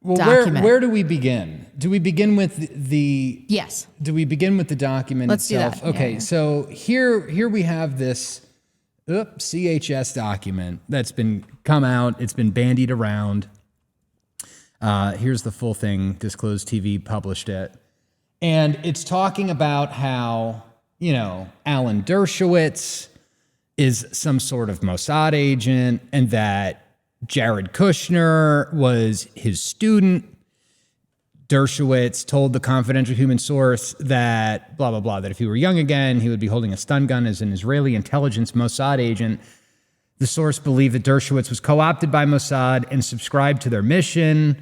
document. Where do we begin? Do we begin with the Yes. Do we begin with the document Let's itself? do that. Okay, Yeah. so here we have this CHS document that's been come out. It's been bandied around. Here's the full thing. Disclosed TV published it. And it's talking about how, Alan Dershowitz is some sort of Mossad agent and that Jared Kushner was his student. Dershowitz told the confidential human source that blah, blah, blah, that if he were young again, he would be holding a stun gun as an Israeli intelligence Mossad agent. The source believed that Dershowitz was co-opted by Mossad and subscribed to their mission.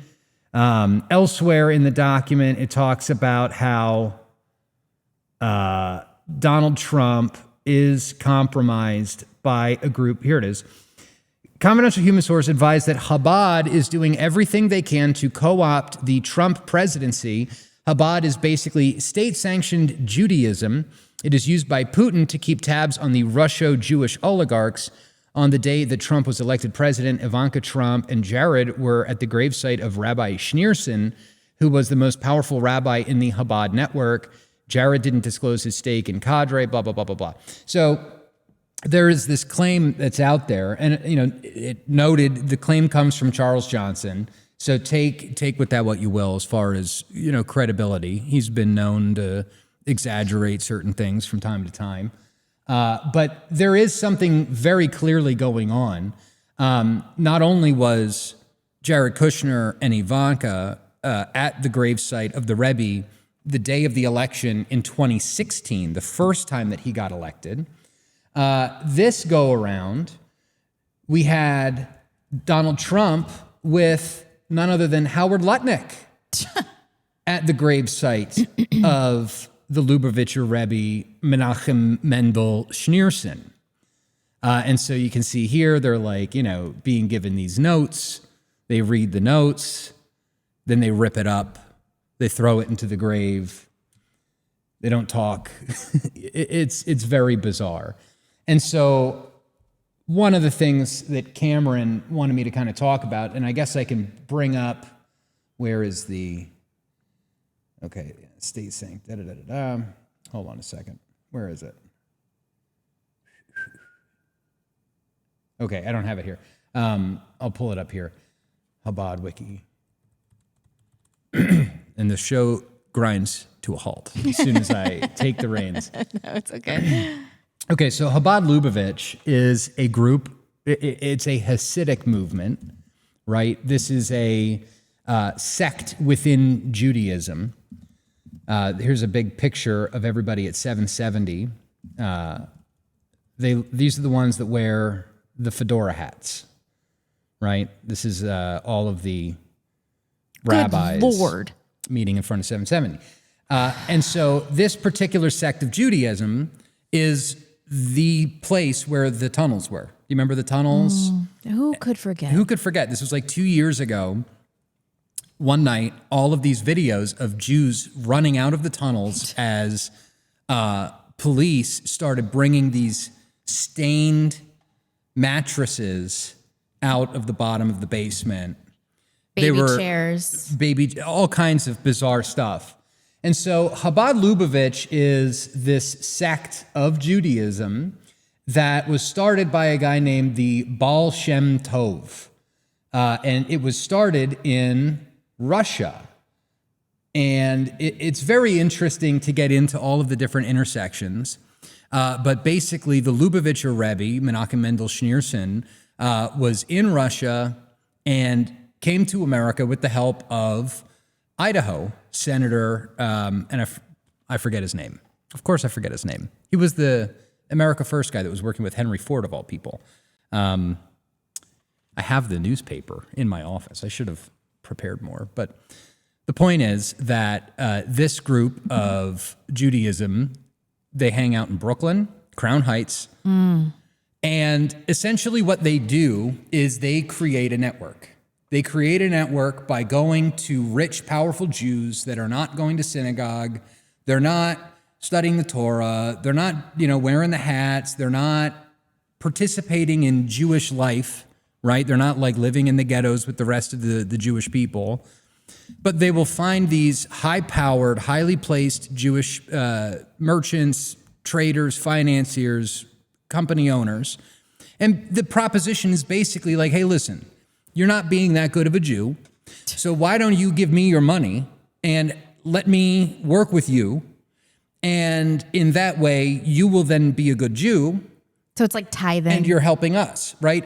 Elsewhere in the document, it talks about how Donald Trump is compromised by a group. Here it is. Confidential human source advised that Chabad is doing everything they can to co-opt the Trump presidency. Chabad is basically state-sanctioned Judaism. It is used by Putin to keep tabs on the Russo-Jewish oligarchs. On the day that Trump was elected president, Ivanka Trump and Jared were at the gravesite of Rabbi Schneerson, who was the most powerful rabbi in the Chabad network. Jared didn't disclose his stake in cadre, blah, blah, blah, blah, blah. So there is this claim that's out there, and it noted the claim comes from Charles Johnson. So take with that what you will as far as credibility. He's been known to exaggerate certain things from time to time. But there is something very clearly going on. Not only was Jared Kushner and Ivanka at the gravesite of the Rebbe the day of the election in 2016, the first time that he got elected. This go around, we had Donald Trump with none other than Howard Lutnick at the gravesite of the Lubavitcher Rebbe Menachem Mendel Schneerson. And so you can see here, they're like, being given these notes. They read the notes, then they rip it up. They throw it into the grave. They don't talk. It's very bizarre. And so one of the things that Cameron wanted me to kind of talk about, and I guess I can bring up, where is the, okay, state sync, hold on a second. Where is it? Okay, I don't have it here. I'll pull it up here. Chabad Wiki. And the show grinds to a halt as soon as I take the reins. No, it's okay. Okay, so Chabad-Lubavitch is a group, it's a Hasidic movement, right? This is a sect within Judaism. Here's a big picture of everybody at 770. These are the ones that wear the fedora hats, right? This is all of the rabbis. Good Lord. Meeting in front of 770. And so this particular sect of Judaism is the place where the tunnels were. You remember the tunnels? Who could forget? Who could forget? This was like 2 years ago. One night, all of these videos of Jews running out of the tunnels as police started bringing these stained mattresses out of the bottom of the basement. Baby chairs. All kinds of bizarre stuff. And so Chabad-Lubavitch is this sect of Judaism that was started by a guy named the Baal Shem Tov. And it was started in Russia. And it's very interesting to get into all of the different intersections. But basically, the Lubavitcher Rebbe, Menachem Mendel Schneerson, was in Russia and came to America with the help of Idaho Senator, and I forget his name. Of course I forget his name. He was the America First guy that was working with Henry Ford, of all people. I have the newspaper in my office. I should have prepared more. But the point is that this group of Judaism, they hang out in Brooklyn, Crown Heights, and essentially what they do is they create a network. They create a network by going to rich, powerful Jews that are not going to synagogue. They're not studying the Torah. They're not, wearing the hats. They're not participating in Jewish life, right? They're not like living in the ghettos with the rest of the Jewish people. But they will find these high-powered, highly placed Jewish merchants, traders, financiers, company owners. And the proposition is basically like, hey, listen, you're not being that good of a Jew, so why don't you give me your money and let me work with you, and in that way, you will then be a good Jew. So it's like tithing. And you're helping us, right?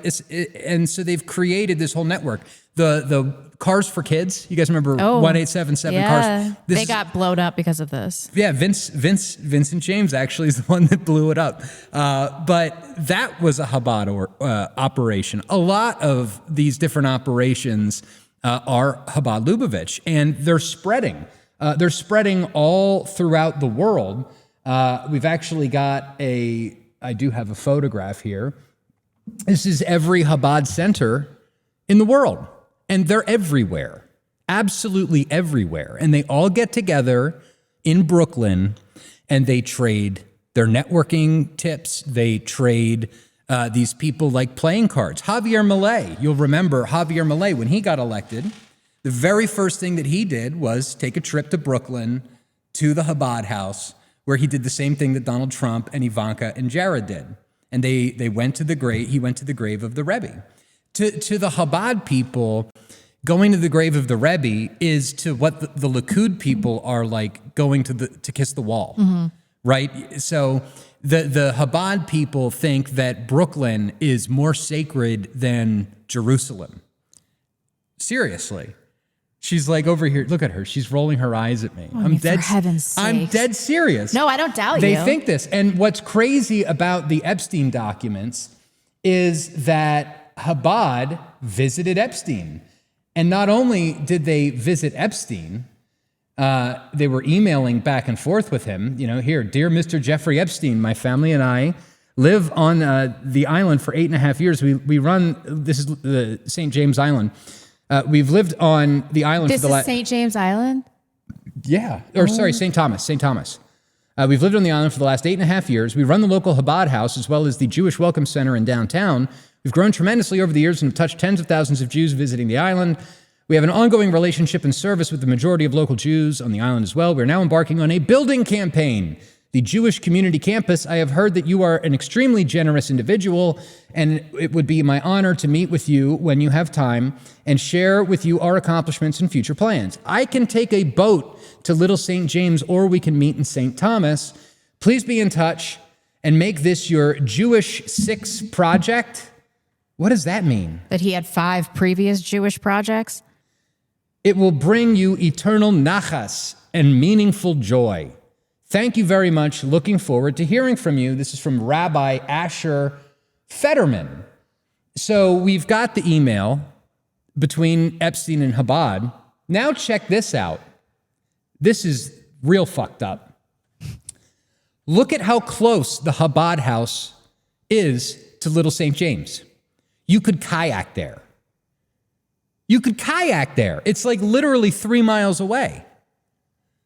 And so they've created this whole network. The Cars for Kids, you guys remember 1877 Cars? They got blown up because of this. Yeah, Vincent James actually is the one that blew it up. But that was a Chabad operation. A lot of these different operations are Chabad-Lubavitch, and they're spreading. They're spreading all throughout the world. We've actually got I do have a photograph here. This is every Chabad center in the world. And they're everywhere, absolutely everywhere. And they all get together in Brooklyn and they trade their networking tips. They trade these people like playing cards. Javier Milei, you'll remember Javier Milei, when he got elected, the very first thing that he did was take a trip to Brooklyn to the Chabad house, where he did the same thing that Donald Trump and Ivanka and Jared did. And he went to the grave of the Rebbe. To the Chabad people, going to the grave of the Rebbe is to what the Likud people are like going to kiss the wall, right? So the Chabad people think that Brooklyn is more sacred than Jerusalem. Seriously. She's like over here. Look at her. She's rolling her eyes at me. I'm for heaven's sake. I'm dead serious. No, I don't doubt They you. think this. And what's crazy about the Epstein documents is that Chabad visited Epstein. And not only did they visit Epstein, they were emailing back and forth with him. You know, here, dear Mr. Jeffrey Epstein, my family and I live on the island for 8.5 years. We run, this is the St. James Island. We've lived on the island This for the is St. James Island? Yeah. Or sorry, St. Thomas. We've lived on the island for the last 8.5 years. We run the local Chabad house as well as the Jewish Welcome Center in downtown. We've grown tremendously over the years and have touched tens of thousands of Jews visiting the island. We have an ongoing relationship and service with the majority of local Jews on the island as well. We're now embarking on a building campaign. The Jewish Community Campus. I have heard that you are an extremely generous individual, and it would be my honor to meet with you when you have time and share with you our accomplishments and future plans. I can take a boat to Little St. James, or we can meet in St. Thomas. Please be in touch and make this your Jewish 6 project. What does that mean? That he had 5 previous Jewish projects? It will bring you eternal nachas and meaningful joy. Thank you very much. Looking forward to hearing from you. This is from Rabbi Asher Fetterman. So we've got the email between Epstein and Chabad. Now check this out. This is real fucked up. Look at how close the Chabad house is to Little St. James. You could kayak there. It's like literally 3 miles away.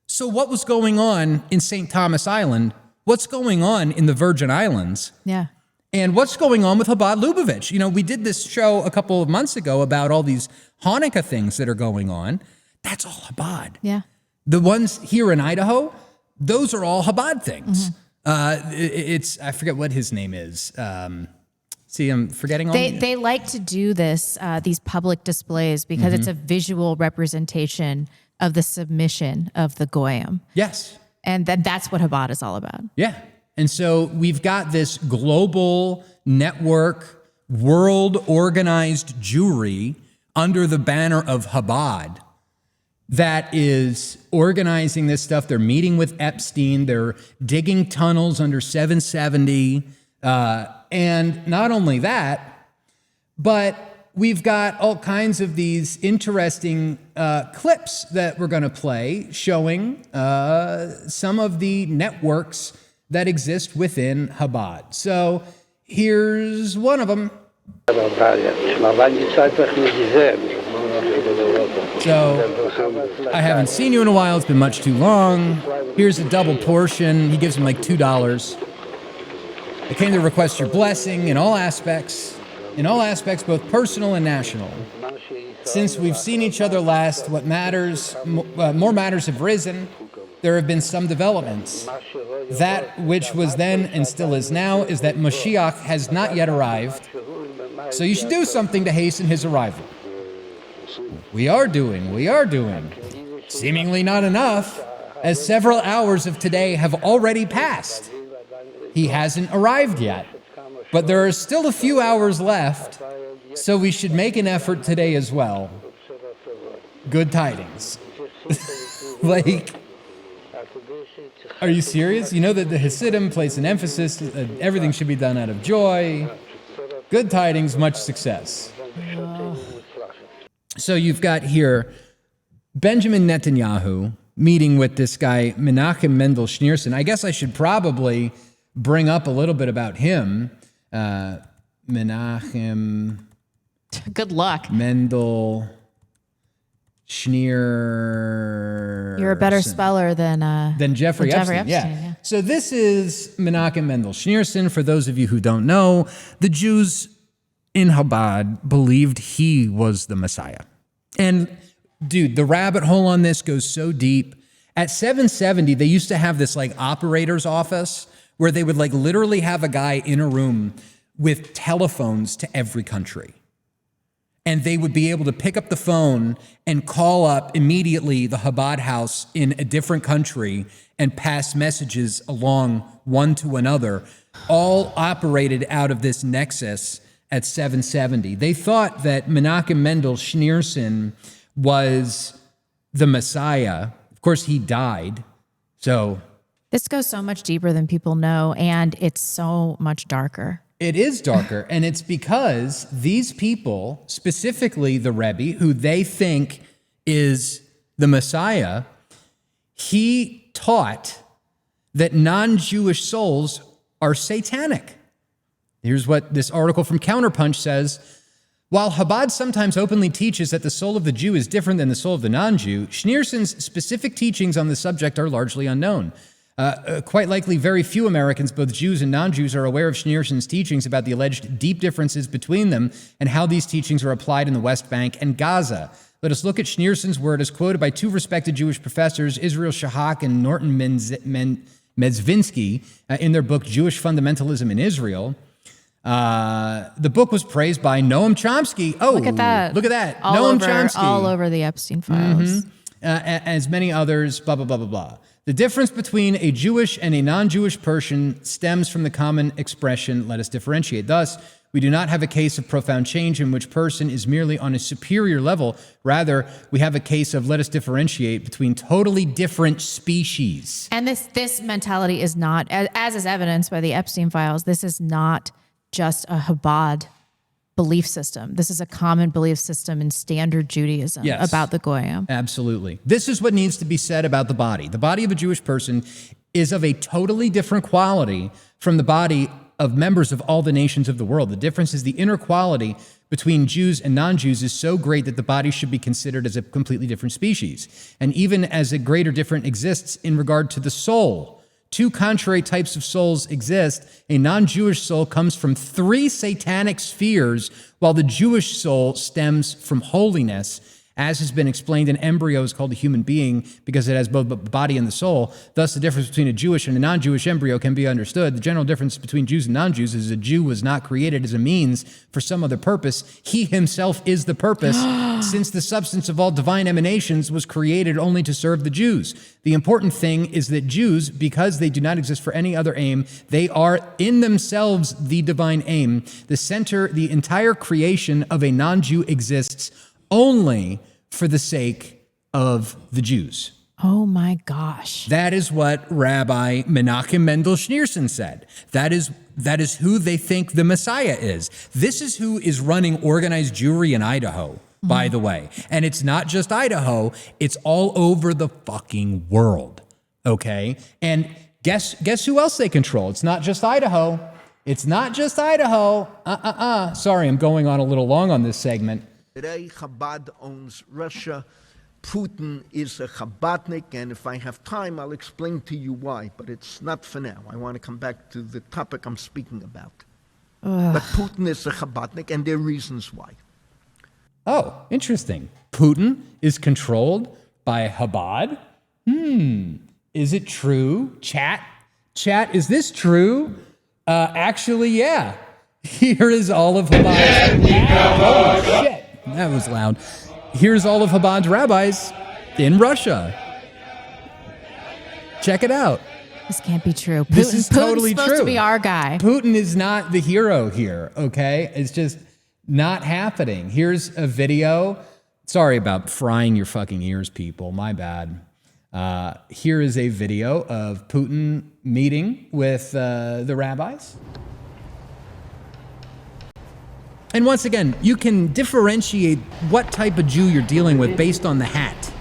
So what was going on in St. Thomas Island? What's going on in the Virgin Islands? Yeah. And what's going on with Chabad-Lubavitch? You know, we did this show a couple of months ago about all these Hanukkah things that are going on. That's all Chabad. Yeah. The ones here in Idaho, those are all Chabad things. I forget what his name is. See, I'm forgetting all. They like to do this, these public displays, because it's a visual representation of the submission of the Goyim. Yes. And that's what Chabad is all about. Yeah. And so we've got this global network, world organized Jewry under the banner of Chabad that is organizing this stuff. They're meeting with Epstein. They're digging tunnels under 770. And not only that, but we've got all kinds of these interesting clips that we're going to play showing some of the networks that exist within Chabad. So here's one of them. So I haven't seen you in a while. It's been much too long. Here's a double portion. He gives him like $2. I came to request your blessing in all aspects, both personal and national. Since we've seen each other last, more matters have risen. There have been some developments. That which was then and still is now is that Mashiach has not yet arrived. So you should do something to hasten his arrival. We are doing. Seemingly not enough, as several hours of today have already passed. He hasn't arrived yet, but there are still a few hours left, so we should make an effort today as well. Good tidings. Like, are you serious? You know that the Hasidim place an emphasis that everything should be done out of joy. Good tidings, much success. So you've got here Benjamin Netanyahu meeting with this guy, Menachem Mendel Schneerson. I guess I should probably bring up a little bit about him. Menachem. Good luck. Mendel Schneer. You're a better speller than Jeffrey Epstein. Yeah. So this is Menachem Mendel Schneerson. For those of you who don't know, the Jews in Chabad believed he was the Messiah. And dude, the rabbit hole on this goes so deep. At 770, they used to have this like operator's office where they would like literally have a guy in a room with telephones to every country. And they would be able to pick up the phone and call up immediately the Chabad house in a different country and pass messages along one to another, all operated out of this nexus at 770. They thought that Menachem Mendel Schneerson was the Messiah. Of course, he died. So This goes so much deeper than people know, and it's so much darker. it is darker. And it's because these people, specifically the Rebbe, who they think is the Messiah, he taught that non-Jewish souls are satanic. Here's what this article from Counterpunch says. While Chabad sometimes openly teaches that the soul of the Jew is different than the soul of the non-Jew, Schneerson's specific teachings on the subject are largely unknown. Quite likely, very few Americans, both Jews and non-Jews, are aware of Schneerson's teachings about the alleged deep differences between them and how these teachings are applied in the West Bank and Gaza. Let us look at Schneerson's word as quoted by two respected Jewish professors, Israel Shahak and Norton Medzvinsky, in their book Jewish Fundamentalism in Israel. The book was praised by Noam Chomsky. Oh, Look at that. Look at that. All Noam over, Chomsky. all over the Epstein files. As many others, blah, blah, blah, blah, blah. The difference between a Jewish and a non-Jewish person stems from the common expression, let us differentiate. Thus, we do not have a case of profound change in which person is merely on a superior level. Rather, we have a case of let us differentiate between totally different species. And this mentality is not, as is evidenced by the Epstein files, this is not just a Chabad belief system. This is a common belief system in standard Judaism about the Goyim. Absolutely. This is what needs to be said about the body. The body of a Jewish person is of a totally different quality from the body of members of all the nations of the world. The difference is the inner quality between Jews and non-Jews is so great that the body should be considered as a completely different species. And even as a greater difference exists in regard to the soul, two contrary types of souls exist. A non-Jewish soul comes from three satanic spheres, while the Jewish soul stems from holiness. As has been explained, an embryo is called a human being because it has both the body and the soul. Thus, the difference between a Jewish and a non-Jewish embryo can be understood. The general difference between Jews and non-Jews is a Jew was not created as a means for some other purpose. He himself is the purpose, since the substance of all divine emanations was created only to serve the Jews. The important thing is that Jews, because they do not exist for any other aim, they are in themselves the divine aim. The center, the entire creation of a non-Jew exists only for the sake of the Jews. Oh my gosh. That is what Rabbi Menachem Mendel Schneerson said. That is who they think the Messiah is. This is who is running organized Jewry in Idaho, by the way. And it's not just Idaho, it's all over the fucking world. Okay? And guess who else they control? It's not just Idaho. It's not just Idaho. Sorry, I'm going on a little long on this segment. Today, Chabad owns Russia. Putin is a Chabadnik, and if I have time, I'll explain to you why, but it's not for now. I want to come back to the topic I'm speaking about. But Putin is a Chabadnik, and there are reasons why. Oh, interesting. Putin is controlled by Chabad? Is it true? Chat, is this true? Actually, yeah. Here is all of Chabad's... Oh, shit. That was loud. Here's all of Chabad's rabbis in Russia. Check it out. This can't be true. This is totally Putin's supposed true. to be our guy. Putin is not the hero here, okay? It's just not happening. Here's a video. Sorry about frying your fucking ears, people. My bad. Here is a video of Putin meeting with the rabbis. And once again, you can differentiate what type of Jew you're dealing with based on the hat.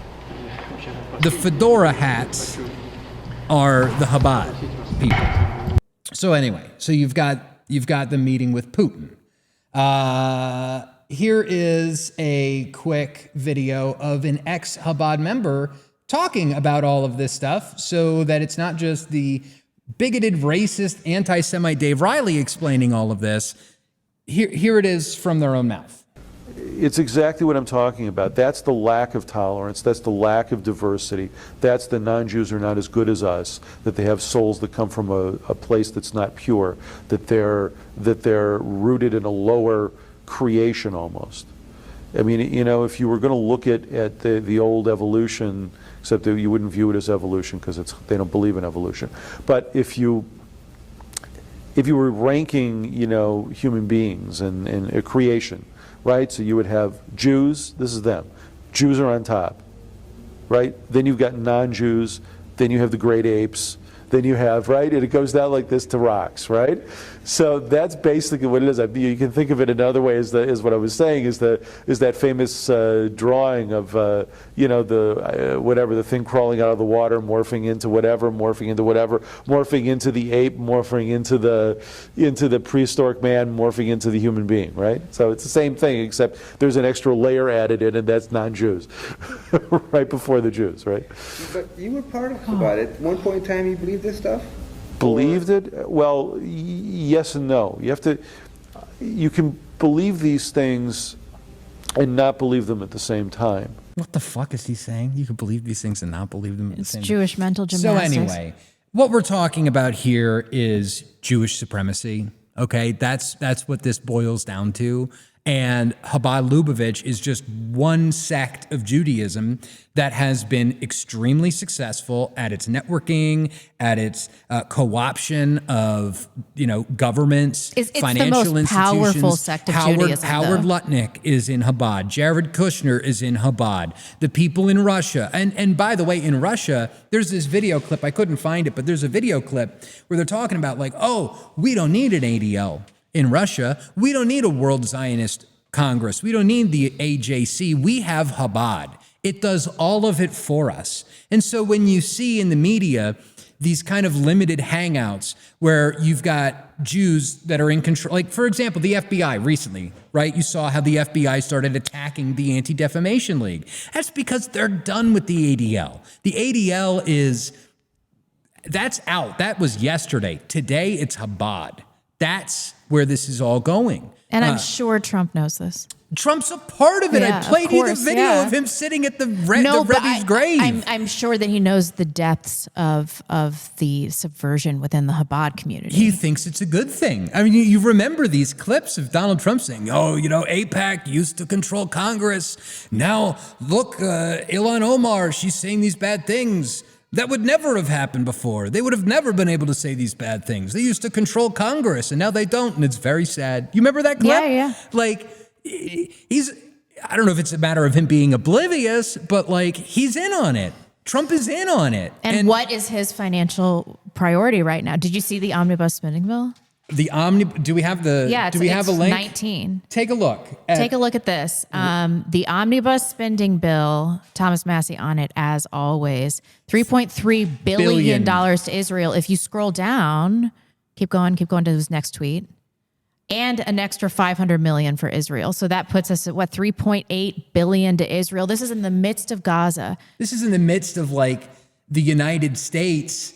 The fedora hats are the Chabad people. So anyway, so you've got the meeting with Putin. Here is a quick video of an ex-Chabad member talking about all of this stuff so that it's not just the bigoted, racist, anti-Semite Dave Riley explaining all of this. Here it is from their own mouth. It's exactly what I'm talking about. That's the lack of tolerance. That's the lack of diversity. That's the non-Jews are not as good as us, that they have souls that come from a place that's not pure, that they're rooted in a lower creation almost. I mean, you know, if you were going to look at the old evolution, except that you wouldn't view it as evolution because they don't believe in evolution. But if you were ranking, you know, human beings and a creation, right? So you would have Jews, this is them. Jews are on top. right? Then you've got non-Jews, then you have the great apes, then you have, right? And it goes down like this to rocks, right? So that's basically what it is. You can think of it another way is what I was saying is that famous drawing of whatever, the thing crawling out of the water, morphing into whatever, morphing into the ape, morphing into the prehistoric man, morphing into the human being, right? So it's the same thing, except there's an extra layer added in, and that's non-Jews, right before the Jews, right? But you were part of Chabad. At one point in time, you believed this stuff? Believed it? Well, yes and no. You can believe these things and not believe them at the same time. What the fuck is he saying? You could believe these things and not believe them at the same time. It's Jewish mental gymnastics. So anyway, what we're talking about here is Jewish supremacy. Okay, that's what this boils down to. And Chabad-Lubavitch is just one sect of Judaism that has been extremely successful at its networking, at its co-option of governments, it's financial the most institutions. powerful sect of Judaism. Howard Lutnick is in Chabad. Jared Kushner is in Chabad. The people in Russia, and by the way, in Russia, there's this video clip. I couldn't find it, but there's a video clip where they're talking about we don't need an ADL. In Russia, we don't need a World Zionist Congress. We don't need the AJC. We have Chabad. It does all of it for us. And so when you see in the media these kind of limited hangouts where you've got Jews that are in control, like, for example, the FBI recently, right? You saw how the FBI started attacking the Anti-Defamation League. That's because they're done with the ADL. The ADL that's out. That was yesterday. Today, it's Chabad. That's where this is all going. And I'm sure Trump knows this. Trump's a part of it. Yeah, I played you the course, video yeah. of him sitting at the Rebbe's grave. I'm sure that he knows the depths of the subversion within the Chabad community. He thinks it's a good thing. I mean, you remember these clips of Donald Trump saying, AIPAC used to control Congress. Now, look, Ilhan Omar, she's saying these bad things. That would never have happened before. They would have never been able to say these bad things. They used to control Congress, and now they don't, and it's very sad. You remember that clip? Yeah. I don't know if it's a matter of him being oblivious, but he's in on it. Trump is in on it. And what is his financial priority right now? Did you see the omnibus spending bill? Do we have the? Yeah, do we have a link? 19. Take a look. Take a look at this. The omnibus spending bill, Thomas Massey on it as always. $3.3 billion to Israel. If you scroll down, keep going to his next tweet, and an extra $500 million for Israel. So that puts us at $3.8 billion to Israel. This is in the midst of Gaza. This is in the midst of the United States.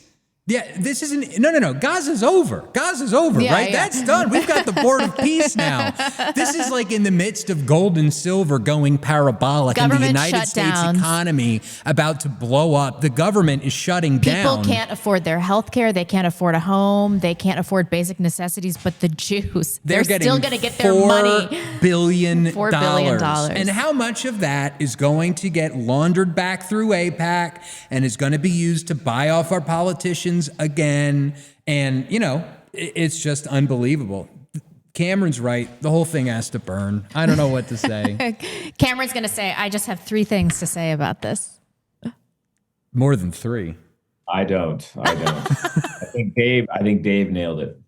Yeah, this isn't, no. Gaza's over, right? That's done. We've got the Board of Peace now. This is in the midst of gold and silver going parabolic and the United States economy about to blow up. The government is shutting down. People can't afford their health care. They can't afford a home. They can't afford basic necessities. But the Jews, they're still going to get their money. $4 billion. $4 billion. And how much of that is going to get laundered back through AIPAC and is going to be used to buy off our politicians again? And it's just unbelievable. Cameron's right. The whole thing has to burn. I don't know what to say. Cameron's going to say, I just have 3 things to say about this. More than 3. I don't. I think Dave nailed it.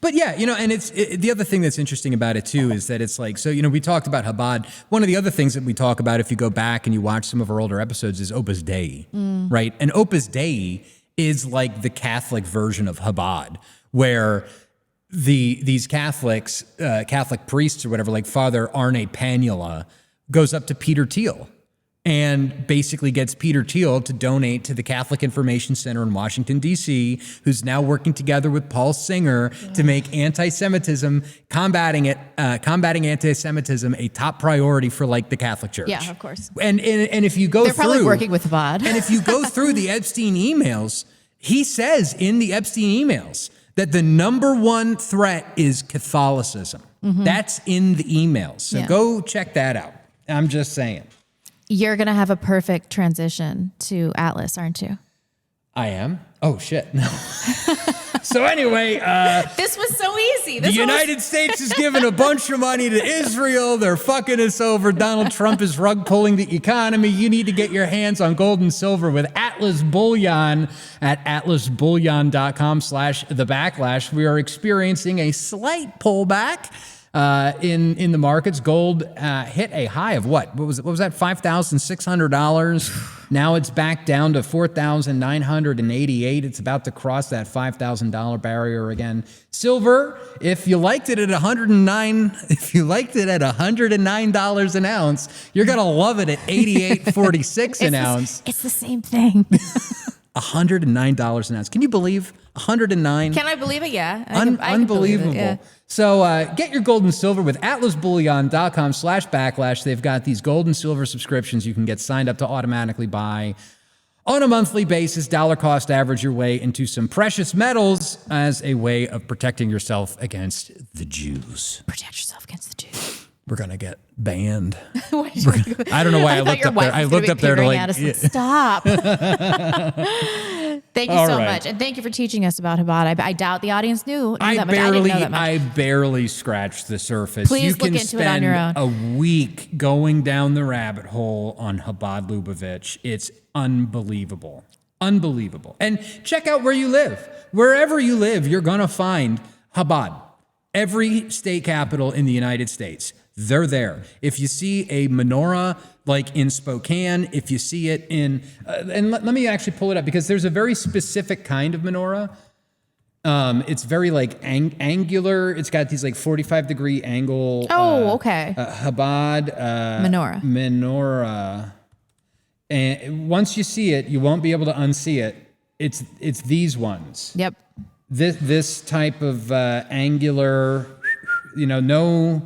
But yeah, and the other thing that's interesting about it too is that it's we talked about Chabad. One of the other things that we talk about, if you go back and you watch some of our older episodes, is Opus Dei, right? And Opus Dei is the Catholic version of Chabad, where these Catholic priests or whatever, like Father Arne Panula, goes up to Peter Thiel and basically gets Peter Thiel to donate to the Catholic Information Center in Washington, D.C., who's now working together with Paul Singer to make anti-Semitism, combating anti-Semitism a top priority for the Catholic Church. Yeah, of course. And if you go they're probably working with Chabad. And if you go through the Epstein emails, he says in the Epstein emails that the number one threat is Catholicism. Mm-hmm. That's in the emails. So go check that out. I'm just saying. You're going to have a perfect transition to Atlas, aren't you? I am. Oh, shit. No. So anyway, this was so easy. The United States is giving a bunch of money to Israel. They're fucking us over. Donald Trump is rug pulling the economy. You need to get your hands on gold and silver with Atlas Bullion at atlasbullion.com/the backlash. We are experiencing a slight pullback in the markets. Gold hit a high of what was that? $5,600. Now it's back down to $4,988. It's about to cross that $5,000 barrier again. Silver, if you liked it at $109 an ounce, you're gonna love it at $88.46 an ounce. It's the same thing. $109 an ounce. Can you believe $109? Can I believe it? Yeah. Unbelievable. Believe it, yeah. So get your gold and silver with atlasbullion.com/backlash. They've got these gold and silver subscriptions you can get signed up to automatically buy on a monthly basis. Dollar cost average your way into some precious metals as a way of protecting yourself against the Jews. Protect yourself against the Jews. We're going to get banned. I don't know why I looked up there. I looked up there to like... Stop. Thank you so much. And thank you for teaching us about Chabad. I doubt the audience knew that much. I didn't know that much. I barely scratched the surface. Please look into it on your own. A week going down the rabbit hole on Chabad-Lubavitch. It's unbelievable. Unbelievable. And check out where you live. Wherever you live, you're going to find Chabad. Every state capital in the United States. They're there. If you see a menorah like in Spokane, if you see it in, and let me actually pull it up because there's a very specific kind of menorah. It's very like angular. It's got these like 45-degree angle. Oh, okay. Chabad menorah. And once you see it, you won't be able to unsee it. It's these ones. Yep. This type of angular, no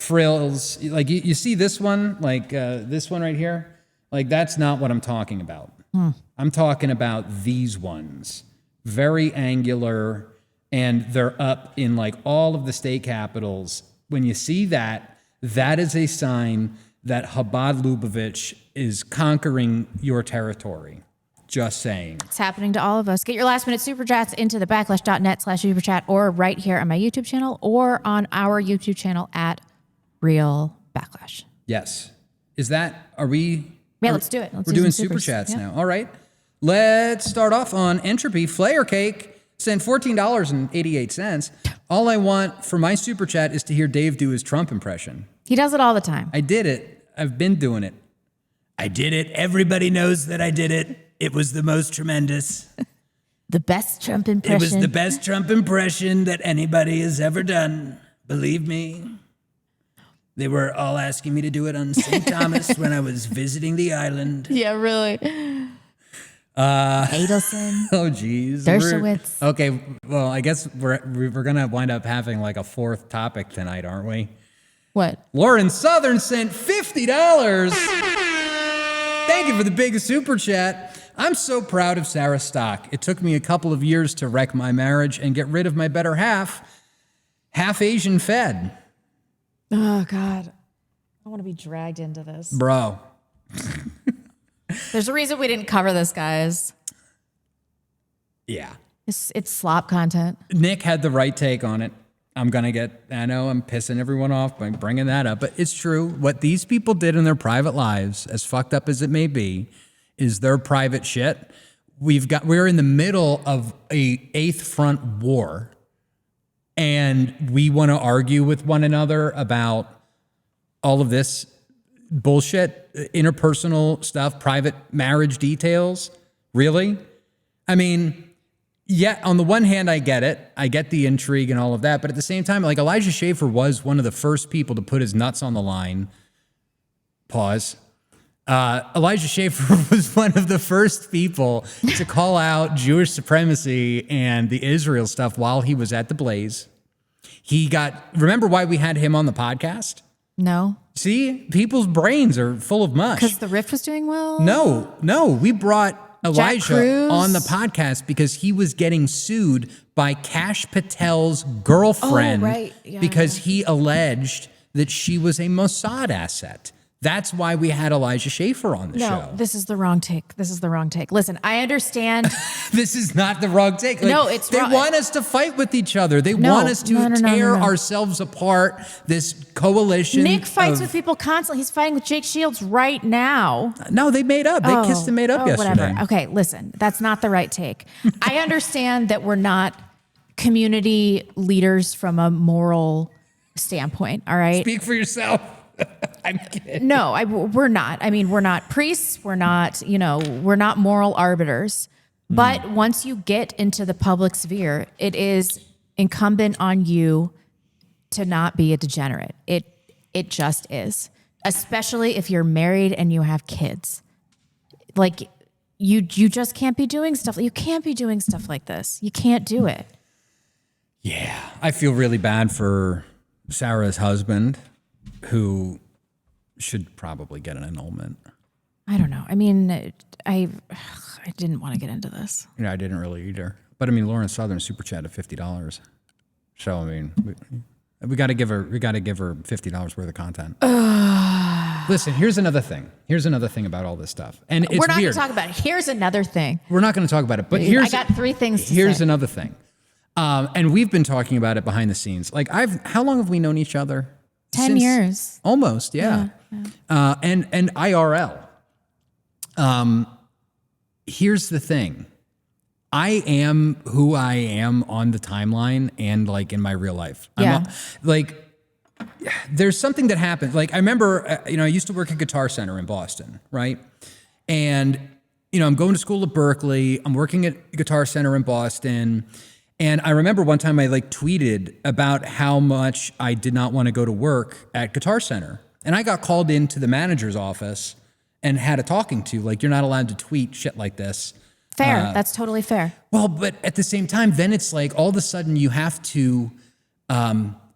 frills. Like you see this one, like this one right here. Like that's not what I'm talking about. I'm talking about these ones. Very angular, and they're up in like all of the state capitals. When you see that, that is a sign that Chabad-Lubavitch is conquering your territory. Just saying. It's happening to all of us. Get your last minute super chats into the backlash.net/superchat or right here on my YouTube channel or on our YouTube channel at Real Backlash. Yes. Yeah, let's do it. We're doing super chats now. All right. Let's start off on Entropy. Flayer Cake sent $14.88. All I want for my super chat is to hear Dave do his Trump impression. He does it all the time. I did it. I've been doing it. I did it. Everybody knows that I did it. It was the most tremendous. The best Trump impression. It was the best Trump impression that anybody has ever done. Believe me. They were all asking me to do it on St. Thomas when I was visiting the island. Yeah, really. Adelson. Oh, geez. Dershowitz. Okay, well, I guess we're going to wind up having like a fourth topic tonight, aren't we? What? Lauren Southern sent $50. Thank you for the big super chat. I'm so proud of Sarah Stock. It took me a couple of years to wreck my marriage and get rid of my better half Asian fed. Oh, God. I want to be dragged into this. Bro. There's a reason we didn't cover this, guys. Yeah. It's slop content. Nick had the right take on it. I know I'm pissing everyone off by bringing that up, but it's true. What these people did in their private lives, as fucked up as it may be, is their private shit. We're in the middle of a eighth front war, and we want to argue with one another about all of this bullshit, interpersonal stuff, private marriage details. Really? I mean, yeah, on the one hand, I get it. I get the intrigue and all of that. But at the same time, like Elijah Schaffer was one of the first people to put his nuts on the line. Pause. Elijah Schaffer was one of the first people to call out Jewish supremacy and the Israel stuff while he was at the Blaze. Remember why we had him on the podcast? No. See, people's brains are full of mush. Because the Rift was doing well? No. We brought Elijah on the podcast because he was getting sued by Kash Patel's girlfriend because he alleged that she was a Mossad asset. That's why we had Elijah Schaffer on the show. This is the wrong take. This is the wrong take. Listen, I understand. This is not the wrong take. Like, no, it's they wrong. want us to fight with each other. They want us to tear ourselves apart. This coalition. Nick fights with people constantly. He's fighting with Jake Shields right now. No, they made up. They kissed and made up yesterday. Whatever. Okay, listen, that's not the right take. I understand that we're not community leaders from a moral standpoint. All right. Speak for yourself. I'm kidding. No, we're not. I mean, we're not priests. We're not, we're not moral arbiters. But once you get into the public sphere, it is incumbent on you to not be a degenerate. It just is. Especially if you're married and you have kids. Like, you just can't be doing stuff. You can't be doing stuff like this. You can't do it. Yeah. I feel really bad for Sarah's husband, who should probably get an annulment. I don't know. I mean, I didn't want to get into this. Yeah, I didn't really either. But I mean, Lauren Southern super chatted $50. So I mean, we got to give her $50 worth of content. Listen, here's another thing. Here's another thing about all this stuff, and it's we're not going weird. to talk about it. Here's another thing. We're not going to talk about it, but I got 3 things to Here's say. another thing, and we've been talking about it behind the scenes. Like, how long have we known each other? 10 years. Almost, yeah. And IRL. Here's the thing. I am who I am on the timeline and like in my real life. Yeah. There's something that happened. Like, I remember, I used to work at Guitar Center in Boston, right? And, I'm going to school at Berkeley. I'm working at Guitar Center in Boston. And I remember one time I tweeted about how much I did not want to go to work at Guitar Center. And I got called into the manager's office and had a talking to, you're not allowed to tweet shit like this. Fair. That's totally fair. Well, but at the same time, then it's like all of a sudden you have to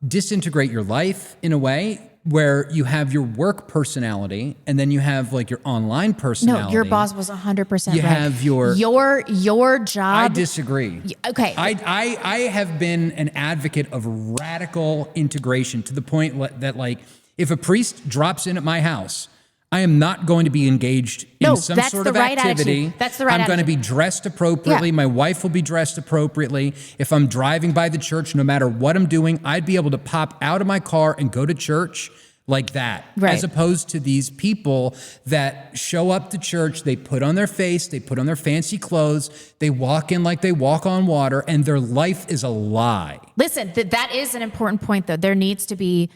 disintegrate your life in a way where you have your work personality and then you have your online personality. No, your boss was 100% You right. have your job. I disagree. Okay. I have been an advocate of radical integration to the point that if a priest drops in at my house, I am not going to be engaged in some sort of activity. Attitude. That's the right I'm going to attitude. be dressed appropriately. Yeah. My wife will be dressed appropriately. If I'm driving by the church, no matter what I'm doing, I'd be able to pop out of my car and go to church like that. Right. As opposed to these people that show up to church, they put on their face, they put on their fancy clothes, they walk in like they walk on water, and their life is a lie. Listen, that is an important point, though. There needs to be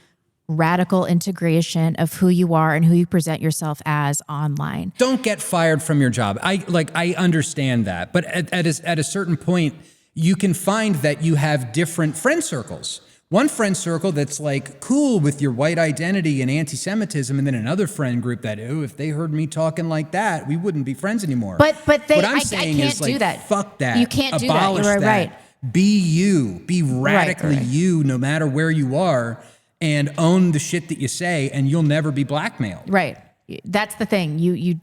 radical integration of who you are and who you present yourself as online. Don't get fired from your job. I understand that, but at a certain point, you can find that you have different friend circles. One friend circle that's cool with your white identity and anti-Semitism, and then another friend group that, if they heard me talking like that, we wouldn't be friends anymore. But what I'm I saying can't is do that. Fuck that. You can't do Abolish that. You're that. right. Be you. Be radically Right. you, no matter where you are, and own the shit that you say, and you'll never be blackmailed. Right. That's the thing.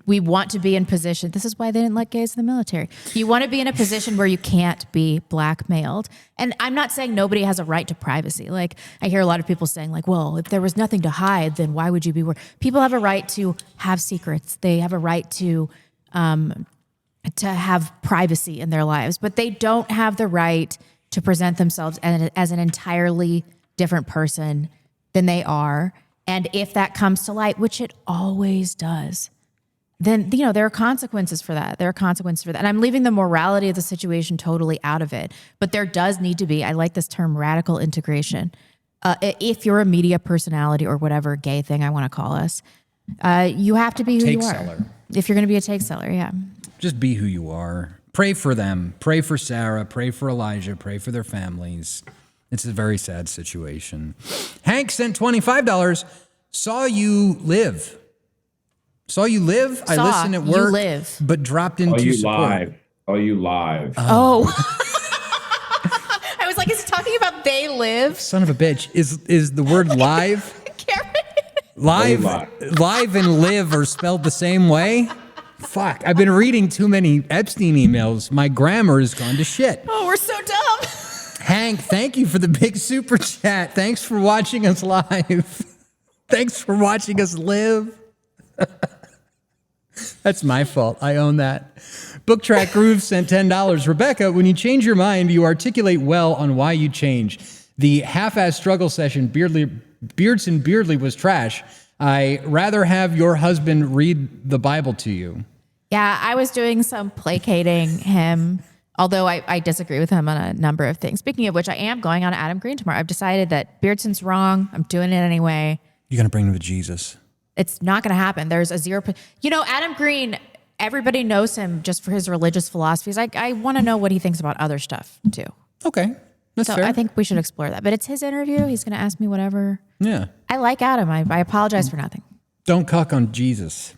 We want to be in position. This is why they didn't let gays in the military. You want to be in a position where you can't be blackmailed. And I'm not saying nobody has a right to privacy. I hear a lot of people saying well, if there was nothing to hide, then why would you be worried? People have a right to have secrets. They have a right to have privacy in their lives, but they don't have the right to present themselves as an entirely different person than they are. And if that comes to light, which it always does, then, there are consequences for that. And I'm leaving the morality of the situation totally out of it. But there does need to be, I like this term, radical integration. If you're a media personality or whatever gay thing I want to call us, you have to be who you are. Take seller. If you're going to be a take seller, yeah. Just be who you are. Pray for them. Pray for Sarah. Pray for Elijah. Pray for their families. It's a very sad situation. Hank sent $25. Saw you live. I listened at work. You live. But dropped into support. You live. Oh. I was like, is he talking about they live? Son of a bitch. Is the word live? Live and live are spelled the same way? Fuck. I've been reading too many Epstein emails. My grammar has gone to shit. Oh, we're so dumb. Hank, thank you for the big super chat. Thanks for watching us live. Thanks for watching us live. That's my fault. I own that. Book Track Groove sent $10. Rebecca, when you change your mind, you articulate well on why you change. The half-ass struggle session, Beardson Beardley was trash. I rather have your husband read the Bible to you. Yeah, I was doing some placating him, although I disagree with him on a number of things. Speaking of which, I am going on Adam Green tomorrow. I've decided that Beardson's wrong. I'm doing it anyway. You're going to bring him to Jesus. It's not going to happen. There's a 0%. Adam Green, everybody knows him just for his religious philosophies. I want to know what he thinks about other stuff too. Okay, that's fair. I think we should explore that. But it's his interview. He's going to ask me whatever. Yeah. I like Adam. I apologize for nothing. Don't cuck on Jesus.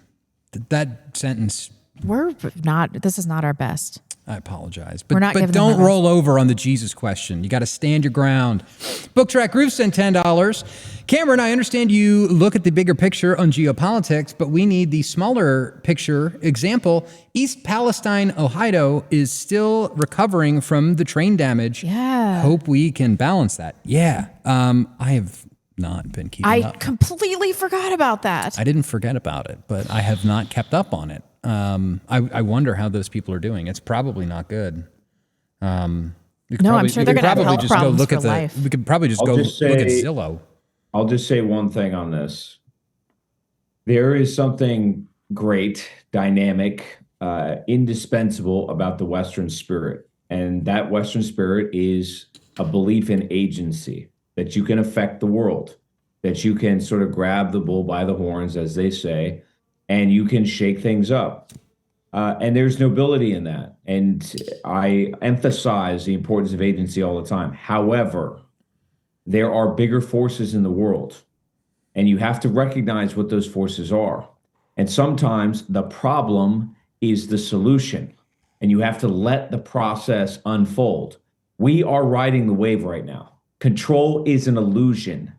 That sentence. This is not our best. I apologize. We're not But giving don't them a roll over on the Jesus question. You got to stand your ground. Book Track Groove sent $10. Cameron, I understand you look at the bigger picture on geopolitics, but we need the smaller picture. Example, East Palestine, Ohio is still recovering from the train damage. Yeah. Hope we can balance that. Yeah. I have not been keeping up. I completely forgot about that. I didn't forget about it, but I have not kept up on it. I wonder how those people are doing. It's probably not good. I'm sure they're going to have health problems for life. We could probably just look at Zillow. I'll just say one thing on this. There is something great, dynamic, indispensable about the Western spirit. And that Western spirit is a belief in agency, that you can affect the world, that you can sort of grab the bull by the horns, as they say, and you can shake things up. And there's nobility in that. And I emphasize the importance of agency all the time. However, there are bigger forces in the world, and you have to recognize what those forces are. And sometimes the problem is the solution, and you have to let the process unfold. We are riding the wave right now. Control is an illusion,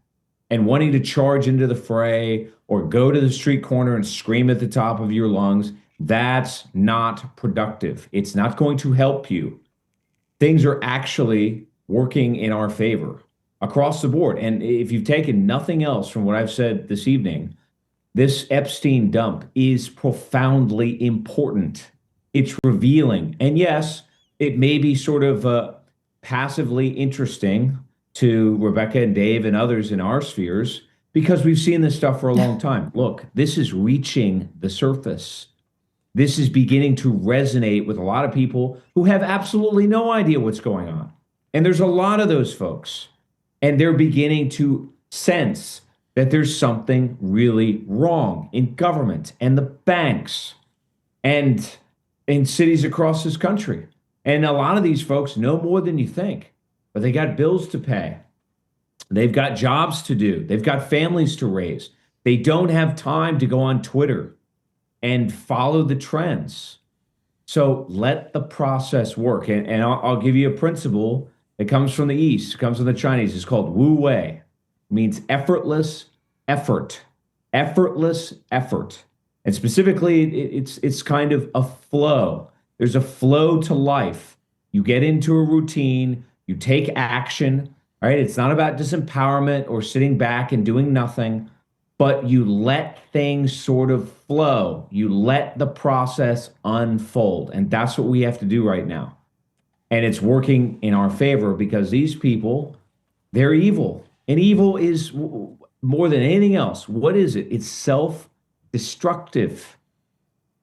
and wanting to charge into the fray or go to the street corner and scream at the top of your lungs, that's not productive. It's not going to help you. Things are actually working in our favor across the board. And if you've taken nothing else from what I've said this evening, this Epstein dump is profoundly important. It's revealing. And yes, it may be sort of passively interesting to Rebecca and Dave and others in our spheres, because we've seen this stuff for a long time. Look, this is reaching the surface. This is beginning to resonate with a lot of people who have absolutely no idea what's going on. And there's a lot of those folks. And they're beginning to sense that there's something really wrong in government and the banks and in cities across this country. And a lot of these folks know more than you think, but they got bills to pay. They've got jobs to do. They've got families to raise. They don't have time to go on Twitter and follow the trends. So let the process work. And I'll give you a principle. It comes from the East. It comes from the Chinese. It's called Wu Wei. It means effortless effort. Effortless effort. And specifically, it's kind of a flow. There's a flow to life. You get into a routine. You take action. All right. It's not about disempowerment or sitting back and doing nothing, but you let things sort of flow. You let the process unfold. And that's what we have to do right now. And it's working in our favor because these people, they're evil. And evil is more than anything else. What is it? It's self-destructive.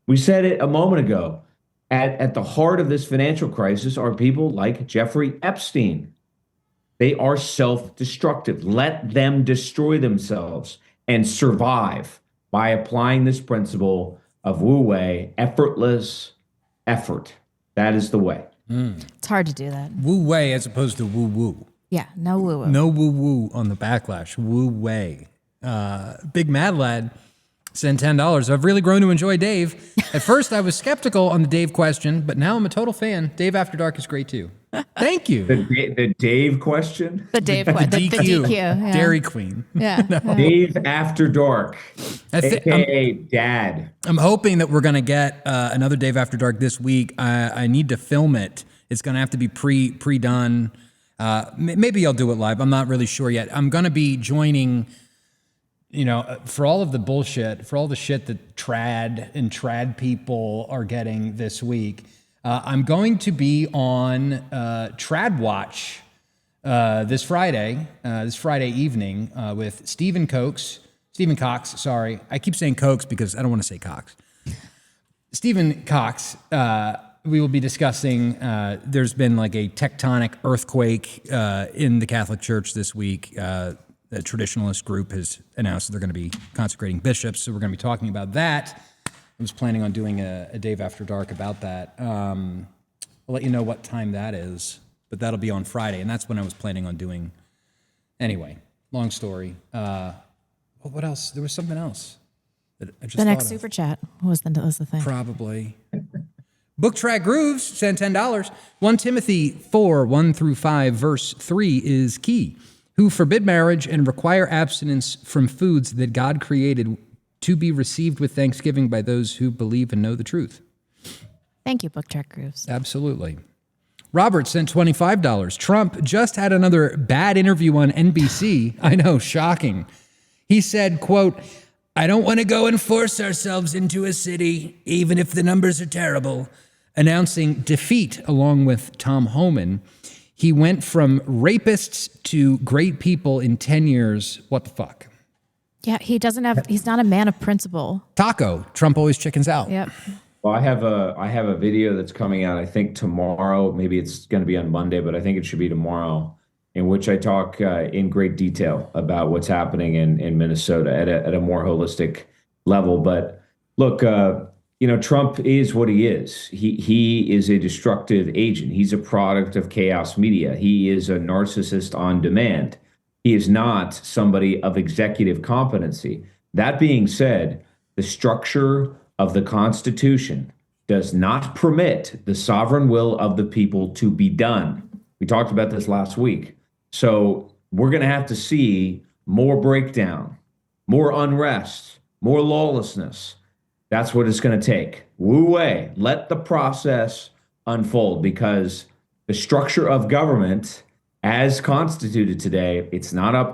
We said it a moment ago. At the heart of this financial crisis are people like Jeffrey Epstein. They are self-destructive. Let them destroy themselves and survive by applying this principle of Wu Wei, effortless effort. That is the way. It's hard to do that. Wu Wei as opposed to woo woo. Yeah, no woo woo. No woo woo on the backlash. Wu Wei. Big Mad Lad sent $10. I've really grown to enjoy Dave. At first, I was skeptical on the Dave question, but now I'm a total fan. Dave After Dark is great too. Thank you. The Dave question? The Dave question. The DQ. Yeah. Dairy Queen. Yeah. No. Dave After Dark, a.k.a. Dad. I'm hoping that we're going to get another Dave After Dark this week. I need to film it. It's going to have to be pre-done. Maybe I'll do it live. I'm not really sure yet. I'm going to be joining for all of the bullshit, for all the shit that trad people are getting this week, I'm going to be on Trad Watch this Friday evening with Stephen Cox. Sorry, I keep saying Cox because I don't want to say Cox. Stephen Cox. We will be discussing. There's been like a tectonic earthquake in the Catholic Church this week. The traditionalist group has announced that they're going to be consecrating bishops, so we're going to be talking about that. I was planning on doing a Dave After Dark about that. I'll let you know what time that is, but that'll be on Friday, and that's when I was planning on doing. Anyway, long story. What else? There was something else that I just the next thought of. super chat was the thing. Probably. Book Track Grooves sent $10. 1 Timothy 4:1-5, verse 3 is key. Who forbid marriage and require abstinence from foods that God created to be received with thanksgiving by those who believe and know the truth. Thank you, Book Track Grooves. Absolutely. Robert sent $25. Trump just had another bad interview on NBC. I know, shocking. He said, quote, "I don't want to go and force ourselves into a city, even if the numbers are terrible," announcing defeat along with Tom Homan. He went from rapists to great people in 10 years. What the fuck? Yeah, he's not a man of principle. Taco, Trump always chickens out. Yep. Well, I have a video that's coming out, I think tomorrow, maybe it's going to be on Monday, but I think it should be tomorrow, in which I talk in great detail about what's happening in Minnesota at a more holistic level. But look, Trump is what he is. He is a destructive agent. He's a product of chaos media. He is a narcissist on demand. He is not somebody of executive competency. That being said, the structure of the Constitution does not permit the sovereign will of the people to be done. We talked about this last week. So we're going to have to see more breakdown, more unrest, more lawlessness. That's what it's going to take. Wu Wei, let the process unfold, because the structure of government as constituted today, it's just not up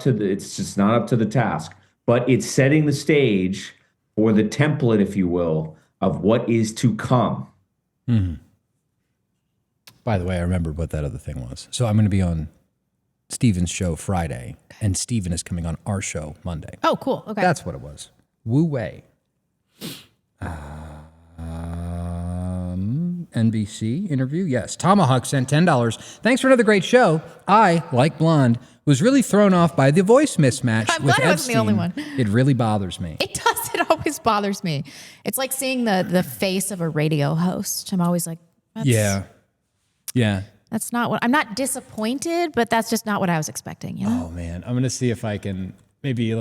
to the task, but it's setting the stage for the template, if you will, of what is to come. Mm-hmm. By the way, I remembered what that other thing was. So I'm going to be on Steven's show Friday, and Steven is coming on our show Monday. Oh, cool. Okay. That's what it was. Wu Wei. NBC interview. Yes. Tomahawk sent $10. Thanks for another great show. I, like Blonde, was really thrown off by the voice mismatch I'm with glad I wasn't the only Epstein. one. It really bothers me. It does. It always bothers me. It's like seeing the face of a radio host. I'm always like, Yeah. That's not what I'm not disappointed, but that's just not what I was expecting. You know? Oh man, I'm gonna see if I can maybe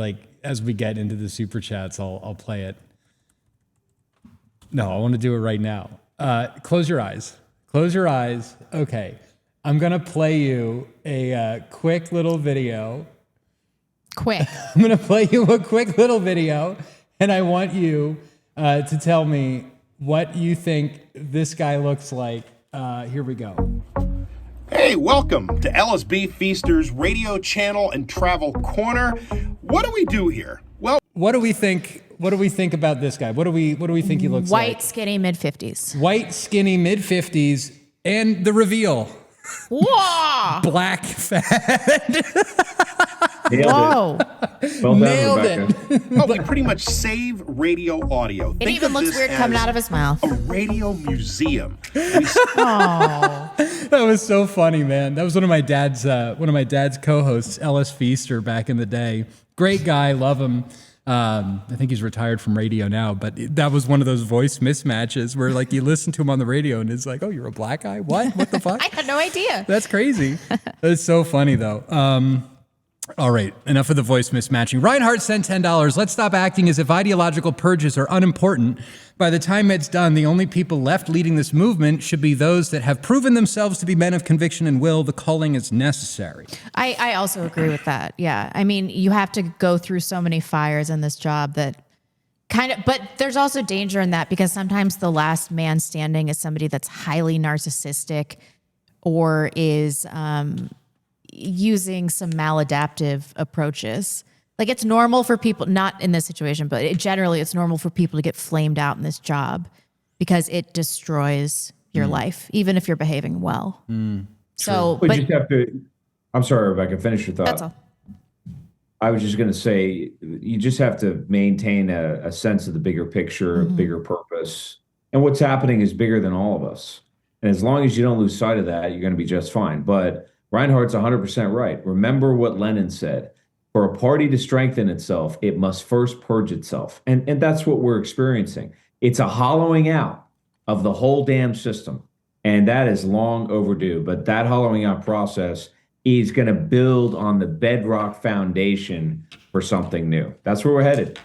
as we get into the super chats, I'll play it. No, I want to do it right now. Close your eyes. Close your eyes. Okay, I'm gonna play you a quick little video. Quick. I'm gonna play you a quick little video, and I want you to tell me what you think this guy looks like. Here we go. Hey, welcome to LSB Feaster's radio channel and travel corner. What do we do here? Well, what do we think? What do we think about this guy? What do we think he looks like? White, skinny, mid-50s. White, skinny, mid-50s, and the reveal. Whoa! Black, fat. Whoa. Well Nailed done, it. Oh, we pretty much save radio audio. It Think even of looks this weird coming as out of his mouth. a radio museum. Oh. That was so funny, man. That was one of my dad's co-hosts, Ellis Feaster, back in the day. Great guy, love him. I think he's retired from radio now, but that was one of those voice mismatches where you listen to him on the radio and it's like, oh, you're a black guy? What the fuck? I had no idea. That's crazy. That's so funny though. All right, enough of the voice mismatching. Reinhardt sent $10. Let's stop acting as if ideological purges are unimportant. By the time it's done, the only people left leading this movement should be those that have proven themselves to be men of conviction and will. The calling is necessary. I also agree with that. Yeah. I mean, you have to go through so many fires in this job that but there's also danger in that, because sometimes the last man standing is somebody that's highly narcissistic or is using some maladaptive approaches Like it's normal for people, not in this situation, but generally it's normal for people to get flamed out in this job because it destroys your life, even if you're behaving well. So, but you just have to, I'm sorry, Rebecca, finish your thought. That's all. I was just going to say, you just have to maintain a sense of the bigger picture, bigger purpose. And what's happening is bigger than all of us. And as long as you don't lose sight of that, you're going to be just fine. But Reinhardt's 100% right. Remember what Lenin said. For a party to strengthen itself, it must first purge itself. And that's what we're experiencing. It's a hollowing out of the whole damn system. And that is long overdue. But that hollowing out process is going to build on the bedrock foundation for something new. That's where we're headed.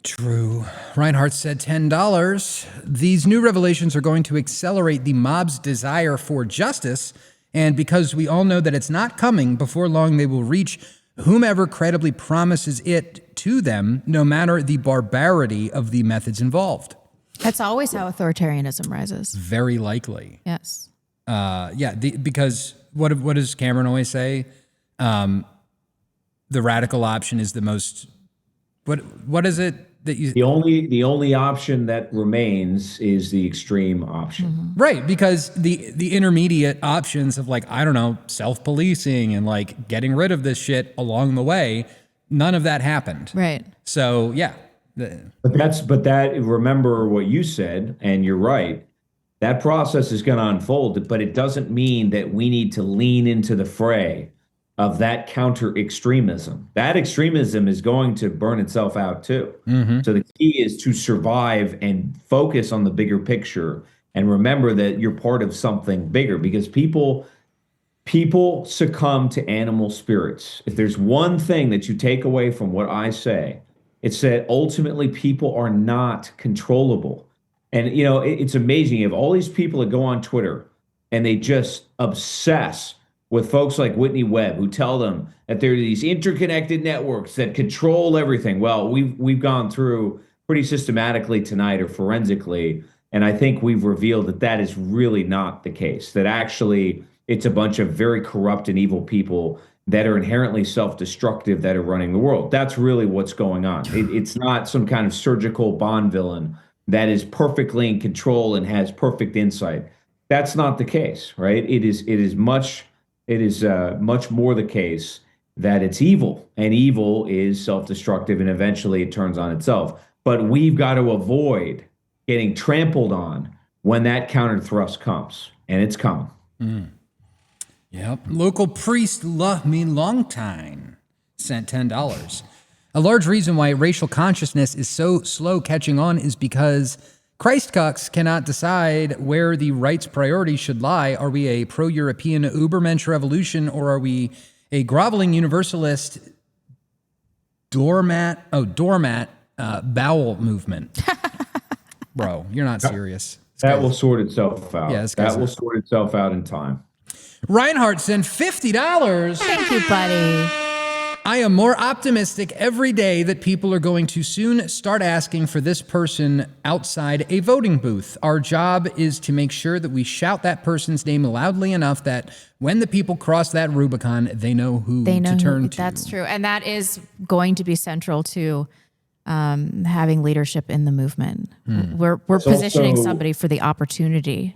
True. Reinhardt said $10. These new revelations are going to accelerate the mob's desire for justice. And because we all know that it's not coming, before long they will reach whomever credibly promises it to them, no matter the barbarity of the methods involved. That's always how authoritarianism rises. Very likely. Yes. Because what does Cameron always say? The radical option is the most. What is it that you? The only option that remains is the extreme option. Right, because the intermediate options of like, I don't know, self-policing and like getting rid of this shit along the way, none of that happened. Right. So yeah. But remember what you said, and you're right. That process is going to unfold, but it doesn't mean that we need to lean into the fray of that counter extremism. That extremism is going to burn itself out too. So the key is to survive and focus on the bigger picture and remember that you're part of something bigger, because people succumb to animal spirits. If there's one thing that you take away from what I say, it's that ultimately people are not controllable. And, you know, it's amazing. You have all these people that go on Twitter and they just obsess with folks like Whitney Webb, who tell them that there are these interconnected networks that control everything. Well, we've gone through pretty systematically tonight, or forensically, and I think we've revealed that that is really not the case, that actually it's a bunch of very corrupt and evil people that are inherently self-destructive that are running the world. That's really what's going on. It's not some kind of surgical Bond villain that is perfectly in control and has perfect insight. That's not the case, right? It is much more the case that it's evil, and evil is self-destructive, and eventually it turns on itself. But we've got to avoid getting trampled on when that counter thrust comes, and it's coming. Yep. Local priest Love Me Longtime sent $10. A large reason why racial consciousness is so slow catching on is because Christcucks cannot decide where the right's priorities should lie. Are we a pro-European Ubermensch revolution, or are we a groveling universalist doormat bowel movement? Bro, you're not serious. That will sort itself out. Yeah, that will sort itself out in time. Reinhardt sent $50. Thank you, buddy. I am more optimistic every day that people are going to soon start asking for this person outside a voting booth. Our job is to make sure that we shout that person's name loudly enough that when the people cross that Rubicon, they know who to turn to. That's true. And that is going to be central to having leadership in the movement. We're positioning somebody for the opportunity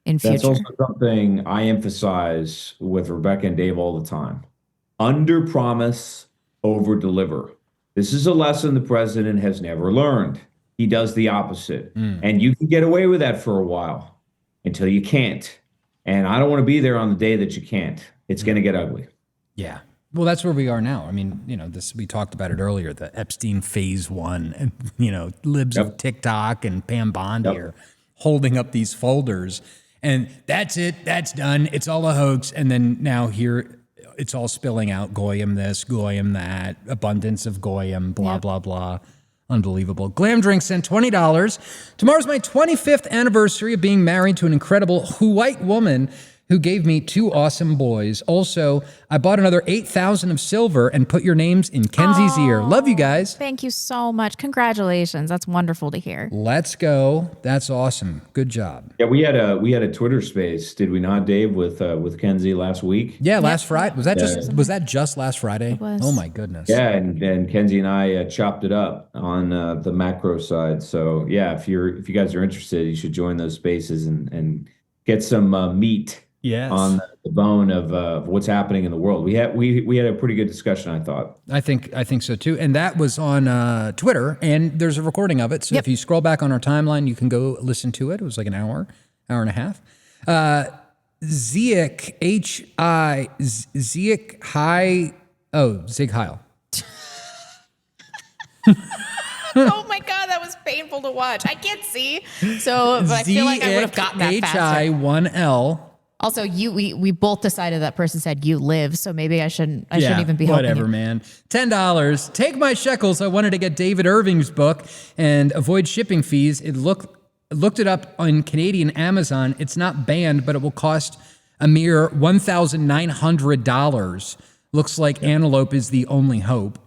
in future. That's also something I emphasize with Rebecca and Dave all the time. Under promise, over deliver. This is a lesson the president has never learned. He does the opposite. And you can get away with that for a while until you can't. And I don't want to be there on the day that you can't. It's going to get ugly. Yeah. Well, that's where we are now. I mean, you know, we talked about it earlier, the Epstein phase 1, and, you know, libs of TikTok and Pam Bondier holding up these folders. And that's it. That's done. It's all a hoax. And then now here, it's all spilling out. Goyim this, Goyim that, abundance of Goyim, blah, blah, blah. Unbelievable. Glam Drink sent $20. Tomorrow's my 25th anniversary of being married to an incredible white woman. who gave me 2 awesome boys. Also, I bought another 8,000 of silver and put your names in Kenzie's ear. Love you guys. Thank you so much. Congratulations. That's wonderful to hear. Let's go. That's awesome. Good job. Yeah, we had a Twitter space, did we not, Dave, with Kenzie last week? Yeah, last Friday. Was that just last Friday? It was. Oh my goodness. Yeah, and Kenzie and I chopped it up on the macro side. So yeah, if you guys are interested, you should join those spaces and get some meat. Yes. On the bone of what's happening in the world. We had a pretty good discussion, I thought. I think so too. And that was on Twitter, and there's a recording of it. So if you scroll back on our timeline, you can go listen to it. It was like an hour and a half. Zig Heil. Oh my God, that was painful to watch. I can't see. So but I feel like I would have gotten that faster. H-I-1-L. Also, we both decided that person said you live, so maybe I shouldn't even be helping whatever, you. man. $10. Take my shekels. I wanted to get David Irving's book and avoid shipping fees. Looked it up on Canadian Amazon. It's not banned, but it will cost a mere $1,900. Looks like Antelope is the only hope.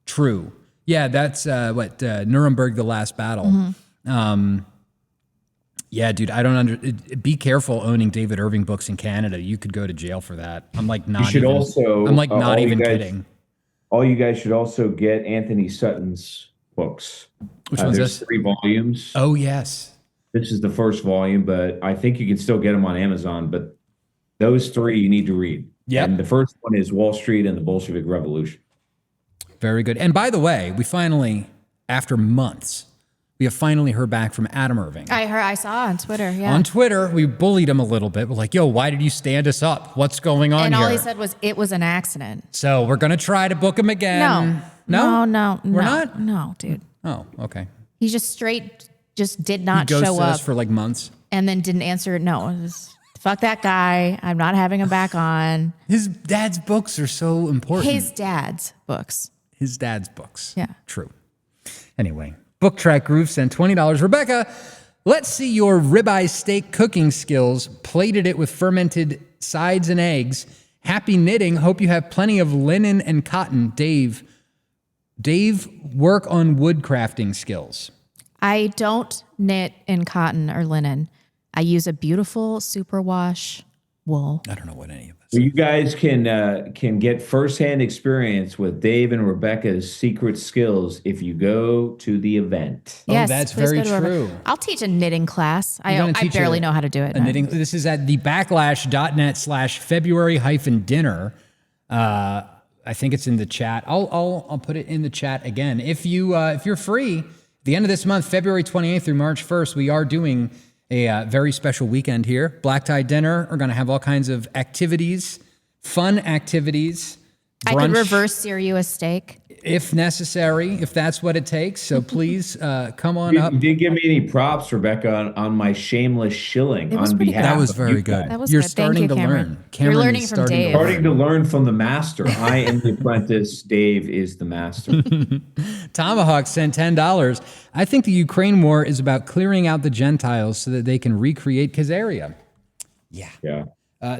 True. Yeah, that's Nuremberg, the Last Battle. Mm-hmm. Yeah, dude, be careful owning David Irving books in Canada. You could go to jail for that. I'm like not even kidding. All you guys should also get Anthony Sutton's books. Which one's there's this? 3 volumes. Oh, yes. This is the first volume, but I think you can still get them on Amazon. But those 3 you need to read. Yeah. And the first one is Wall Street and the Bolshevik Revolution. Very good. And by the way, we finally, after months, we have finally heard back from Adam Irving. I saw on Twitter, yeah. On Twitter, we bullied him a little bit. We're like, yo, why did you stand us up? What's going on and here? all he said was, it was an accident. So we're going to try to book him again. No. We're not? No, dude. Oh, okay. He just did not he show ghosted up. us for like months. And then didn't answer. No, it was, fuck that guy. I'm not having him back on. His dad's books are so important. His dad's books. Yeah. True. Anyway, Book Track Groove sent $20. Rebecca, let's see your ribeye steak cooking skills. Plated it with fermented sides and eggs. Happy knitting. Hope you have plenty of linen and cotton. Dave, work on wood crafting skills. I don't knit in cotton or linen. I use a beautiful superwash wool. I don't know what any of this. Well, you guys can get firsthand experience with Dave and Rebecca's secret skills if you go to the event. Yes, that's please very go to our true. event. I'll teach a knitting class. I You're gonna teach barely know how to do it. A knitting. This is at the backlash.net/February-dinner. I think it's in the chat. I'll put it in the chat again. If you're free, at the end of this month, February 28th through March 1st, we are doing a very special weekend here. Black tie dinner. We're going to have all kinds of activities, fun activities. Brunch, I could reverse sear you a steak. if necessary, if that's what it takes. So please come on up. You didn't give me any props, Rebecca, on my shameless shilling on behalf. That was of very you good. guys. That was You're good. starting Thank you, to Cameron. learn. You're learning from Dave. Starting to learn from the master. I am the apprentice. Dave is the master. Tomahawk sent $10. I think the Ukraine war is about clearing out the Gentiles so that they can recreate Khazaria. Yeah.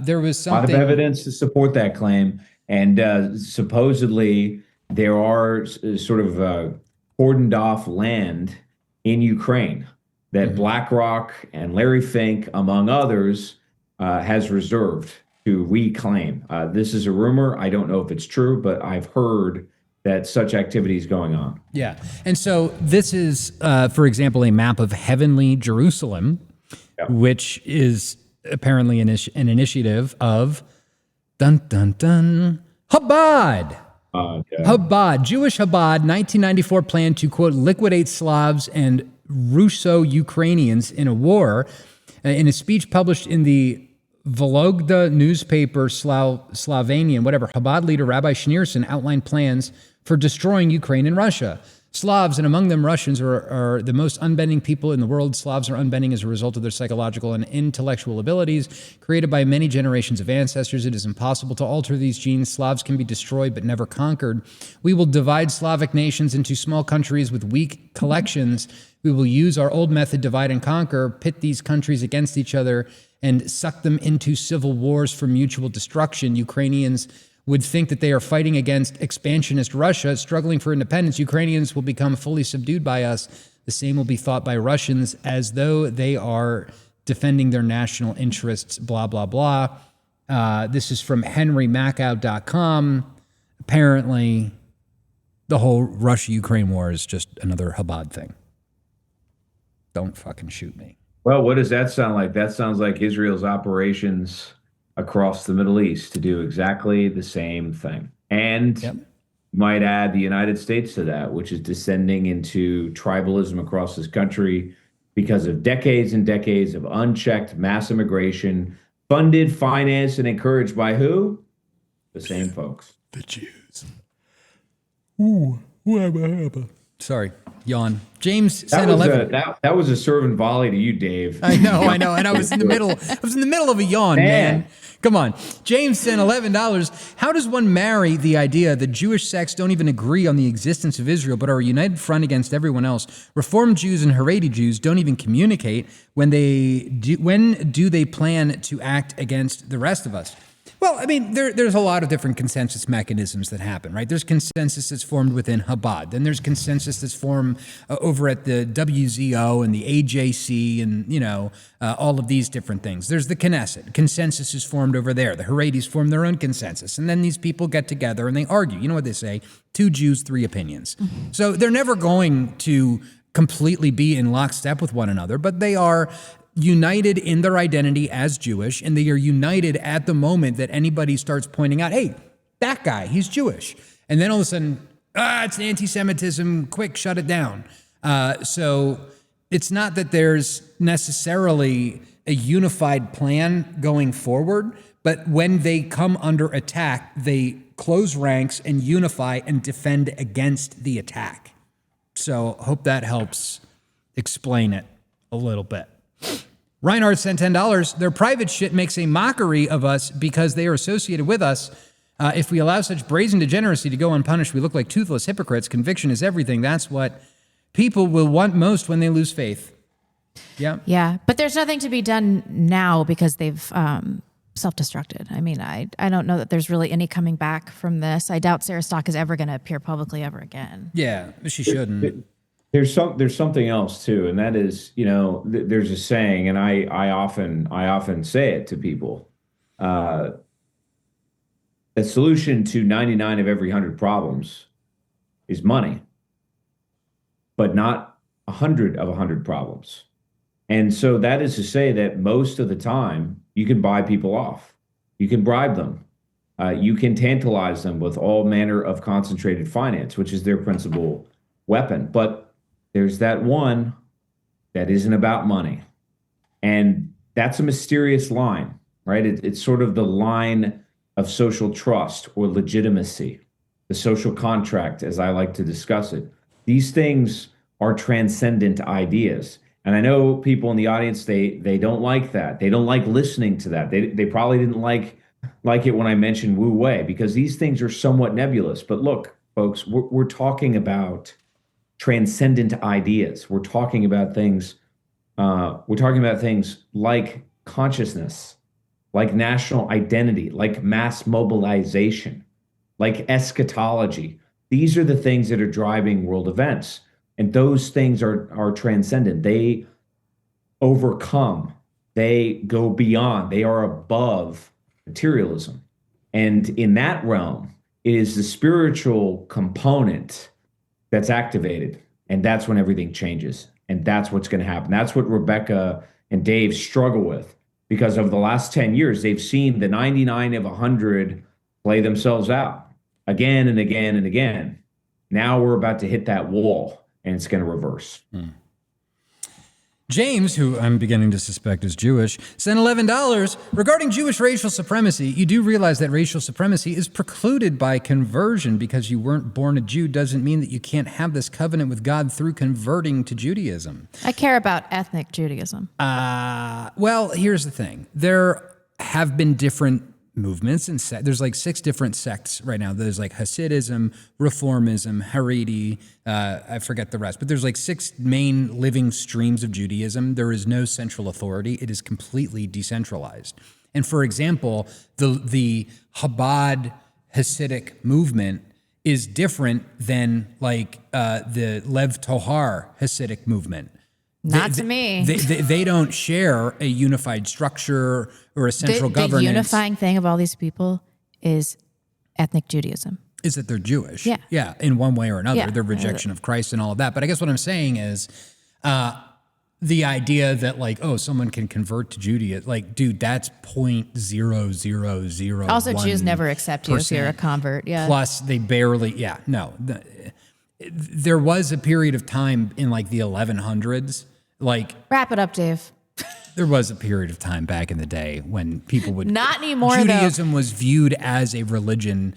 There was A lot something. of evidence to support that claim. And supposedly there are sort of cordoned off land in Ukraine that BlackRock and Larry Fink, among others, has reserved to reclaim. This is a rumor. I don't know if it's true, but I've heard that such activity is going on. Yeah. And so this is, for example, a map of heavenly Jerusalem, which is apparently an initiative of Chabad. Chabad, Jewish Chabad, 1994 plan to, quote, liquidate Slavs and Russo-Ukrainians in a war. In a speech published in the Vologda newspaper, Slovenian, whatever, Chabad leader Rabbi Schneerson outlined plans for destroying Ukraine and Russia. Slavs, and among them Russians, are the most unbending people in the world. Slavs are unbending as a result of their psychological and intellectual abilities created by many generations of ancestors. It is impossible to alter these genes. Slavs can be destroyed but never conquered. We will divide Slavic nations into small countries with weak collections. We will use our old method, divide and conquer, pit these countries against each other, and suck them into civil wars for mutual destruction. Ukrainians would think that they are fighting against expansionist Russia, struggling for independence. Ukrainians will become fully subdued by us. The same will be thought by Russians, as though they are defending their national interests, blah, blah, blah. This is from henrymacow.com. Apparently, the whole Russia-Ukraine war is just another Chabad thing. Don't fucking shoot me. Well, what does that sound like? That sounds like Israel's operations across the Middle East to do exactly the same thing. And might add the United States to that, which is descending into tribalism across this country because of decades and decades of unchecked mass immigration, funded, financed, and encouraged by who? The same folks. The Jews. Ooh, sorry, yawn. James sent 11. That was a servant volley to you, Dave. I know, and I was in the middle. I was in the middle of a yawn, man. Come on. James sent $11. How does one marry the idea that Jewish sects don't even agree on the existence of Israel, but are a united front against everyone else? Reformed Jews and Haredi Jews don't even communicate. When do they plan to act against the rest of us? Well, I mean, there's a lot of different consensus mechanisms that happen, right? There's consensus that's formed within Chabad. Then there's consensus that's formed over at the WZO and the AJC and, all of these different things. There's the Knesset. Consensus is formed over there. The Haredis form their own consensus. And then these people get together and they argue. You know what they say? 2 Jews, 3 opinions. Mm-hmm. So they're never going to completely be in lockstep with one another, but they are united in their identity as Jewish, and they are united at the moment that anybody starts pointing out, hey, that guy, he's Jewish. And then all of a sudden, it's anti-Semitism, quick, shut it down. So it's not that there's necessarily a unified plan going forward, but when they come under attack, they close ranks and unify and defend against the attack. So hope that helps explain it a little bit. Reinhardt sent $10. Their private shit makes a mockery of us because they are associated with us. If we allow such brazen degeneracy to go unpunished, we look like toothless hypocrites. Conviction is everything. That's what people will want most when they lose faith. Yeah. Yeah. But there's nothing to be done now because they've self-destructed. I mean, I don't know that there's really any coming back from this. I doubt Sarah Stock is ever going to appear publicly ever again. Yeah, she shouldn't. There's something else too, and that is, there's a saying, and I often say it to people. The solution to 99 of every 100 problems is money, but not 100 of 100 problems. And so that is to say that most of the time you can buy people off, you can bribe them, you can tantalize them with all manner of concentrated finance, which is their principal weapon. But there's that one that isn't about money. And that's a mysterious line, right? It's sort of the line of social trust or legitimacy, the social contract, as I like to discuss it. These things are transcendent ideas. And I know people in the audience, they don't like that. They don't like listening to that. They probably didn't like it when I mentioned Wu Wei, because these things are somewhat nebulous. But look, folks, we're talking about transcendent ideas. We're talking about things. Like consciousness, like national identity, like mass mobilization, like eschatology. These are the things that are driving world events, and those things are transcendent. They overcome. They go beyond. They are above materialism, and in that realm, it is the spiritual component that's activated. And that's when everything changes. And that's what's going to happen. That's what Rebecca and Dave struggle with, because over the last 10 years, they've seen the 99 of 100 play themselves out again and again and again. Now we're about to hit that wall and it's going to reverse. James, who I'm beginning to suspect is Jewish, sent $11. Regarding Jewish racial supremacy, you do realize that racial supremacy is precluded by conversion. Because you weren't born a Jew doesn't mean that you can't have this covenant with God through converting to Judaism. I care about ethnic Judaism. Well, here's the thing. There have been different movements and there's like 6 different sects right now. There's like Hasidism, Reformism, Haredi, I forget the rest, but there's like 6 main living streams of Judaism. There is no central authority. It is completely decentralized. And for example, the Chabad Hasidic movement is different than like the Lev Tohar Hasidic movement. Not to me. They don't share a unified structure or a central governance. The unifying thing of all these people is ethnic Judaism. Is that they're Jewish. Yeah. Yeah, in one way or another. Yeah. Their rejection of Christ and all of that. But I guess what I'm saying is the idea that like, oh, someone can convert to Judaism. Like, dude, that's 0.0001%. Also, Jews never accept you if you're a convert. Yeah. Plus, they barely, there was a period of time in like the 1100s. Like, wrap it up, Dave. There was a period of time back in the day when people would not anymore. Judaism was viewed as a religion,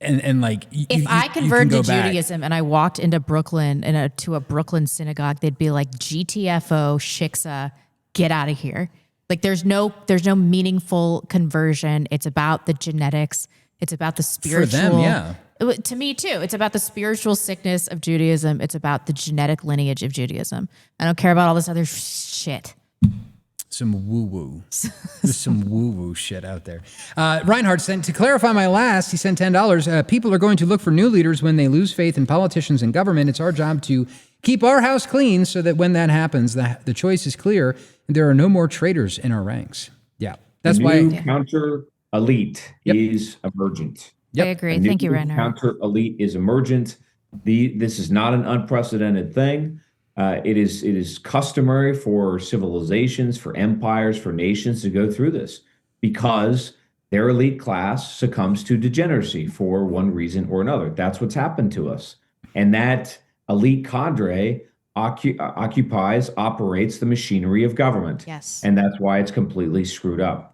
and like if I converted to Judaism and I walked into Brooklyn to a Brooklyn synagogue, they'd be like, "GTFO, shiksa, get out of here!" Like there's no meaningful conversion. It's about the genetics. It's about the spiritual. For them, yeah. To me too, it's about the spiritual sickness of Judaism. It's about the genetic lineage of Judaism. I don't care about all this other shit. Some woo-woo. There's some woo-woo shit out there. Reinhardt sent, to clarify my last, he sent $10. People are going to look for new leaders when they lose faith in politicians and government. It's our job to keep our house clean so that when that happens, the choice is clear and there are no more traitors in our ranks. Yeah. That's the why. new counter elite is emergent. Yep. I agree. Thank you, Reinhardt. Counter elite is emergent. This is not an unprecedented thing. It is customary for civilizations, for empires, for nations to go through this because their elite class succumbs to degeneracy for one reason or another. That's what's happened to us. And that elite cadre operates the machinery of government. Yes. And that's why it's completely screwed up.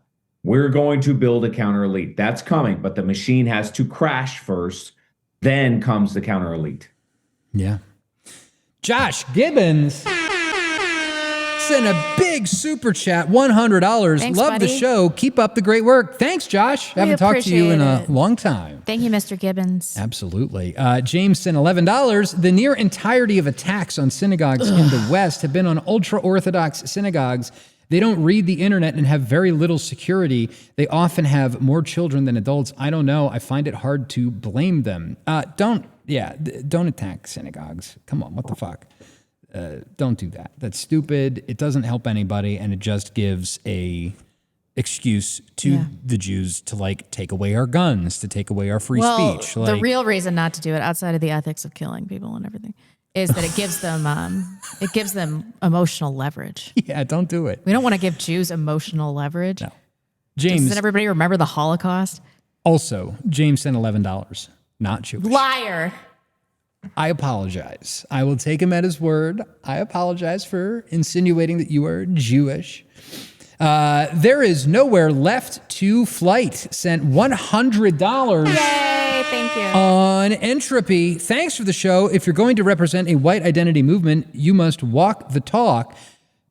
We're going to build a counter elite. That's coming, but the machine has to crash first. Then comes the counter elite. Yeah. Josh Gibbons sent a big super chat, $100. Thanks, Love buddy. the show. Keep up the great work. Thanks, Josh. Haven't talked to you in a long time. Thank you, Mr. Gibbons. Absolutely. James sent $11. The near entirety of attacks on synagogues in the West have been on ultra-Orthodox synagogues. They don't read the internet and have very little security. They often have more children than adults. I don't know. I find it hard to blame them. Don't attack synagogues. Come on, what the fuck? Don't do that. That's stupid. It doesn't help anybody, and it just gives a excuse to the Jews to like take away our guns, to take away our free speech. Like, the real reason not to do it, outside of the ethics of killing people and everything, is that it gives them emotional leverage. Yeah, don't do it. We don't want to give Jews emotional leverage. No. James, doesn't everybody remember the Holocaust? Also, James sent $11. Not Jewish. Liar. I apologize. I will take him at his word. I apologize for insinuating that you are Jewish. There is nowhere left to flight. Sent $100. Yay, thank you. On entropy. Thanks for the show. If you're going to represent a white identity movement, you must walk the talk.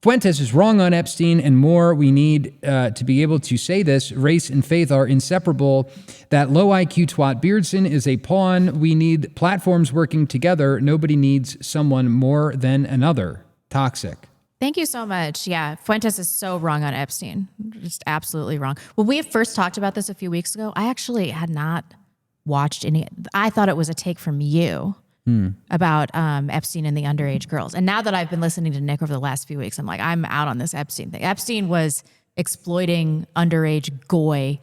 Fuentes is wrong on Epstein and more. We need to be able to say this. Race and faith are inseparable. That low IQ twat Beardson is a pawn. We need platforms working together. Nobody needs someone more than another. Toxic. Thank you so much. Yeah, Fuentes is so wrong on Epstein. Just absolutely wrong. When we had first talked about this a few weeks ago, I actually had not watched any. I thought it was a take from you. About Epstein and the underage girls. And now that I've been listening to Nick over the last few weeks, I'm like, I'm out on this Epstein thing. Epstein was exploiting underage goy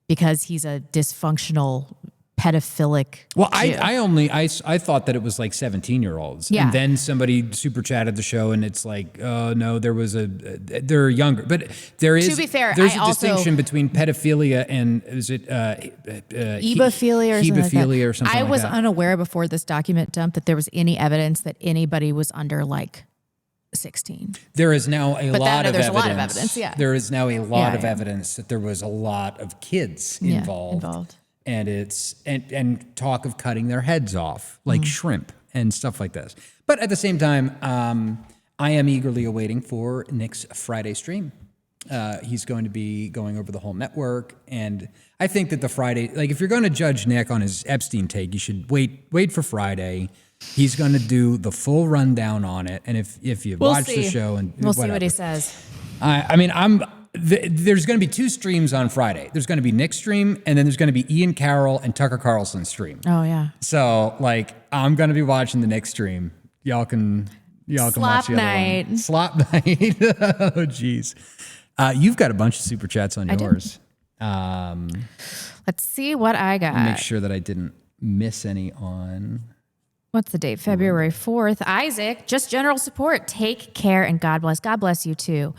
because he's a dysfunctional pedophilic Well, Jew. I thought that it was like 17-year-olds. Yeah. And then somebody super chatted the show and it's like, oh no, they're younger. But there is, to be fair, there's I a also, distinction between pedophilia and is it hebephilia or something like that. Or something I was like that. unaware before this document dump that there was any evidence that anybody was under like 16. There is now a But lot then of there's evidence. a lot of evidence, yeah. There is now a lot Yeah, of yeah. evidence that there was a lot of kids Yeah, involved. And it's and talk of cutting their heads off like shrimp and stuff like this. But at the same time, I am eagerly awaiting for Nick's Friday stream. He's going to be going over the whole network, and I think that the Friday, like if you're going to judge Nick on his Epstein take, you should wait for Friday. He's going to do the full rundown on it, and if you watch the show and we'll whatever. see what he says. I mean, there's going to be 2 streams on Friday. There's going to be Nick's stream, and then there's going to be Ian Carroll and Tucker Carlson's stream. Oh yeah. So like, I'm going to be watching the Nick stream. Y'all can watch the other one. Slop night. Oh geez. You've got a bunch of super chats on yours. Let's see what I got. Make sure that I didn't miss any on. What's the date? February 4th. Isaac, just general support. Take care and God bless. God bless you too.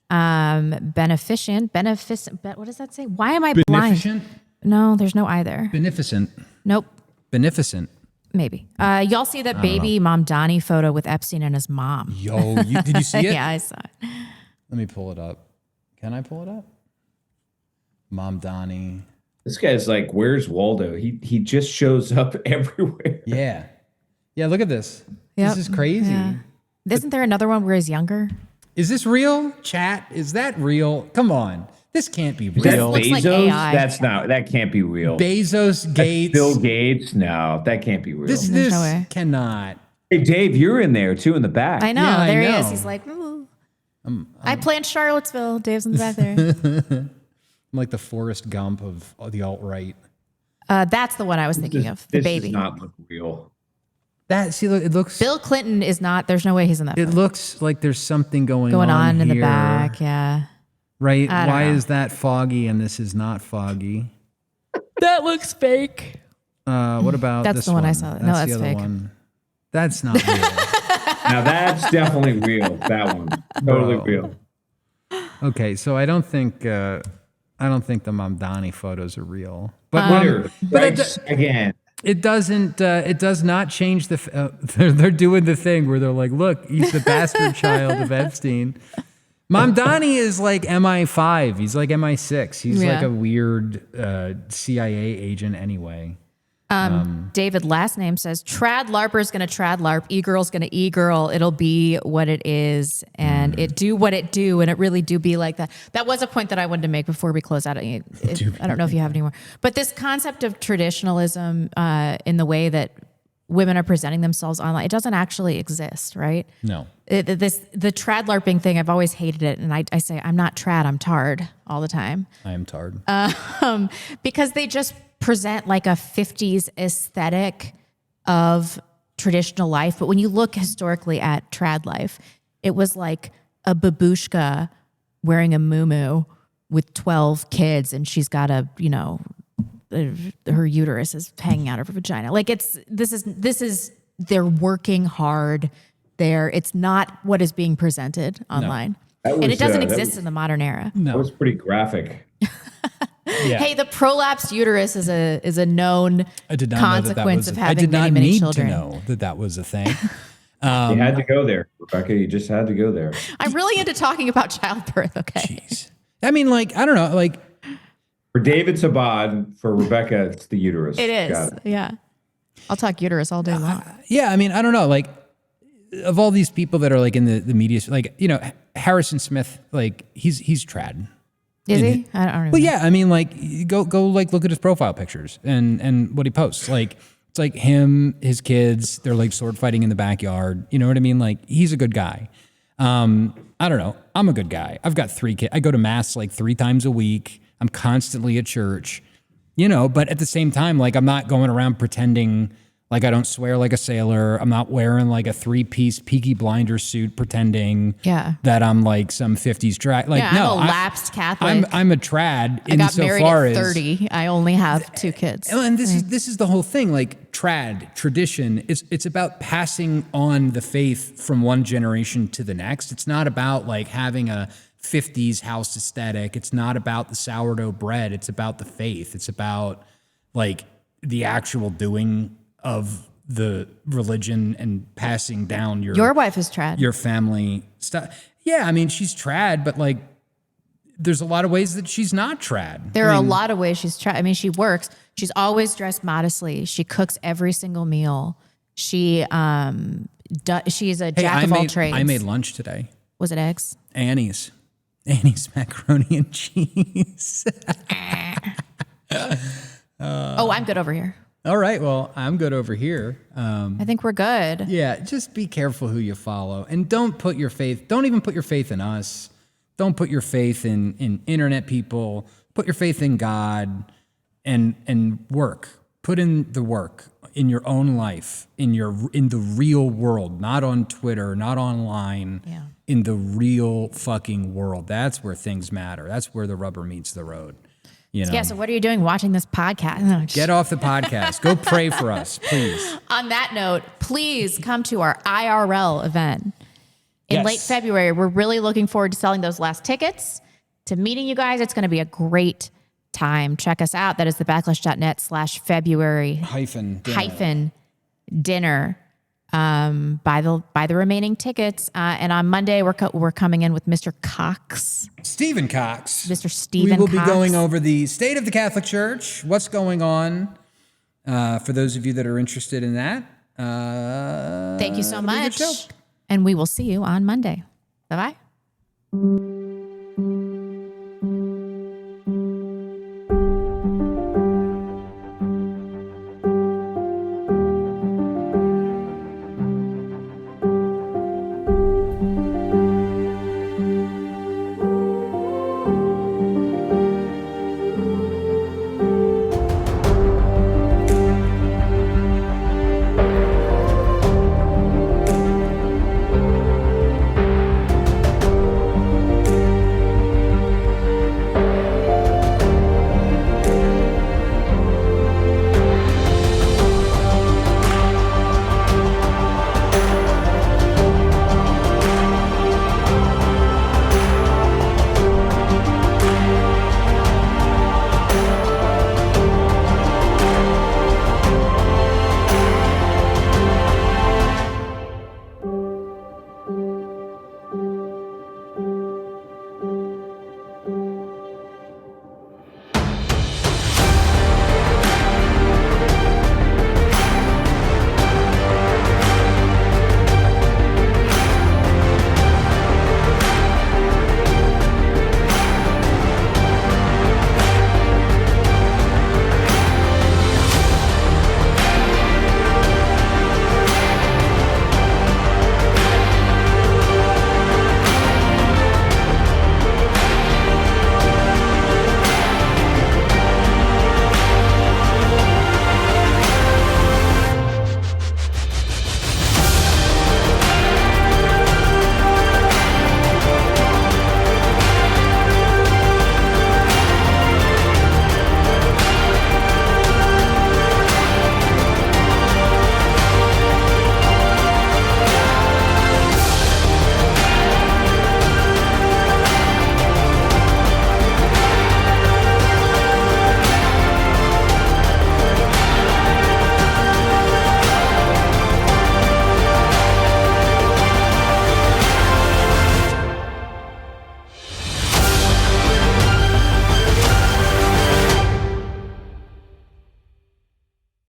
Beneficent. What does that say? Why am I Beneficent? blind? No, there's no either. Beneficent. Nope. Beneficent. Maybe. Y'all see that baby Mom Donnie photo with Epstein and his mom? Yo, did you see it? Yeah, I saw it. Let me pull it up. Can I pull it up? Mom Donnie. This guy's like, where's Waldo? He just shows up everywhere. Yeah. Yeah, look at this. Yep. This is crazy. Yeah. Isn't there another one where he's younger? Is this real? Chat, is that real? Come on. This can't be Is that real. looks like Bezos? AI. That can't be real. Bezos, Gates. Bill Gates? No, that can't be real. This no way. cannot. Hey, Dave, you're in there too in the back. I know. Yeah, I there he know. is. He's like, ooh. I planned Charlottesville. Dave's in the back there. I'm like the Forrest Gump of the alt-right. That's the one I was thinking of. The This baby. does not look real. It looks. Bill Clinton is not. There's no way he's in that. It photo. looks like there's something going on in the here, back. Yeah. Right? I don't Why know. is that foggy and this is not foggy? That looks fake. What about That's this the one I saw. No, that's the other fake. one. That's not real. Now that's definitely real. That one, totally Bro. real. Okay, so I don't think the Mamdani photos are real. But Twitter but strikes again. it doesn't. It does not change the. They're doing the thing where they're like, look, he's the bastard child of Epstein. Mamdani is like MI5. He's like MI6. He's like Yeah. a weird CIA agent anyway. David last name says trad larper's gonna trad larp, e-girl's gonna e-girl. It'll be what it is, and it do what it do, and it really do be like that. That was a point that I wanted to make before we close out. I don't know if you have any more, but this concept of traditionalism in the way that women are presenting themselves online, it doesn't actually exist, right? No. The trad larping thing, I've always hated it, and I say I'm not trad, I'm tard all the time. I am tarred. Because they just present like a 50s aesthetic of traditional life. But when you look historically at trad life, it was like a babushka wearing a muumuu with 12 kids, and she's got a, her uterus is hanging out of her vagina. Like this is they're working hard there. It's not what is being presented online. And it doesn't exist in the modern era. That was pretty graphic. Yeah. Hey, the prolapsed uterus is a known I did not consequence know of I having did not many need children. to know that was a thing. You had to go there, Rebecca. You just had to go there. I'm really into talking about childbirth. Okay. Jeez. I mean, like, I don't know, like For David Chabad, for Rebecca, it's the uterus. It is. Got it. Yeah. I'll talk uterus all day long. yeah, I mean, I don't know, like of all these people that are like in the media, like, Harrison Smith, like he's trad. Is he? I don't know. Well, yeah, I mean, like go like look at his profile pictures and what he posts. Like it's like him, his kids, they're like sword fighting in the backyard. You know what I mean? Like he's a good guy. I don't know. I'm a good guy. I've got 3 kids. I go to mass like 3 times a week. I'm constantly at church, but at the same time, like I'm not going around pretending like I don't swear like a sailor. I'm not wearing like a 3-piece Peaky Blinders suit pretending that I'm like some 50s drag. Like, yeah, no, I'm a lapsed Catholic. I'm a trad. I got married at as 30. I only have 2 kids. And this is the whole thing. Like trad tradition, it's about passing on the faith from one generation to the next. It's not about like having a 50s house aesthetic. It's not about the sourdough bread. It's about the faith. It's about like the actual doing of the religion and passing down Your wife is trad. your family stuff. Yeah, I mean, she's trad, but like, there's a lot of ways that she's not trad. There are a lot of ways she's trad. I mean, she works. She's always dressed modestly. She cooks every single meal. She's a jack of all trades. I made lunch today. Was it eggs? Annie's macaroni and cheese. I'm good over here. All right, well, I'm good over here. I think we're good. Yeah, just be careful who you follow, and don't even put your faith in us. Don't put your faith in internet people. Put your faith in God, and work. Put in the work in your own life, in the real world, not on Twitter, not online. Yeah. In the real fucking world. That's where things matter. That's where the rubber meets the road. You know? Yeah, so what are you doing watching this podcast? Get off the podcast. Go pray for us, please. On that note, please come to our IRL event in late February. We're really looking forward to selling those last tickets, to meeting you guys. It's going to be a great time. Check us out. That is the backlash.net/February -dinner. Buy the remaining tickets. And on Monday, we're coming in with Mr. Cox. Stephen Cox. Mr. Stephen We will Cox. be going over the state of the Catholic Church, what's going on, for those of you that are interested in that. Thank you so much. And we will see you on Monday. Bye-bye.